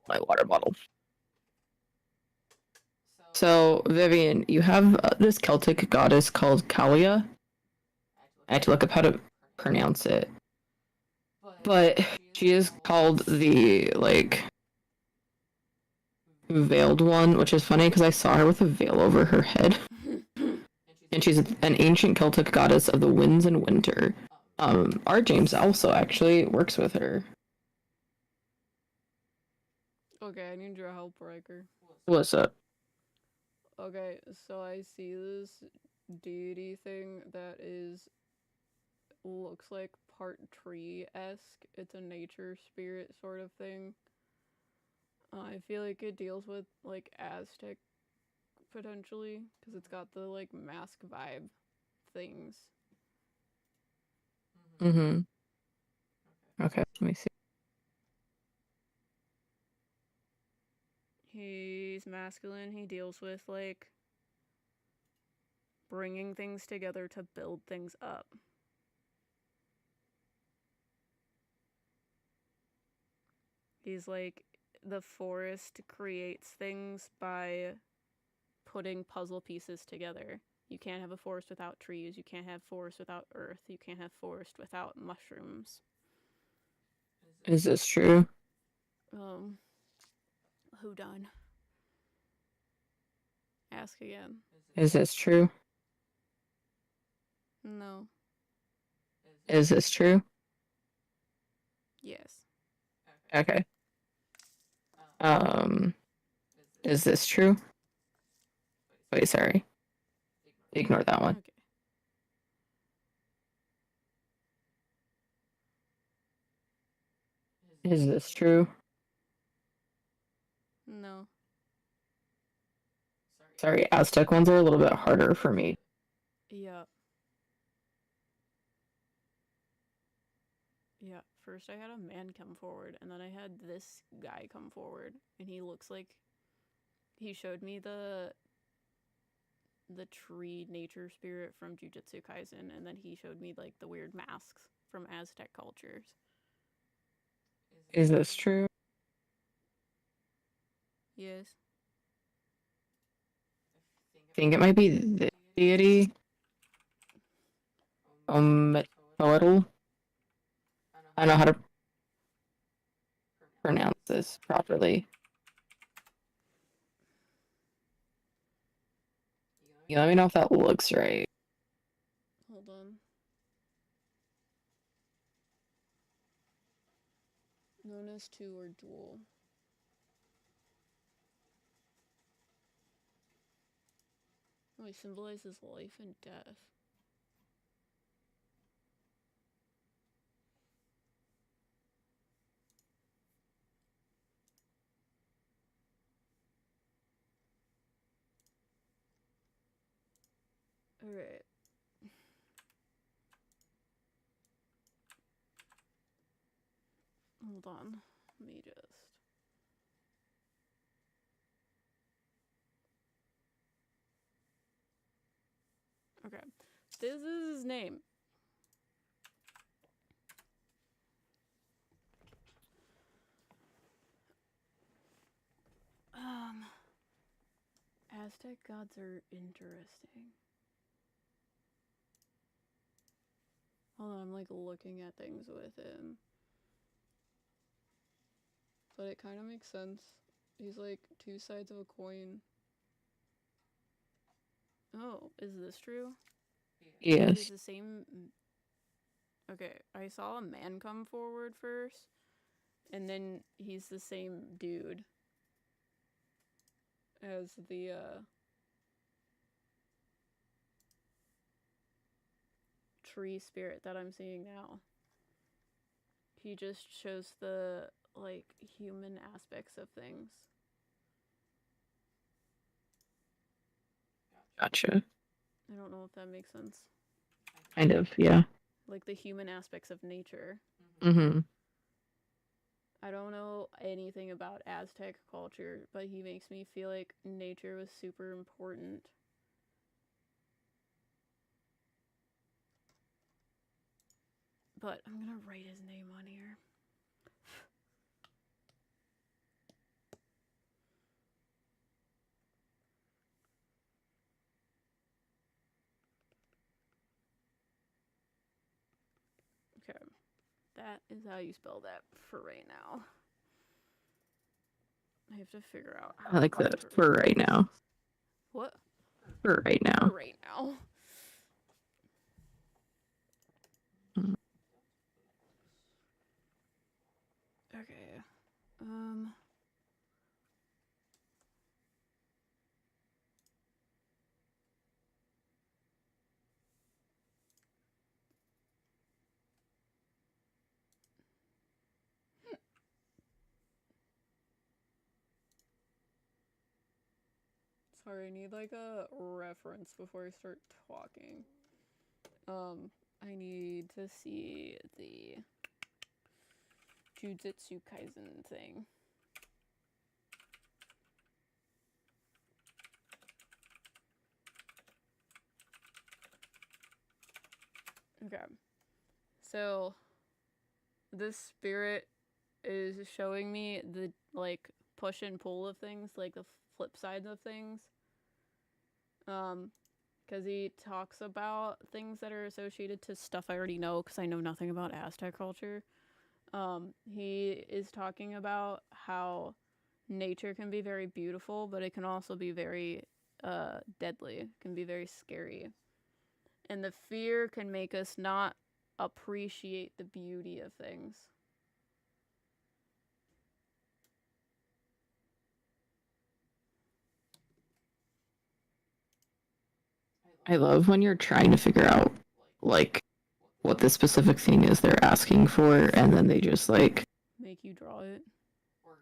My water bottle. So, Vivian, you have this Celtic goddess called Kalia. I had to look up how to pronounce it. But she is called the, like, veiled one, which is funny because I saw her with a veil over her head. And she's an ancient Celtic goddess of the winds and winter. Our James also actually works with her. Okay, I need your help, Riker. What's up? Okay, so I see this deity thing that looks like part tree-esque. It's a nature spirit sort of thing. I feel like it deals with, like, Aztec, potentially, because it's got the, like, mask vibe things. Mm-hmm. Okay, let me see. He's masculine. He deals with, like, bringing things together to build things up. He's like, the forest creates things by putting puzzle pieces together. You can't have a forest without trees. You can't have forest without earth. You can't have forest without mushrooms. Is this true? Who done? Ask again. Is this true? No. Is this true? Yes. Okay. Is this true? Wait, sorry. Ignore that one. Okay. Is this true? No. Sorry, Aztec ones are a little bit harder for me. Yeah. Yeah. First I had a man come forward, and then I had this guy come forward, and he looks like he showed me the tree nature spirit from Jujutsu Kaisen, and then he showed me, like, the weird masks from Aztec cultures. Is this true? Yes. I think it might be the deity. Total. I don't know how to pronounce this properly. You let me know if that looks right. Hold on. Known as two or dual. Oh, he symbolizes life and death. Alright. Hold on. Let me just... Okay. This is his name. Aztec gods are interesting. Hold on, I'm like looking at things with him. But it kind of makes sense. He's like two sides of a coin. Oh, is this true? Yes. He's the same... Okay, I saw a man come forward first. And then he's the same dude as the, tree spirit that I'm seeing now. He just shows the, like, human aspects of things. Gotcha. I don't know if that makes sense. Kind of, yeah. Like the human aspects of nature. Mm-hmm. I don't know anything about Aztec culture, but he makes me feel like nature was super important. But I'm gonna write his name on here. Okay. That is how you spell that for right now. I have to figure out how I like to that for right now. What? For right now. For right now. Okay. Sorry, I need like a reference before I start talking. I need to see the Jujutsu Kaisen thing. Okay. So, this spirit is showing me the, like, push and pull of things, like the flip sides of things. Because he talks about things that are associated to stuff I already know, because I know nothing about Aztec culture. He is talking about how nature can be very beautiful, but it can also be very deadly. It can be very scary. And the fear can make us not appreciate the beauty of things. I love when you're trying to figure out, like, what the specific thing is they're asking for, and then they just, like, Make you draw it.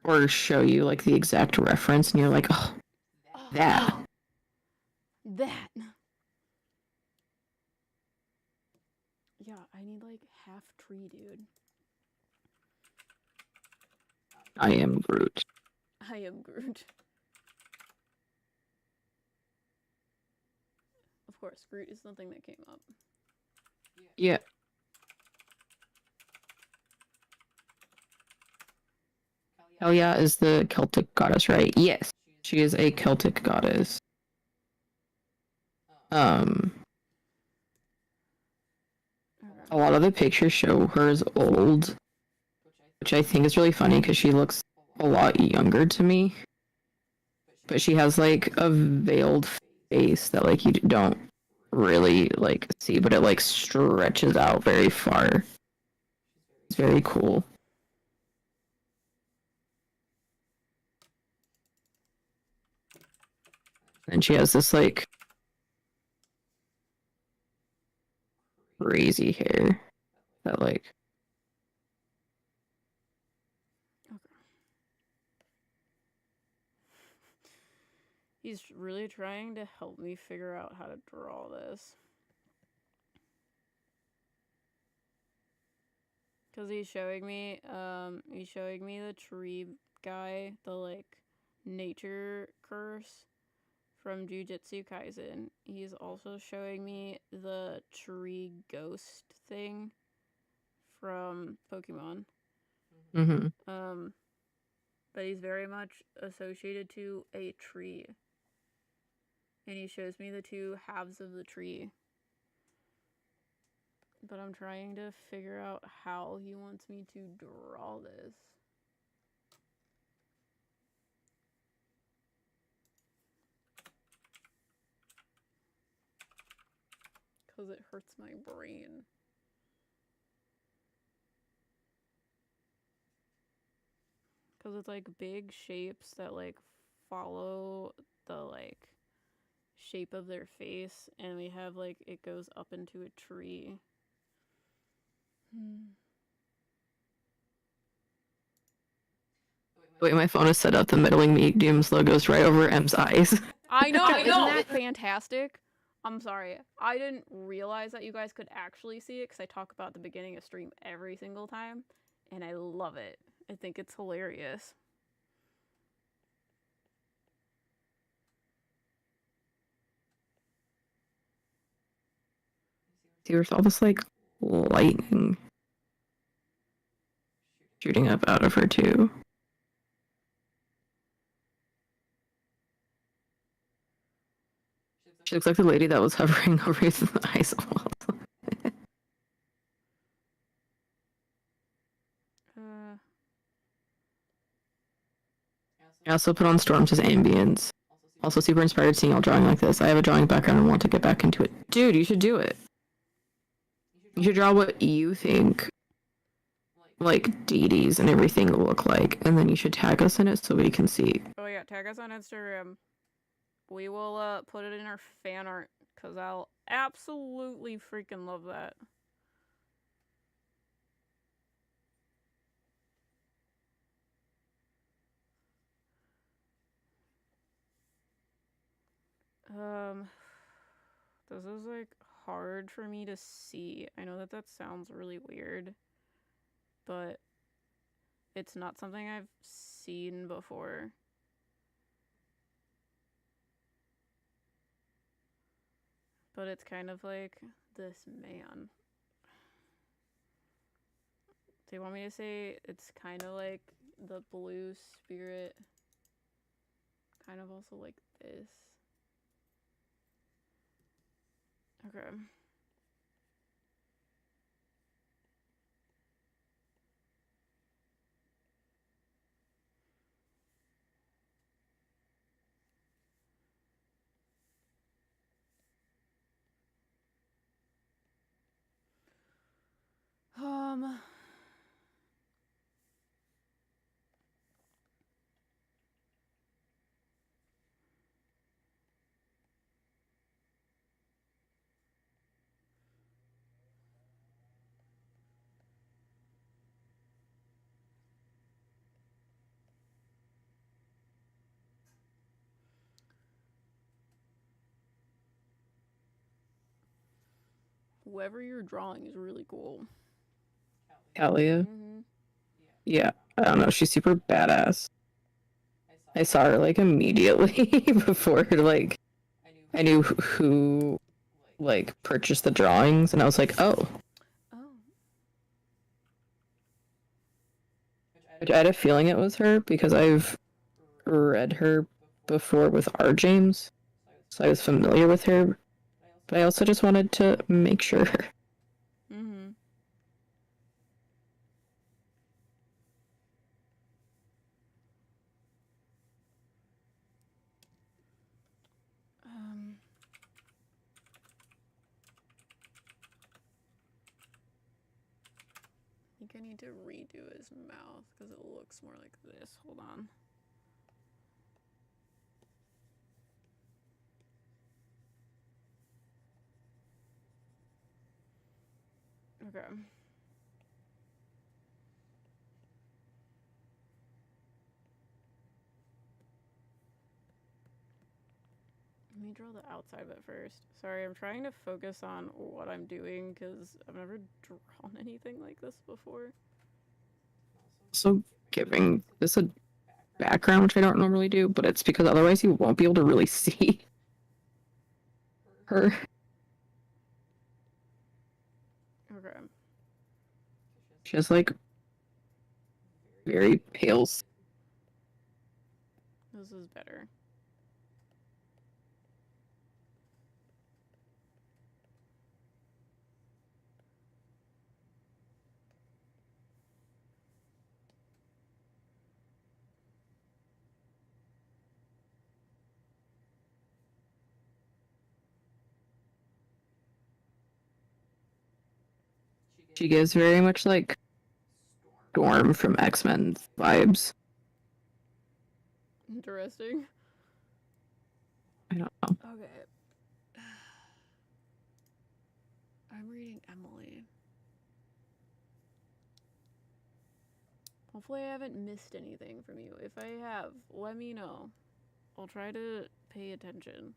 or show you, like, the exact reference, and you're like, oh, that. That. Yeah, I need, like, half tree, dude. I am Groot. I am Groot. Of course, Groot is something that came up. Yeah. Hell yeah is the Celtic goddess, right? Yes, she is a Celtic goddess. A lot of the pictures show her as old, which I think is really funny because she looks a lot younger to me. But she has like a veiled face that like you don't really like see, but it like stretches out very far. It's very cool. And she has this like crazy hair that like He's really trying to help me figure out how to draw this. Cause he's showing me the tree guy, the like nature curse from Jujutsu Kaisen. He's also showing me the tree ghost thing from Pokemon. mm-hmm. But he's very much associated to a tree. And he shows me the two halves of the tree. But I'm trying to figure out how he wants me to draw this. Because it hurts my brain. Because it's like big shapes that like follow the like shape of their face, and we have like it goes up into a tree. Wait, my phone is set up. The Meddling Mediums logo is right over M's eyes. I know, isn't that fantastic? I'm sorry, I didn't realize that you guys could actually see it because I talk about the beginning of stream every single time, and I love it. I think it's hilarious. There's all this like lightning shooting up out of her too. She looks like the lady that was hovering over the ice wall. I also put on Storms as ambience. Also super inspired seeing y'all drawing like this. I have a drawing background and want to get back into it. Dude, you should do it. You should draw what you think like deities and everything will look like, and then you should tag us in it so we can see. Oh yeah, tag us on Instagram. We will put it in our fan art because I'll absolutely freaking love that. This is like hard for me to see. I know that sounds really weird, but it's not something I've seen before. But it's kind of like this man. Do you want me to say it's kind of like the blue spirit? Kind of also like this. Okay. Whoever you're drawing is really cool. Kalia? Yeah, I don't know. She's super badass. I saw her like immediately before like I knew who like purchased the drawings, and I was like, oh. I had a feeling it was her because I've read her before with our James, so I was familiar with her. But I also just wanted to make sure. Mm-hmm. I think I need to redo his mouth because it looks more like this. Hold on. Okay. Let me draw the outside of it first. Sorry, I'm trying to focus on what I'm doing because I've never drawn anything like this before. Also giving this a background, which I don't normally do, but it's because otherwise you won't be able to really see her. Okay. She has like very pale. This is better. She gives very much like Storm from X-Men vibes. Interesting. I don't know. Okay. I'm reading Emily. Hopefully I haven't missed anything from you. If I have, let me know. I'll try to pay attention.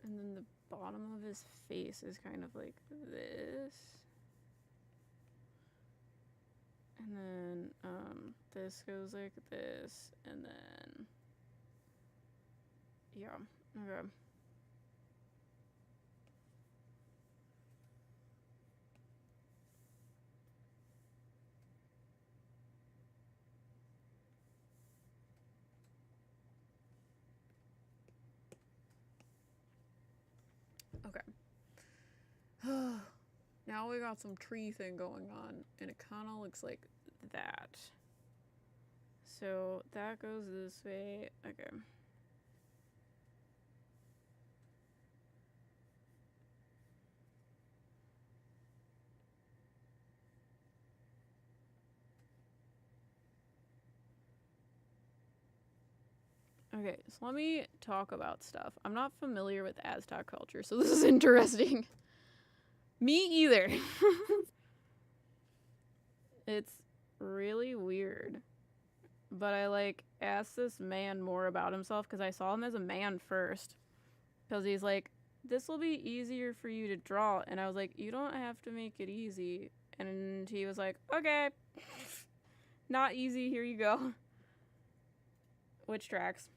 And then the bottom of his face is kind of like this. And then this goes like this. And then yeah. Okay. Okay. Now we got some tree thing going on, and it kind of looks like that. So that goes this way. Okay. Okay, so let me talk about stuff. I'm not familiar with Aztec culture, so this is interesting. Me either. It's really weird. But I like asked this man more about himself because I saw him as a man first. Because he's like, this will be easier for you to draw. And I was like, you don't have to make it easy. And he was like, okay. Not easy, here you go. Which tracks?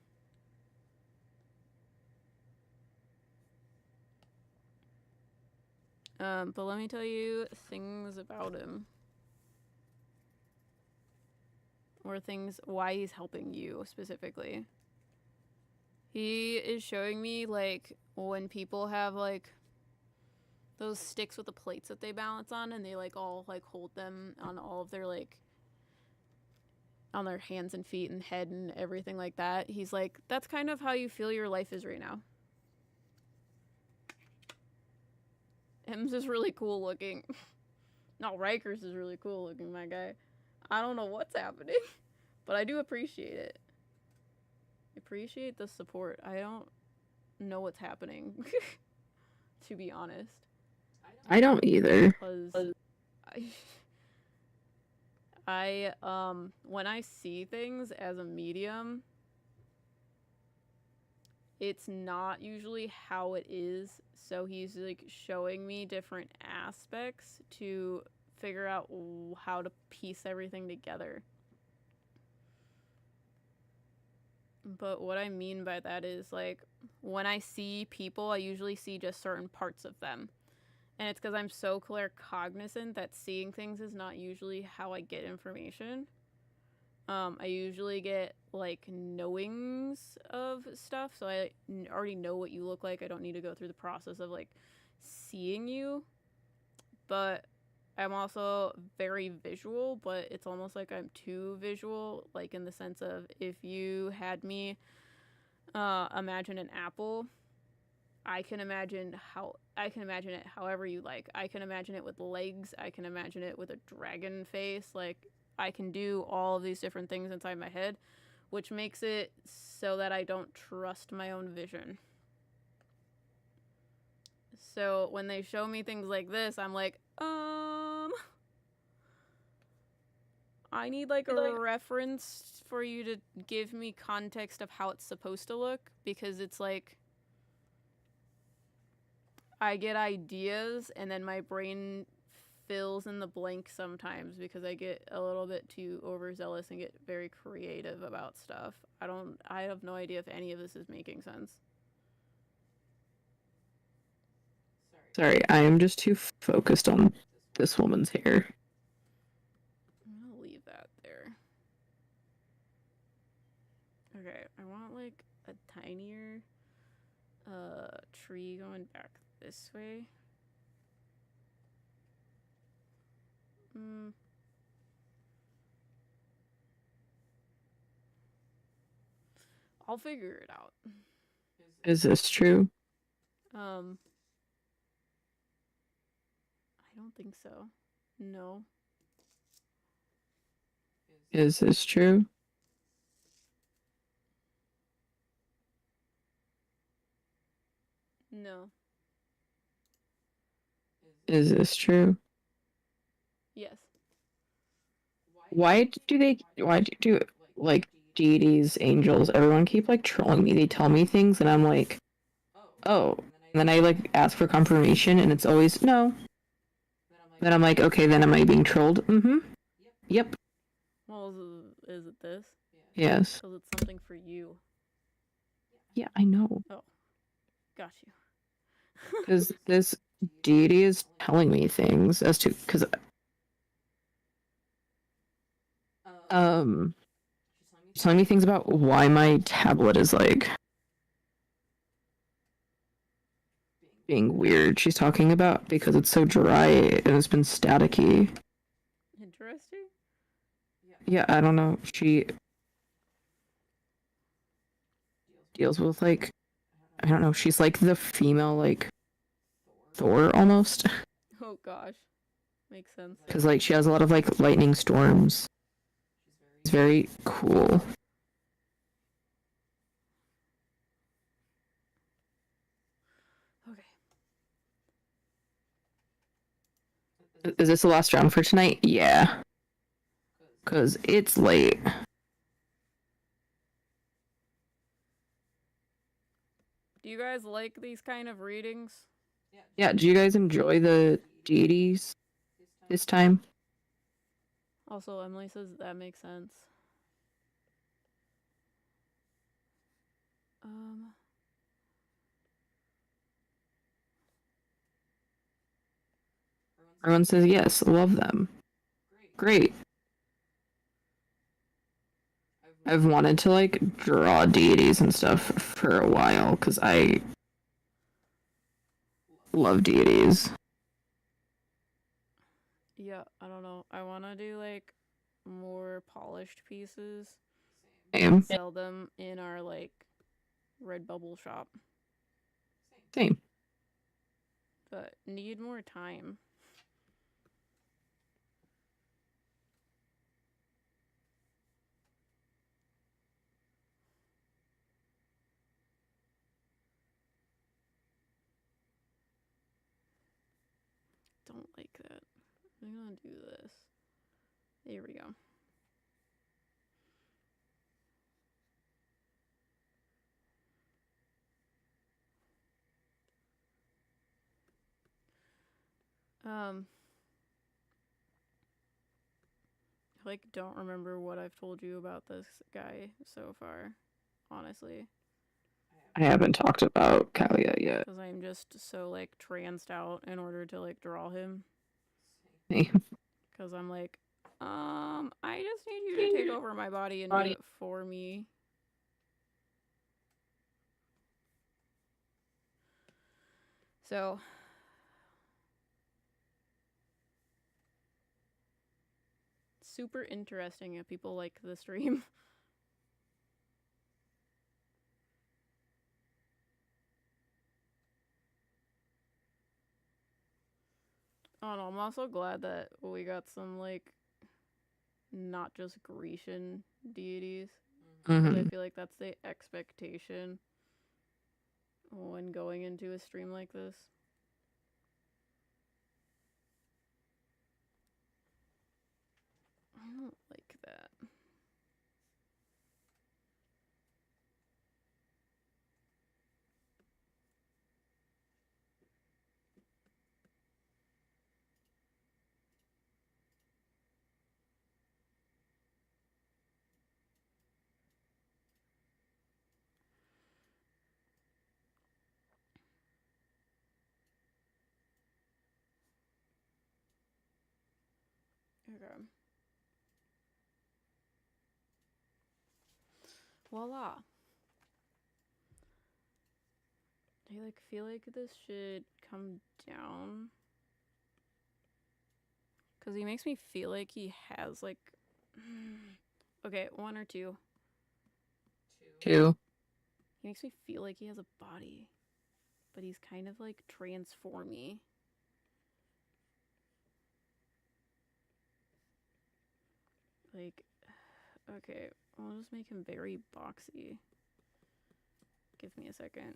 But let me tell you things about him. Or things, why he's helping you specifically. He is showing me, like, when people have, like, those sticks with the plates that they balance on, and they, like, all, like, hold them on all of their, like, on their hands and feet and head and everything like that. He's like, that's kind of how you feel your life is right now. Him's is really cool looking. No, Riker's is really cool looking, my guy. I don't know what's happening, but I do appreciate it. I appreciate the support. I don't know what's happening, to be honest. I don't either. Because when I see things as a medium, it's not usually how it is. So he's like showing me different aspects to figure out how to piece everything together. But what I mean by that is, like, when I see people, I usually see just certain parts of them. And it's because I'm so claircognizant that seeing things is not usually how I get information. I usually get like knowings of stuff, so I already know what you look like. I don't need to go through the process of like seeing you. But I'm also very visual, but it's almost like I'm too visual, like in the sense of if you had me imagine an apple, I can imagine it however you like. I can imagine it with legs, I can imagine it with a dragon face, like I can do all of these different things inside my head, which makes it so that I don't trust my own vision. So when they show me things like this, I'm like, I need like a reference for you to give me context of how it's supposed to look, because it's like I get ideas and then my brain fills in the blank sometimes because I get a little bit too overzealous and get very creative about stuff. I have no idea if any of this is making sense. Sorry, I am just too focused on this woman's hair. I'm gonna leave that there. Okay, I want like a tinier tree going back this way. I'll figure it out. Is this true? I don't think so. No. Is this true? No. Is this true? Yes. Why do like deities, angels, everyone keep like trolling me? They tell me things and I'm like, oh. And then I like ask for confirmation and it's always no. Then I'm like, okay, then am I being trolled? Mm-hmm. Yep. Well, is it this? Yes. Because it's something for you. Yeah, I know. Oh. Got you. Because this deity is telling me things as to, because telling me things about why my tablet is like being weird. She's talking about because it's so dry and it's been staticky. Interesting. Yeah, I don't know. She deals with like, I don't know. She's like the female like Thor almost. Oh gosh. Makes sense. Because like she has a lot of like lightning storms. It's very cool. Okay. Is this the last round for tonight? Yeah. Because it's late. Do you guys like these kind of readings? Yeah, do you guys enjoy the deities this time? Also, Emily says that makes sense. Everyone says yes, love them. Great. I've wanted to like draw deities and stuff for a while because I love deities. Yeah, I don't know. I want to do like more polished pieces. Same. Sell them in our like Redbubble shop. Same. But need more time. Don't like that. I'm gonna do this. There we go. I like don't remember what I've told you about this guy so far, honestly. I haven't talked about Kalia yet. Because I'm just so, like, tranced out in order to, like, draw him. Because I'm like, I just need you to take over my body and do it for me. So, super interesting if people like the stream. Oh, no, I'm also glad that we got some, like, not just Grecian deities. Mm-hmm. I feel like that's the expectation when going into a stream like this. I don't like that. Okay. Voila. I like feel like this should come down. Because he makes me feel like he has like okay, 1 or 2. 2. He makes me feel like he has a body. But he's kind of like transformy. Like, okay, I'll just make him very boxy. Give me a second.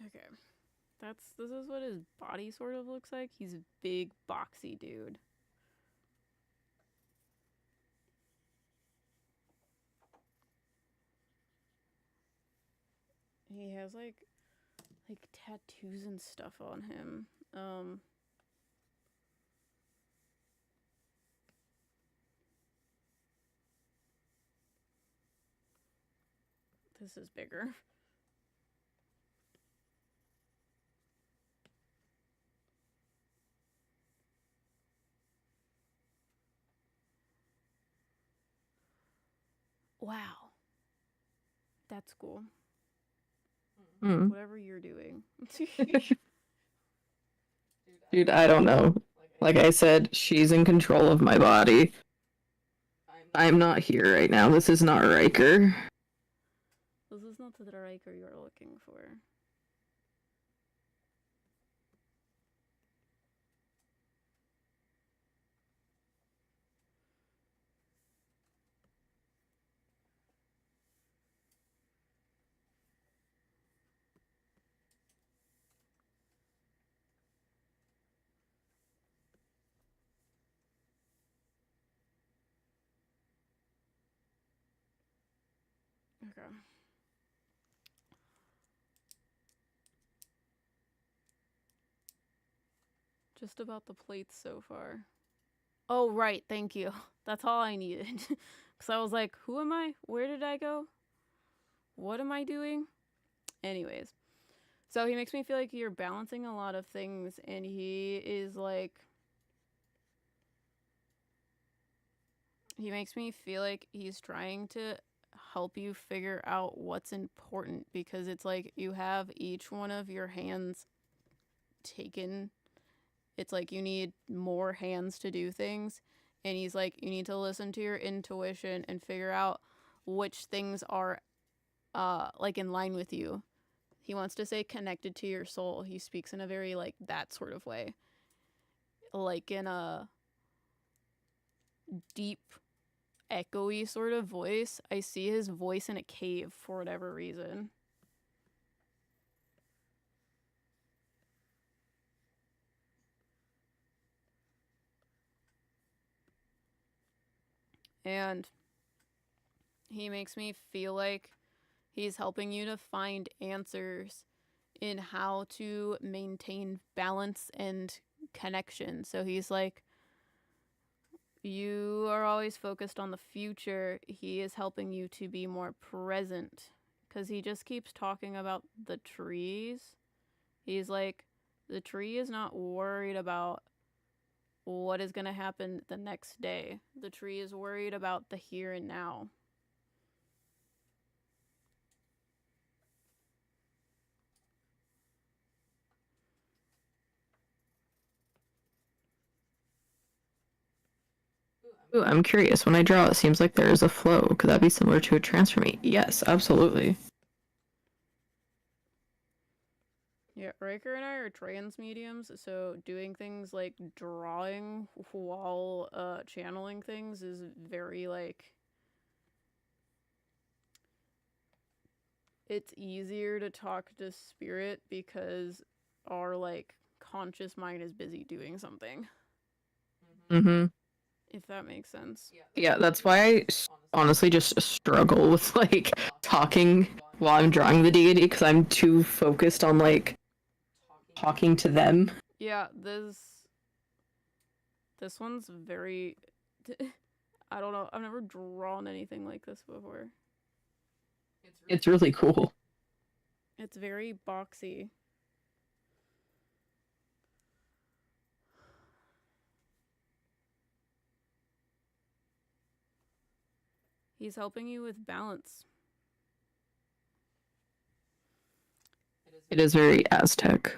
Okay. This is what his body sort of looks like. He's a big, boxy dude. He has like tattoos and stuff on him. This is bigger. Wow. That's cool. Mm. Whatever you're doing. Dude, I don't know. Like I said, she's in control of my body. I'm not here right now. This is not Riker. This is not the Riker you're looking for. Okay. Just about the plates so far. Oh, right. Thank you. That's all I needed. Because I was like, who am I? Where did I go? What am I doing? Anyways. So he makes me feel like you're balancing a lot of things. And he is like... He makes me feel like he's trying to help you figure out what's important. Because it's like you have each one of your hands taken. It's like you need more hands to do things. And he's like, you need to listen to your intuition and figure out which things are like in line with you. He wants to say connected to your soul. He speaks in a very like that sort of way. Like in a deep, echoey sort of voice. I see his voice in a cave for whatever reason. And he makes me feel like he's helping you to find answers in how to maintain balance and connection. So he's like, you are always focused on the future. He is helping you to be more present because he just keeps talking about the trees. He's like, the tree is not worried about what is going to happen the next day. The tree is worried about the here and now. Ooh, I'm curious. When I draw, it seems like there is a flow. Could that be similar to a transformate? Yes, absolutely. Yeah, Riker and I are trans mediums, so doing things like drawing while channeling things is very like, it's easier to talk to spirit because our like conscious mind is busy doing something. Mm-hmm. If that makes sense. Yeah, that's why I honestly just struggle with like talking while I'm drawing the deity because I'm too focused on like talking to them. Yeah, this one's very I don't know. I've never drawn anything like this before. It's really cool. It's very boxy. He's helping you with balance. It is very Aztec.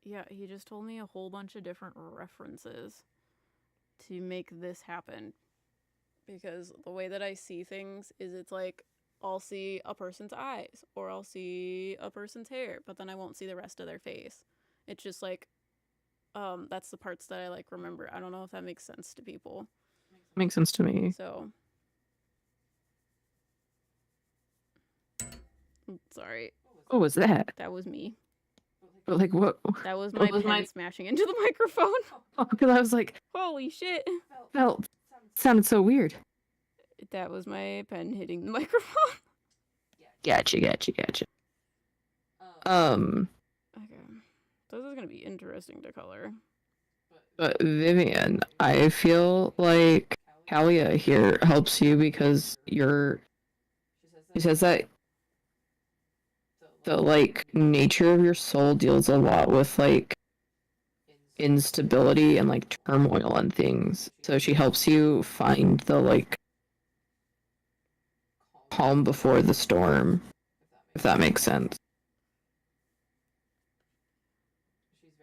Yeah, he just told me a whole bunch of different references to make this happen. Because the way that I see things is it's like I'll see a person's eyes or I'll see a person's hair, but then I won't see the rest of their face. It's just like that's the parts that I like remember. I don't know if that makes sense to people. Makes sense to me. So sorry. What was that? That was me. But like what? That was my pen smashing into the microphone. Because I was like, holy shit. Felt sounded so weird. That was my pen hitting the microphone. Gotcha. Okay. So this is gonna be interesting to color. But Vivian, I feel like Kalia here helps you because she says that the like nature of your soul deals a lot with like instability and like turmoil and things. So she helps you find the like calm before the storm, if that makes sense.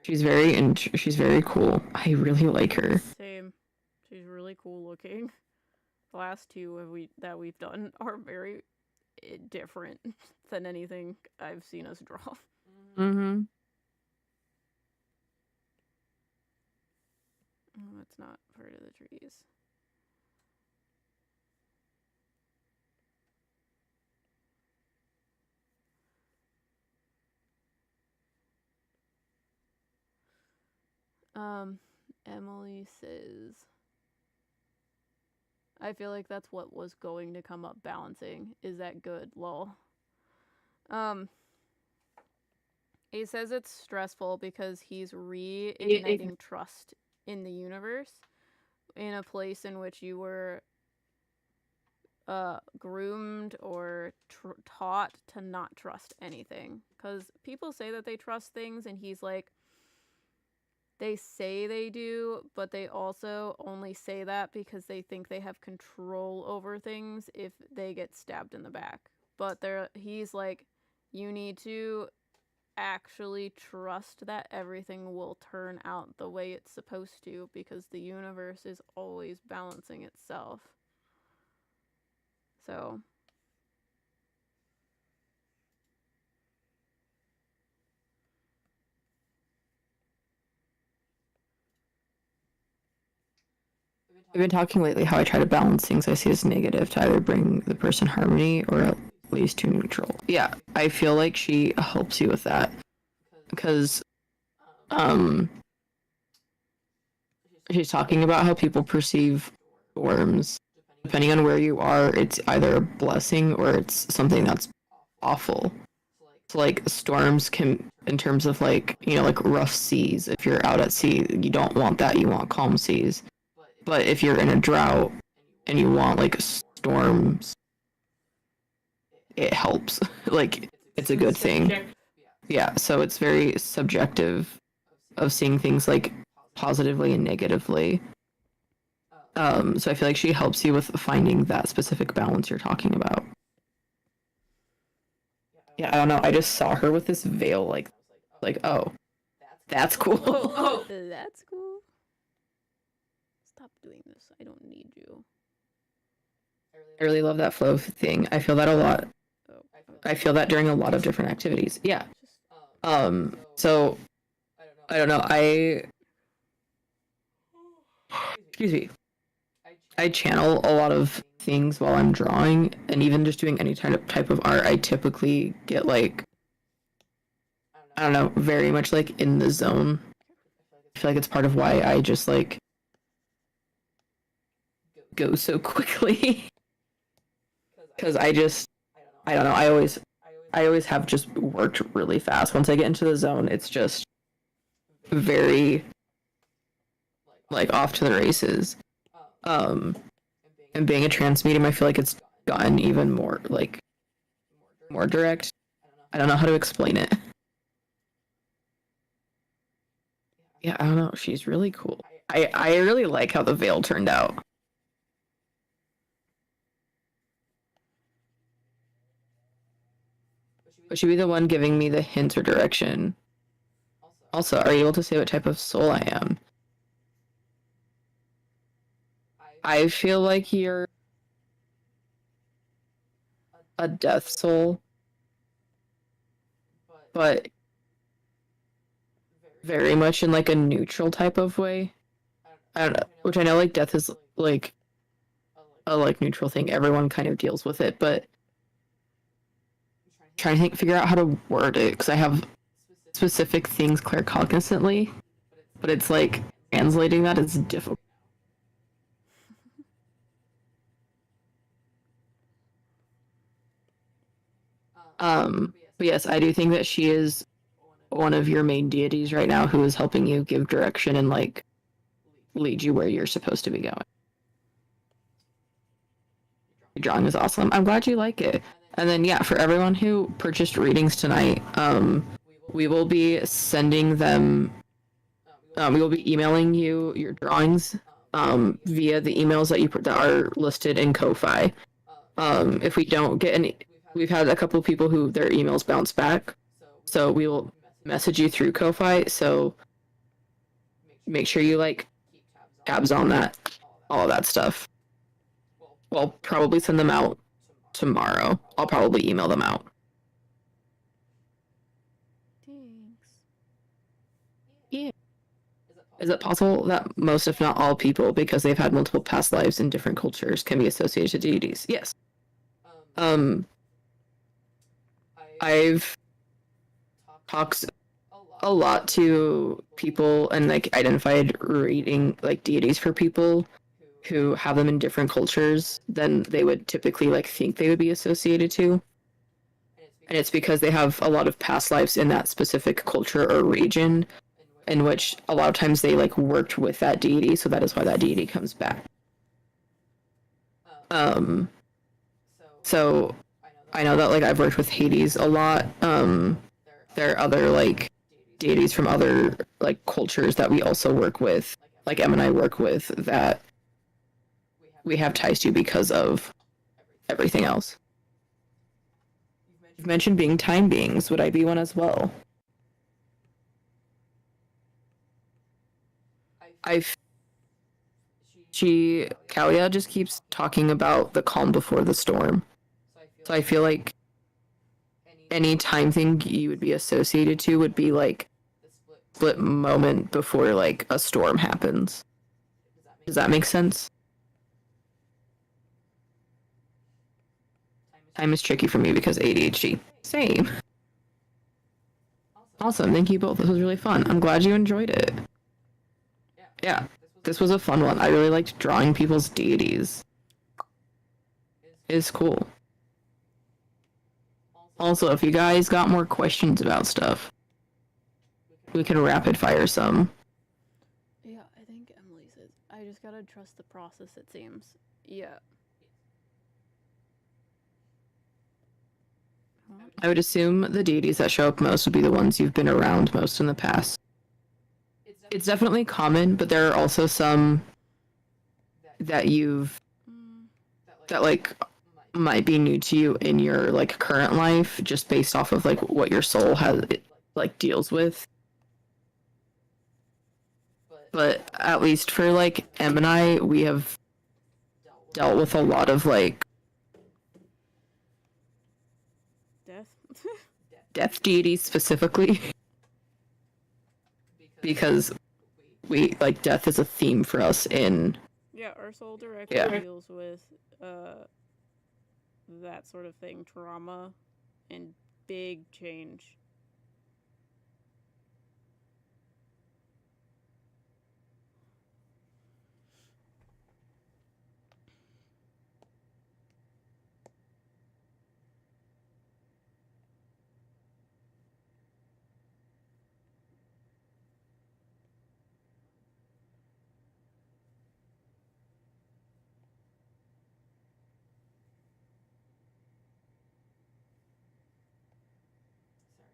She's very cool. I really like her. Same. She's really cool looking. The last two that we've done are very different than anything I've seen us draw. Mm-hmm. Oh, that's not part of the trees. Emily says, I feel like that's what was going to come up balancing. Is that good? Lol. He says it's stressful because he's reigniting trust in the universe in a place in which you were groomed or taught to not trust anything. Because people say that they trust things, and he's like, they say they do, but they also only say that because they think they have control over things if they get stabbed in the back. But he's like, you need to actually trust that everything will turn out the way it's supposed to because the universe is always balancing itself. So I've been talking lately how I try to balance things I see as negative to either bring the person harmony or at least to neutral. Yeah, I feel like she helps you with that because she's talking about how people perceive storms. Depending on where you are, it's either a blessing or it's something that's awful. So like storms can, in terms of like, you know, like rough seas, if you're out at sea, you don't want that, you want calm seas. But if you're in a drought and you want like storms, it helps. Like it's a good thing. Yeah, so it's very subjective of seeing things like positively and negatively. So I feel like she helps you with finding that specific balance you're talking about. Yeah, I don't know. I just saw her with this veil, like, oh, that's cool. Oh, that's cool. Stop doing this. I don't need you. I really love that flow thing. I feel that a lot. Oh, I feel that during a lot of different activities. Yeah. So I don't know. Excuse me. I channel a lot of things while I'm drawing, and even just doing any type of art, I typically get like, I don't know, very much like in the zone. I feel like it's part of why I just like go so quickly. Because I don't know, I always have just worked really fast. Once I get into the zone, it's just very like off to the races. And being a trans medium, I feel like it's gotten even more like more direct. I don't know how to explain it. Yeah, I don't know. She's really cool. I really like how the veil turned out. But she'd be the one giving me the hint or direction. Also, are you able to say what type of soul I am? I feel like you're a death soul, but very much in like a neutral type of way. I don't know, which I know like death is like a like neutral thing. Everyone kind of deals with it, but trying to figure out how to word it because I have specific things claircognizantly, but it's like translating that is difficult. But yes, I do think that she is one of your main deities right now who is helping you give direction and like lead you where you're supposed to be going. Your drawing is awesome. I'm glad you like it. And then yeah, for everyone who purchased readings tonight, we will be sending them. We will be emailing you your drawings via the emails that are listed in Ko-fi. If we don't get any, we've had a couple of people who their emails bounce back, so we will message you through Ko-fi. So make sure you like tabs on that, all of that stuff. We'll probably send them out tomorrow. I'll probably email them out. thanks. Yeah. Is it possible that most, if not all people, because they've had multiple past lives in different cultures, can be associated to deities? Yes. I've talked a lot to people and like identified reading like deities for people who have them in different cultures than they would typically like think they would be associated to. And it's because they have a lot of past lives in that specific culture or region in which a lot of times they like worked with that deity, so that is why that deity comes back. So I know that like I've worked with Hades a lot. There are other like deities from other like cultures that we also work with, like Em and I work with, that we have ties to because of everything else. You've mentioned being time beings. Would I be one as well? Kalia just keeps talking about the calm before the storm. So I feel like any time thing you would be associated to would be like split moment before like a storm happens. Does that make sense? Time is tricky for me because ADHD. Same. Awesome. Thank you both. This was really fun. I'm glad you enjoyed it. Yeah. this was a fun one. I really liked drawing people's deities. It's cool. Also, if you guys got more questions about stuff, we can rapid fire some. Yeah, I think Emily says, I just gotta trust the process, it seems. Yeah. I would assume the deities that show up most would be the ones you've been around most in the past. It's definitely common, but there are also some that that like might be new to you in your like current life, just based off of like what your soul has like deals with. But at least for like Em and I, we have dealt with a lot of like Death? death deities specifically, because we like death is a theme for us in Yeah, our soul directly deals with that sort of thing, trauma and big change.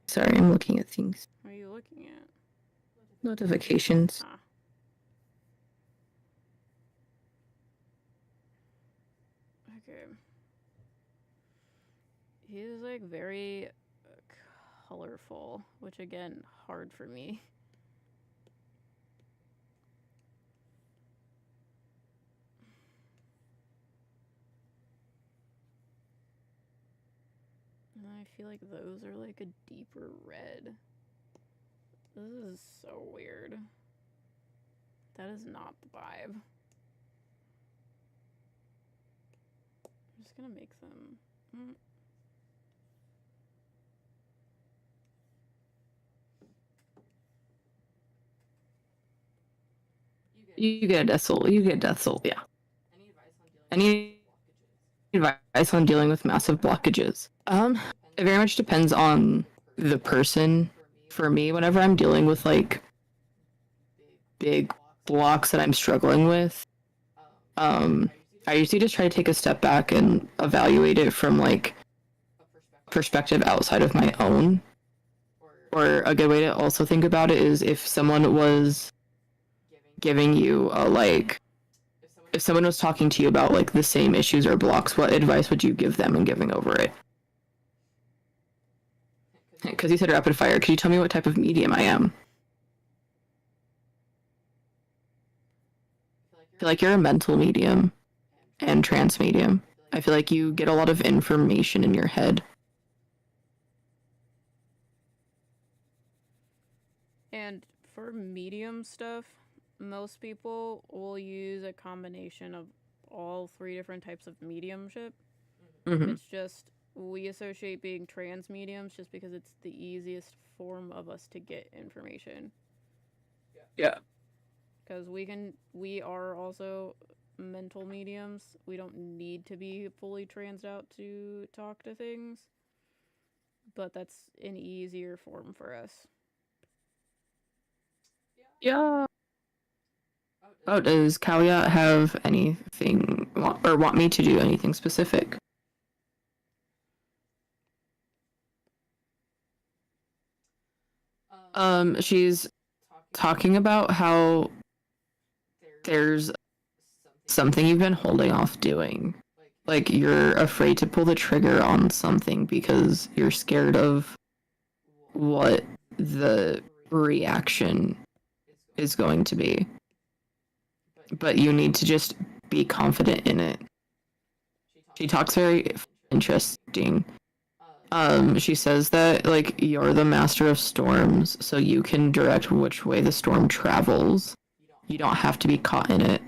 Sorry, I'm looking at things. What are you looking at? Notifications. Ah. Okay. He's like very colorful, which again, hard for me. And I feel like those are like a deeper red. This is so weird. That is not the vibe. I'm just gonna make them. You get a death soul. You get death soul. Yeah. Any advice on dealing with massive blockages? It very much depends on the person. For me, whenever I'm dealing with like big blocks that I'm struggling with, I usually just try to take a step back and evaluate it from like perspective outside of my own. Or a good way to also think about it is if someone was giving you a like, if someone was talking to you about like the same issues or blocks, what advice would you give them in giving over it? Because you said rapid fire, could you tell me what type of medium I am? I feel like you're a mental medium and trance medium. I feel like you get a lot of information in your head. And for medium stuff, most people will use a combination of all three different types of mediumship. Mm-hmm. It's just we associate being trans mediums just because it's the easiest form of us to get information. Yeah. Because we are also mental mediums. We don't need to be fully transed out to talk to things. But that's an easier form for us. Yeah. Oh, does Kalia have anything, or want me to do anything specific? She's talking about how there's something you've been holding off doing. Like, you're afraid to pull the trigger on something because you're scared of what the reaction is going to be. But you need to just be confident in it. She talks very interesting. She says that, like, you're the master of storms, so you can direct which way the storm travels. You don't have to be caught in it.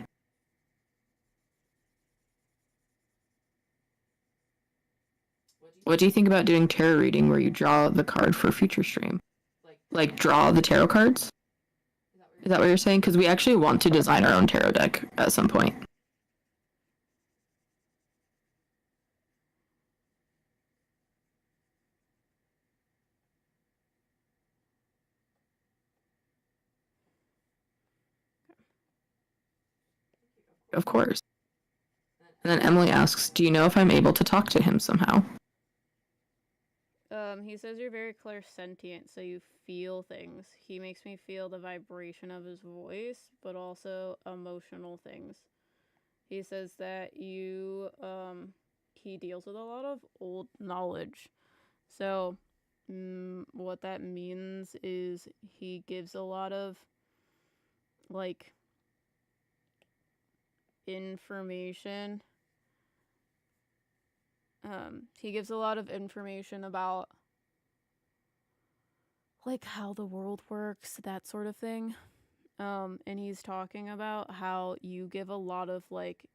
What do you think about doing tarot reading where you draw the card for future stream? Like, draw the tarot cards? Is that what you're saying? Because we actually want to design our own tarot deck at some point. Of course. And then Emily asks, do you know if I'm able to talk to him somehow? He says you're very clairsentient, so you feel things. He makes me feel the vibration of his voice, but also emotional things. He says that he deals with a lot of old knowledge. So, what that means is he gives a lot of, like, information. He gives a lot of information about, like, how the world works, that sort of thing. And he's talking about how you give a lot of, like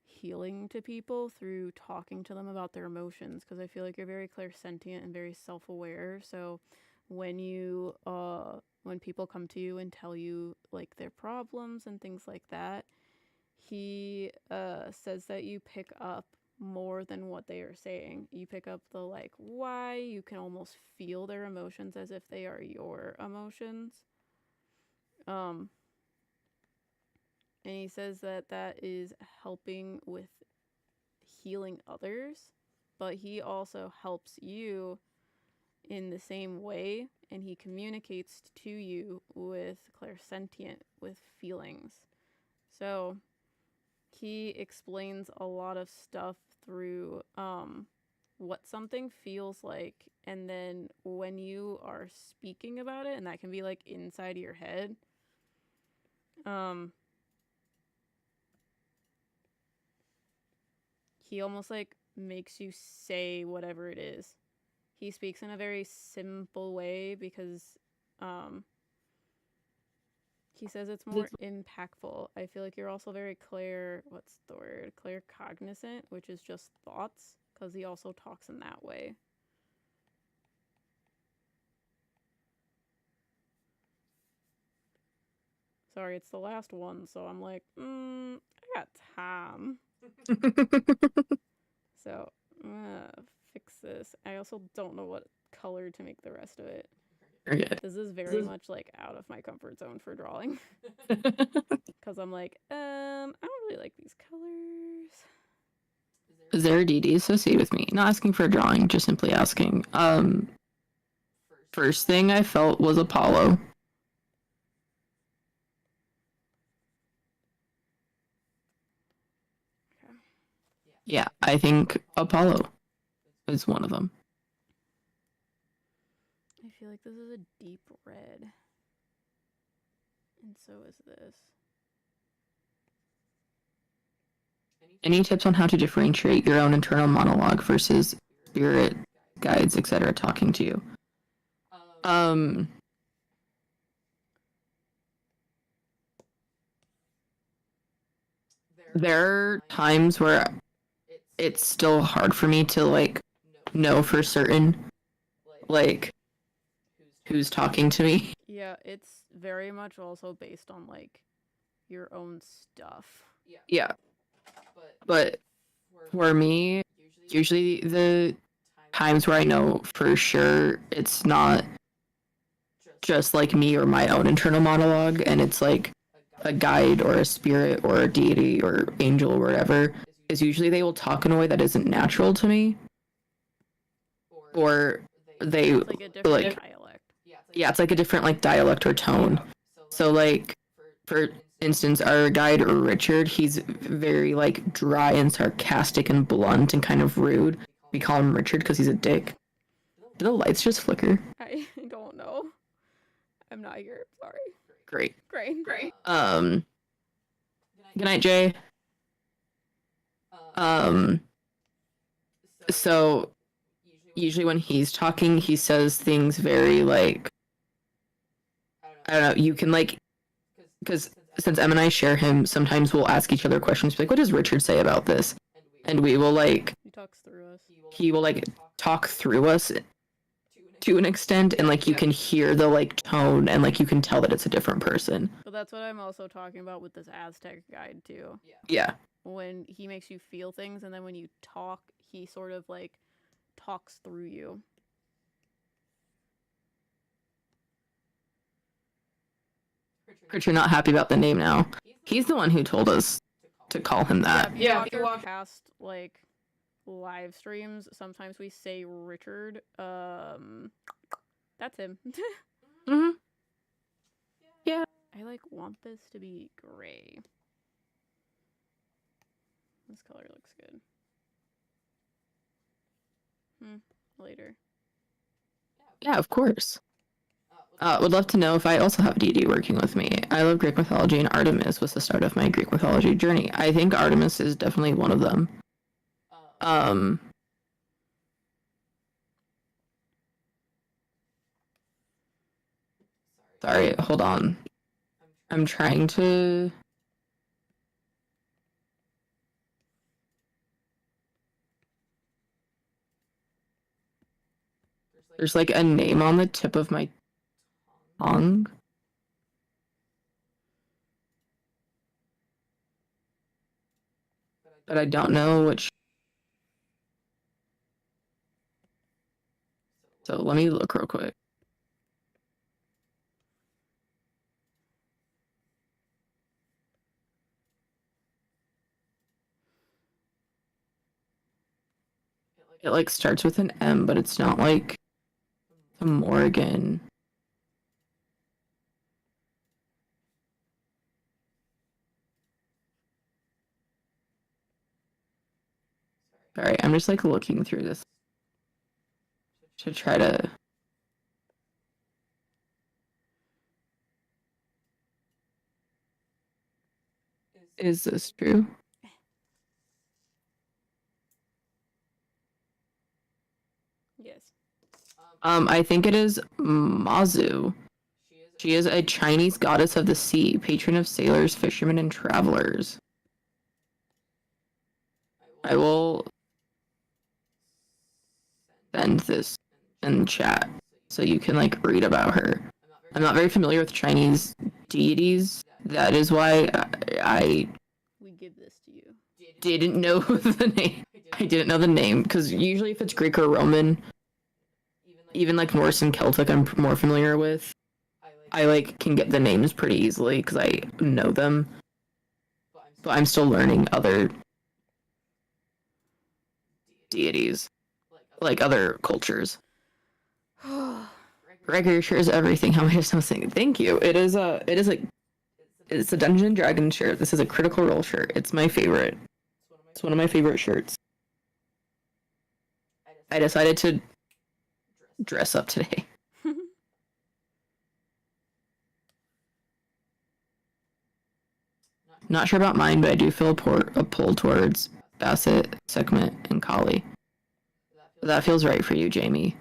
healing to people through talking to them about their emotions, because I feel like you're very clairsentient and very self-aware. So when when people come to you and tell you, like, their problems and things like that, he says that you pick up more than what they are saying. You pick up the, like, why. You can almost feel their emotions as if they are your emotions. And he says that that is helping with healing others, but he also helps you in the same way, and he communicates to you with clairsentient, with feelings. So he explains a lot of stuff through what something feels like, and then when you are speaking about it, and that can be, like, inside of your head, he almost, like, makes you say whatever it is. He speaks in a very simple way because he says it's more impactful. I feel like you're also very claircognizant, which is just thoughts, because he also talks in that way. Sorry, it's the last one, so I'm like, I got time. So, I'm gonna fix this. I also don't know what color to make the rest of it. Okay. This is very much, like, out of my comfort zone for drawing. Because I'm like, I don't really like these colors. Is there a deity associated with me? Not asking for a drawing, just simply asking. First thing I felt was Apollo. Okay. Yeah, I think Apollo is one of them. I feel like this is a deep red. And so is this. Any tips on how to differentiate your own internal monologue versus spirit guides, etc., talking to you? There are times where it's still hard for me to, like, know for certain, like, who's talking to me. Yeah, it's very much also based on, like, your own stuff. Yeah. But for me, usually the times where I know for sure it's not just, like, me or my own internal monologue, and it's, like, a guide or a spirit or a deity or angel or whatever, is usually they will talk in a way that isn't natural to me. Or they, It's like a different dialect. Yeah, it's like a different, like, dialect or tone. So, like, for instance, our guide Richard, he's very, like, dry and sarcastic and blunt and kind of rude. We call him Richard because he's a dick. Did the lights just flicker? I don't know. I'm not here. Sorry. Great. Great. Good night, Jay. So usually when he's talking, he says things very, like, I don't know, you can, like, because since Em and I share him, sometimes we'll ask each other questions, like, what does Richard say about this? And we will, like, He talks through us. he will, like, talk through us to an extent, and like you can hear the like tone, and like you can tell that it's a different person. But that's what I'm also talking about with this Aztec guide too. Yeah. When he makes you feel things, and then when you talk, he sort of like talks through you. But you're not happy about the name now. He's the one who told us to call him that. Yeah, if you walk past like live streams, sometimes we say Richard. That's him. Mm-hmm. Yeah. I like want this to be gray. This color looks good. Later. Yeah, of course. Would love to know if I also have deity working with me. I love Greek mythology, and Artemis was the start of my Greek mythology journey. I think Artemis is definitely one of them. Sorry, hold on. I'm trying to... There's like a name on the tip of my tongue. But I don't know which. So let me look real quick. It like starts with an M, but it's not like the Morgan. Sorry, I'm just like looking through this to try to. Is this true? Yes. I think it is Mazu. She is a Chinese goddess of the sea, patron of sailors, fishermen, and travelers. I will send this in chat so you can like read about her. I'm not very familiar with Chinese deities. That is why I We give this to you. didn't know the name. I didn't know the name because usually if it's Greek or Roman, even like Norse and Celtic, I'm more familiar with. I like can get the names pretty easily because I know them. But I'm still learning other deities, like other cultures. Gregor shares everything. How am I just not saying thank you? It's a Dungeons and Dragons shirt. This is a Critical Role shirt. It's my favorite. It's one of my favorite shirts. I decided to dress up today. Not sure about mine, but I do feel a pull towards Bassett, Sekhmet, and Kali. That feels right for you, Jamie.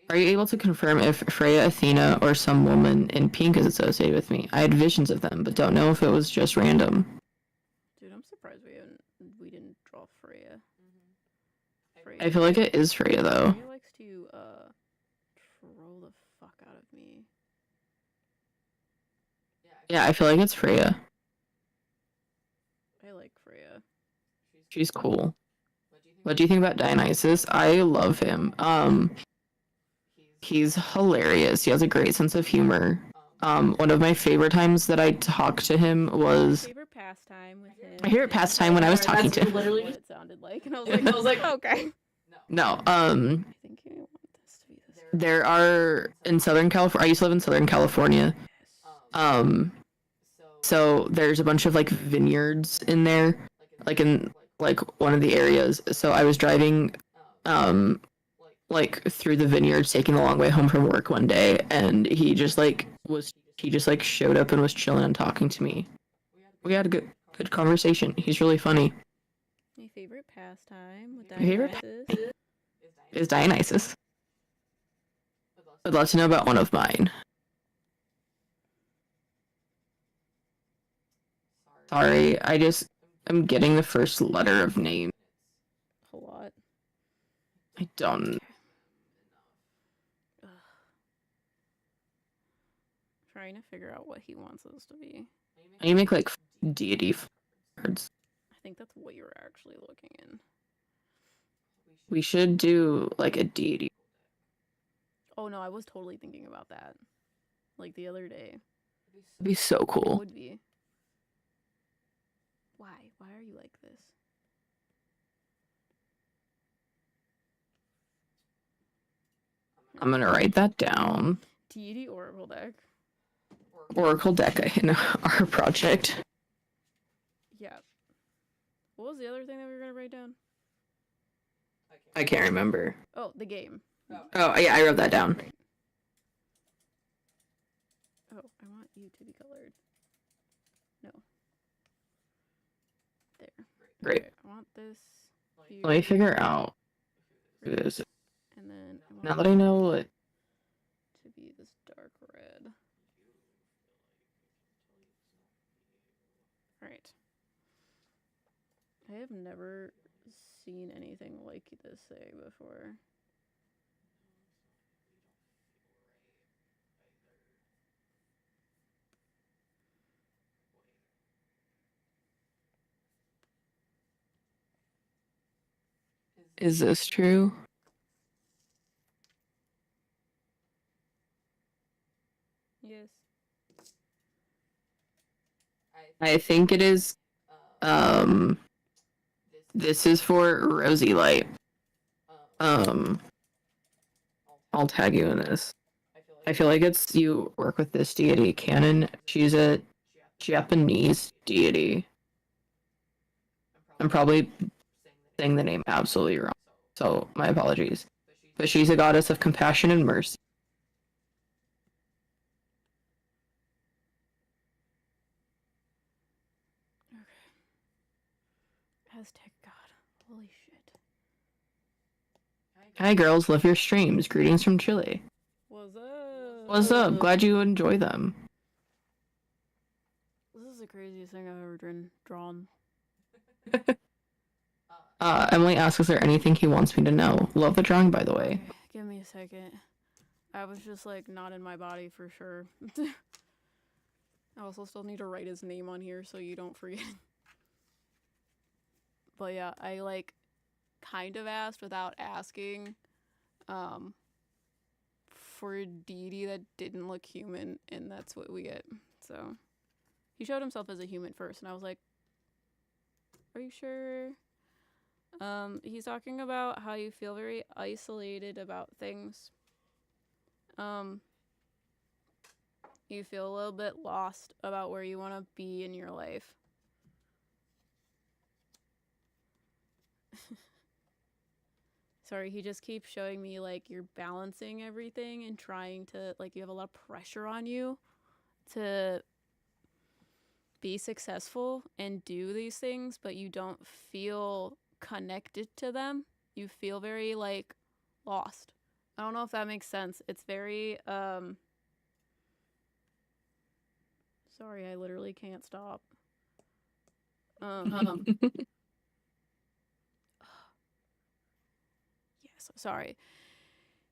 Are you able to confirm if Freya, Athena, or some woman in pink is associated with me? I had visions of them, but don't know if it was just random. Dude, I'm surprised we didn't draw Freya. Freya. I feel like it is Freya, though. Freya likes to troll the fuck out of me. Yeah, I feel like it's Freya. I like Freya. She's cool. What do you think about Dionysus? I love him. He's hilarious. He has a great sense of humor. One of my favorite times that I talked to him was Favorite pastime with him. my favorite pastime when I was talking to him. Literally what it sounded like, and I was like, okay. No, I think you want this to be this. there are in Southern California. I used to live in Southern California. So there's a bunch of like vineyards in there, like in like one of the areas. So I was driving, like through the vineyards, taking the long way home from work one day, and he just showed up and was chilling and talking to me. We had a good conversation. He's really funny. My favorite pastime with My favorite Dionysus is Dionysus. I'd love to know about one of mine. Sorry, I'm getting the first letter of name. a lot. I don't. trying to figure out what he wants us to be. You make like deity cards. I think that's what you're actually looking in. We should do like a deity. Oh no, I was totally thinking about that. Like the other day. It'd be so It cool. would be. Why? Why are you like this? I'm gonna write that down. Deity Oracle deck. Oracle deck in our project. Yeah. What was the other thing that we were gonna write down? I can't remember. Oh, the game. Oh yeah, I wrote that down. Right. Oh, I want you to be colored. No. There. Great. Okay, I want this. Let me figure out who it is. And then I want Now that I know what. to be this dark red. Alright. I have never seen anything like this say before. Is this true? Yes. I think it is. This is for Rosie Light. I'll tag you in this. I feel like it's you work with this deity, Canon. She's a Japanese deity. I'm probably saying the name absolutely wrong, so my apologies. But she's a goddess of compassion and mercy. Aztec god. Holy shit. Hi girls, love your streams. Greetings from Chile. What's up? What's up? Glad you enjoy them. This is the craziest thing I've ever drawn. Emily asks, is there anything he wants me to know? Love the drawing, by the way. Okay, give me a second. I was just like not in my body for sure. I also still need to write his name on here so you don't forget. But yeah, I like kind of asked without asking for a deity that didn't look human, and that's what we get. So he showed himself as a human first, and I was like, are you sure? He's talking about how you feel very isolated about things. You feel a little bit lost about where you want to be in your life. Sorry, he just keeps showing me like you're balancing everything and trying to, like, you have a lot of pressure on you to be successful and do these things, but you don't feel connected to them. You feel very like lost. I don't know if that makes sense. It's very sorry, I literally can't stop. Yes, sorry.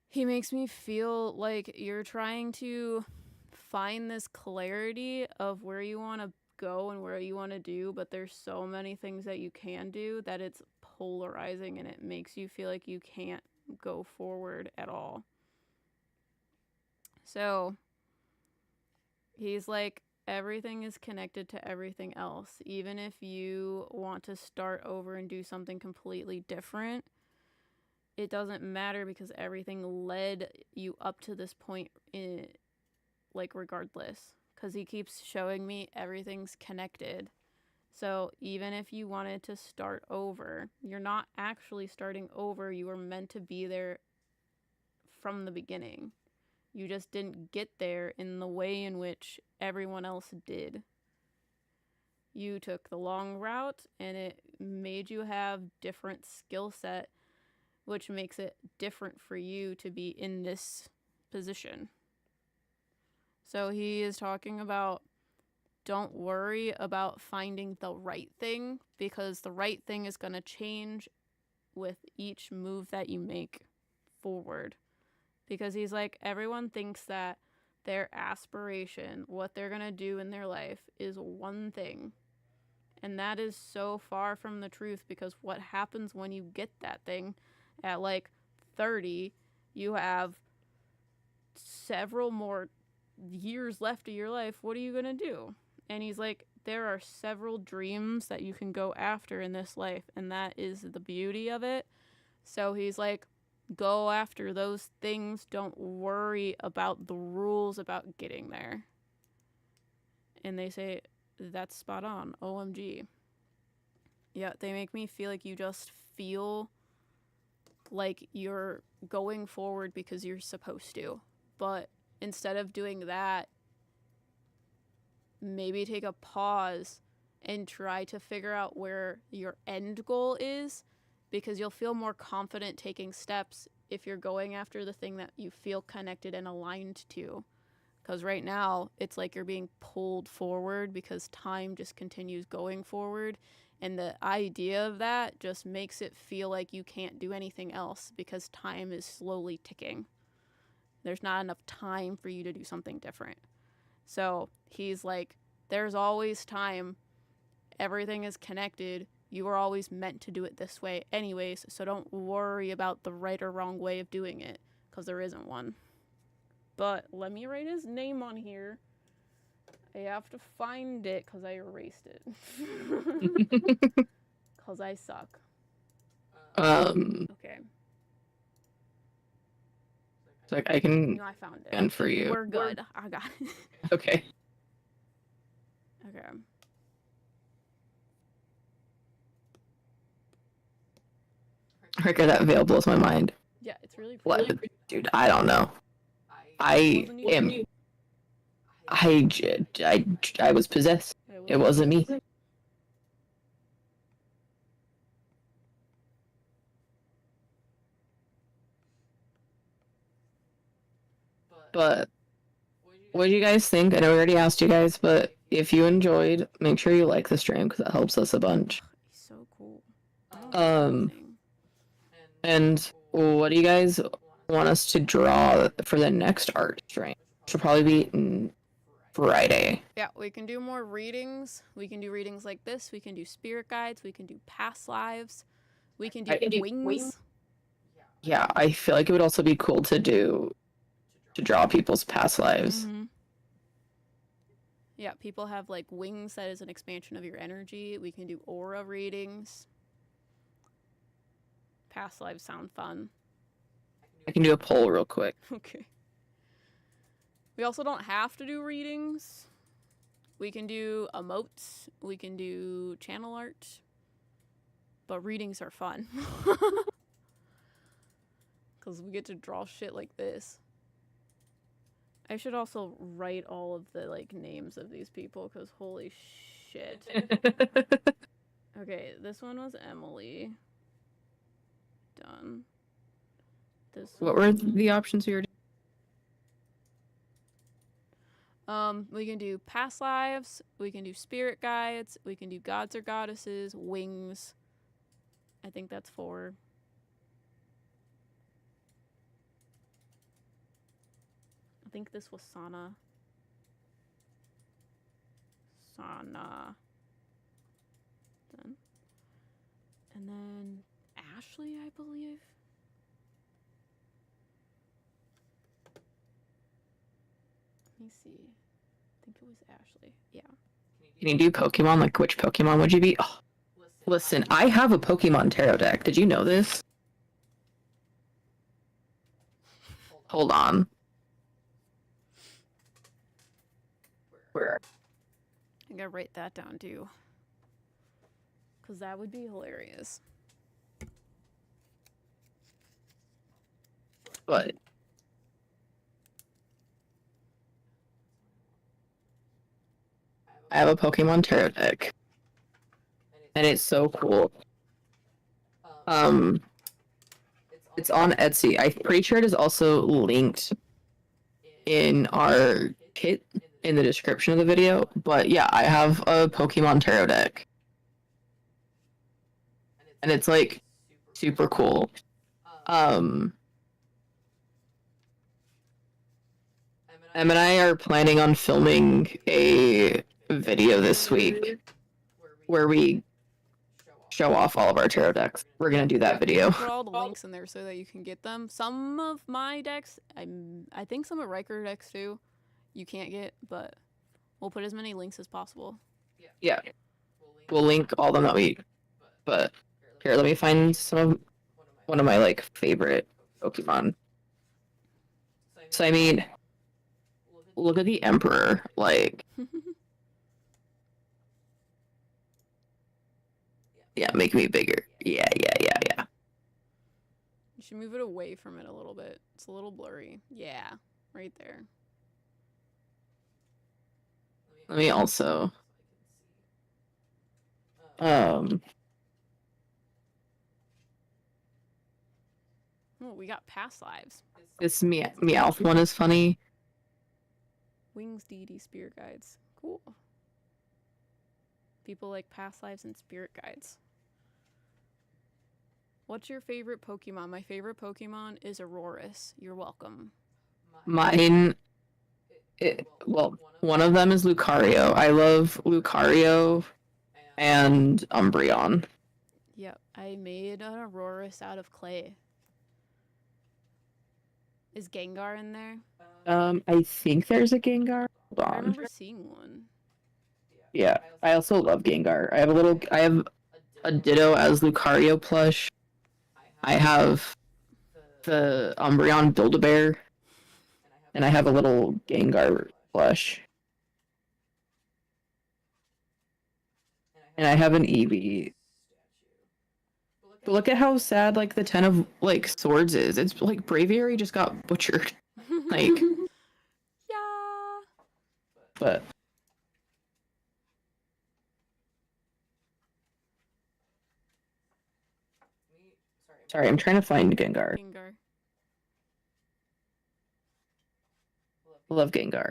He makes me feel like you're trying to find this clarity of where you want to go and where you want to do, but there's so many things that you can do that it's polarizing and it makes you feel like you can't go forward at all. So he's like, everything is connected to everything else. Even if you want to start over and do something completely different, it doesn't matter because everything led you up to this point, like, regardless. Because he keeps showing me everything's connected. So even if you wanted to start over, you're not actually starting over. You were meant to be there from the beginning. You just didn't get there in the way in which everyone else did. You took the long route and it made you have different skill set, which makes it different for you to be in this position. So he is talking about, don't worry about finding the right thing, because the right thing is going to change with each move that you make forward. Because he's like, everyone thinks that their aspiration, what they're going to do in their life, is one thing. And that is so far from the truth, because what happens when you get that thing at like 30, you have several more years left of your life. What are you going to do? And he's like, there are several dreams that you can go after in this life, and that is the beauty of it. So he's like, go after those things. Don't worry about the rules about getting there. And they say, that's spot on. OMG. Yeah, they make me feel like you just feel like you're going forward because you're supposed to. But instead of doing that, maybe take a pause and try to figure out where your end goal is, because you'll feel more confident taking steps if you're going after the thing that you feel connected and aligned to. Because right now, it's like you're being pulled forward because time just continues going forward. And the idea of that just makes it feel like you can't do anything else because time is slowly ticking. There's not enough time for you to do something different. So he's like, there's always time. Everything is connected. You were always meant to do it this way anyways, so don't worry about the right or wrong way of doing it, because there isn't one. But let me write his name on here. I have to find it because I erased it. Because I suck. Okay. It's like I can No, I found it. and for you. We're good. I got it. Okay. Okay. Ricker, that veil blows my mind. Yeah, it's really What? pretty. Dude, I don't know. I was possessed. It wasn't me. But what do you guys think? I know we already asked you guys, but if you enjoyed, make sure you like the stream because that helps us a bunch. He's so cool. And what do you guys want us to draw for the next art stream? Should probably be Friday. Yeah, we can do more readings. We can do readings like this. We can do spirit guides. We can do past lives. We can do wings. Yeah, I feel like it would also be cool to draw people's past lives. Mm-hmm. Yeah, people have like wings that is an expansion of your energy. We can do aura readings. Past lives sound fun. I can do a poll real quick. Okay. We also don't have to do readings. We can do emotes. We can do channel art. But readings are fun. Because we get to draw shit like this. I should also write all of the like names of these people because holy shit. Okay, this one was Emily. Done. What were the options we were we can do past lives, we can do spirit guides, we can do gods or goddesses, wings. I think that's 4. I think this was Sana. Done. And then Ashley, I believe. Let me see. I think it was Ashley. Yeah. Can you do Pokemon? Like, which Pokemon would you be? Oh, listen, I have a Pokemon tarot deck. Did you know this? Hold on. Where? I gotta write that down too. Because that would be hilarious. What? I have a Pokemon tarot deck. And it's so cool. It's on Etsy. I'm pretty sure it is also linked in our kit in the description of the video. But yeah, I have a Pokemon tarot deck. And it's like super cool. Em and I are planning on filming a video this week where we show off all of our tarot decks. We're gonna do that video. Put all the links in there so that you can get them. Some of my decks, I think some of Riker decks too, you can't get, but we'll put as many links as possible. Yeah, we'll link all of them that we. But here, let me find one of my like favorite Pokemon. So I mean, look at the Emperor, like. Yeah, make me bigger. Yeah. You should move it away from it a little bit. It's a little blurry. Yeah, right there. Let me also. Oh, we got past lives. this Meowth one is funny. Wings, Deity, spirit guides. Cool. People like past lives and spirit guides. What's your favorite Pokemon? My favorite Pokemon is Aurorus. You're welcome. Mine. Well, one of them is Lucario. I love Lucario and Umbreon. Yep, I made an Aurorus out of clay. Is Gengar in there? I think there's a Gengar. Hold I on. remember seeing one. Yeah, I also love Gengar. I have a Ditto as Lucario plush. I have the Umbreon Build-A-Bear, and I have a little Gengar plush. And I have an Eevee. But look at how sad like the 10 of like swords is. It's like Braviary just got butchered. Like, yeah. but sorry, I'm trying to find Gengar. Gengar. Love Gengar.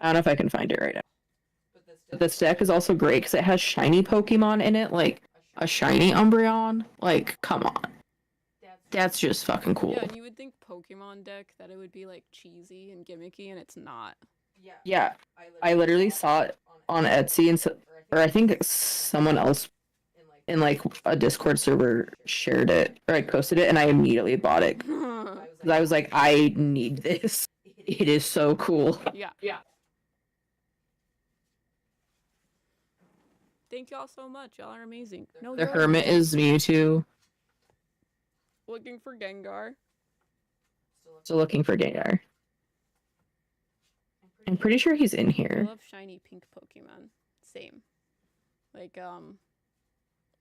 I don't know if I can find it right now. But this deck is also great because it has shiny Pokemon in it, like a shiny Umbreon. Like, come on. That's just fucking cool. Yeah, and you would think Pokemon deck that it would be like cheesy and gimmicky, and it's not. Yeah, I literally saw it on Etsy, or I think someone else in like a Discord server shared it, or I posted it, and I immediately bought it. 'Cause I was like, I need this. It is so cool. Yeah. Thank y'all so much. Y'all are amazing. No, The you're Hermit is Mewtwo. looking for Gengar. Still looking for Gengar. I'm pretty sure he's in I here. love shiny pink Pokemon. Same. Like,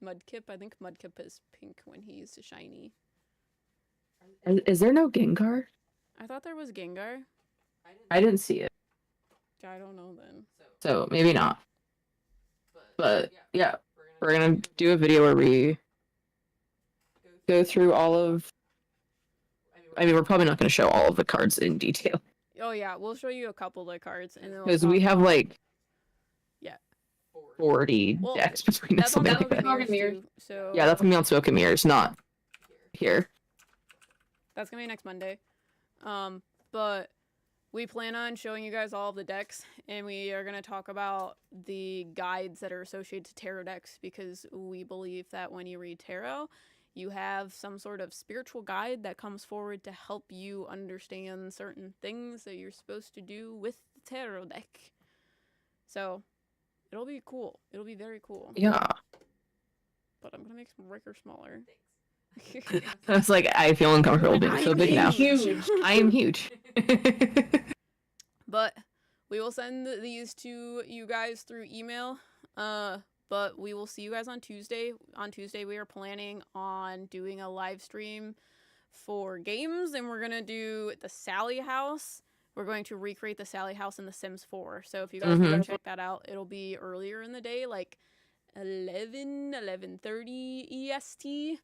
Mudkip. I think Mudkip is pink when he's shiny. Is there no Gengar? I thought there was Gengar. I didn't see it. I don't know then. So maybe not. But yeah, we're gonna do a video where we go through all of. I mean, we're probably not gonna show all of the cards in detail Oh yeah, we'll show you a couple of the cards, and then because we have like Yeah. 40 Well, decks between us. that's on something like Smoke and that. Mirrors too. So Yeah, that's gonna be on Smoke and Mirrors, not here. that's gonna be next Monday. But we plan on showing you guys all of the decks, and we are gonna talk about the guides that are associated to tarot decks because we believe that when you read tarot, you have some sort of spiritual guide that comes forward to help you understand certain things that you're supposed to do with the tarot deck. So it'll be cool. It'll be very cool. Yeah. But I'm gonna make some Riker smaller. I was like, I feel uncomfortable being so big now. huge. I am huge. But we will send these to you guys through email. But we will see you guys on Tuesday. On Tuesday, we are planning on doing a live stream for games, and we're gonna do the Sally House. We're going to recreate the Sally House in The Sims 4. So if you guys want to check that out, it'll be earlier in the day, like 11:30 EST.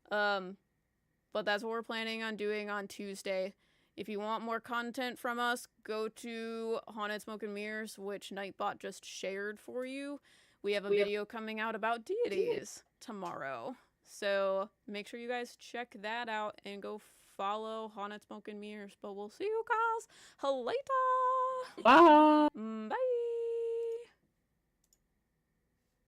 But that's what we're planning on doing on Tuesday. If you want more content from us, go to Haunted Smoke and Mirrors, which Nightbot just shared for you. we have a video coming out about deities tomorrow. So make sure you guys check that out and go follow Haunted Smoke and Mirrors. But we'll see you guys later. Bye. Bye.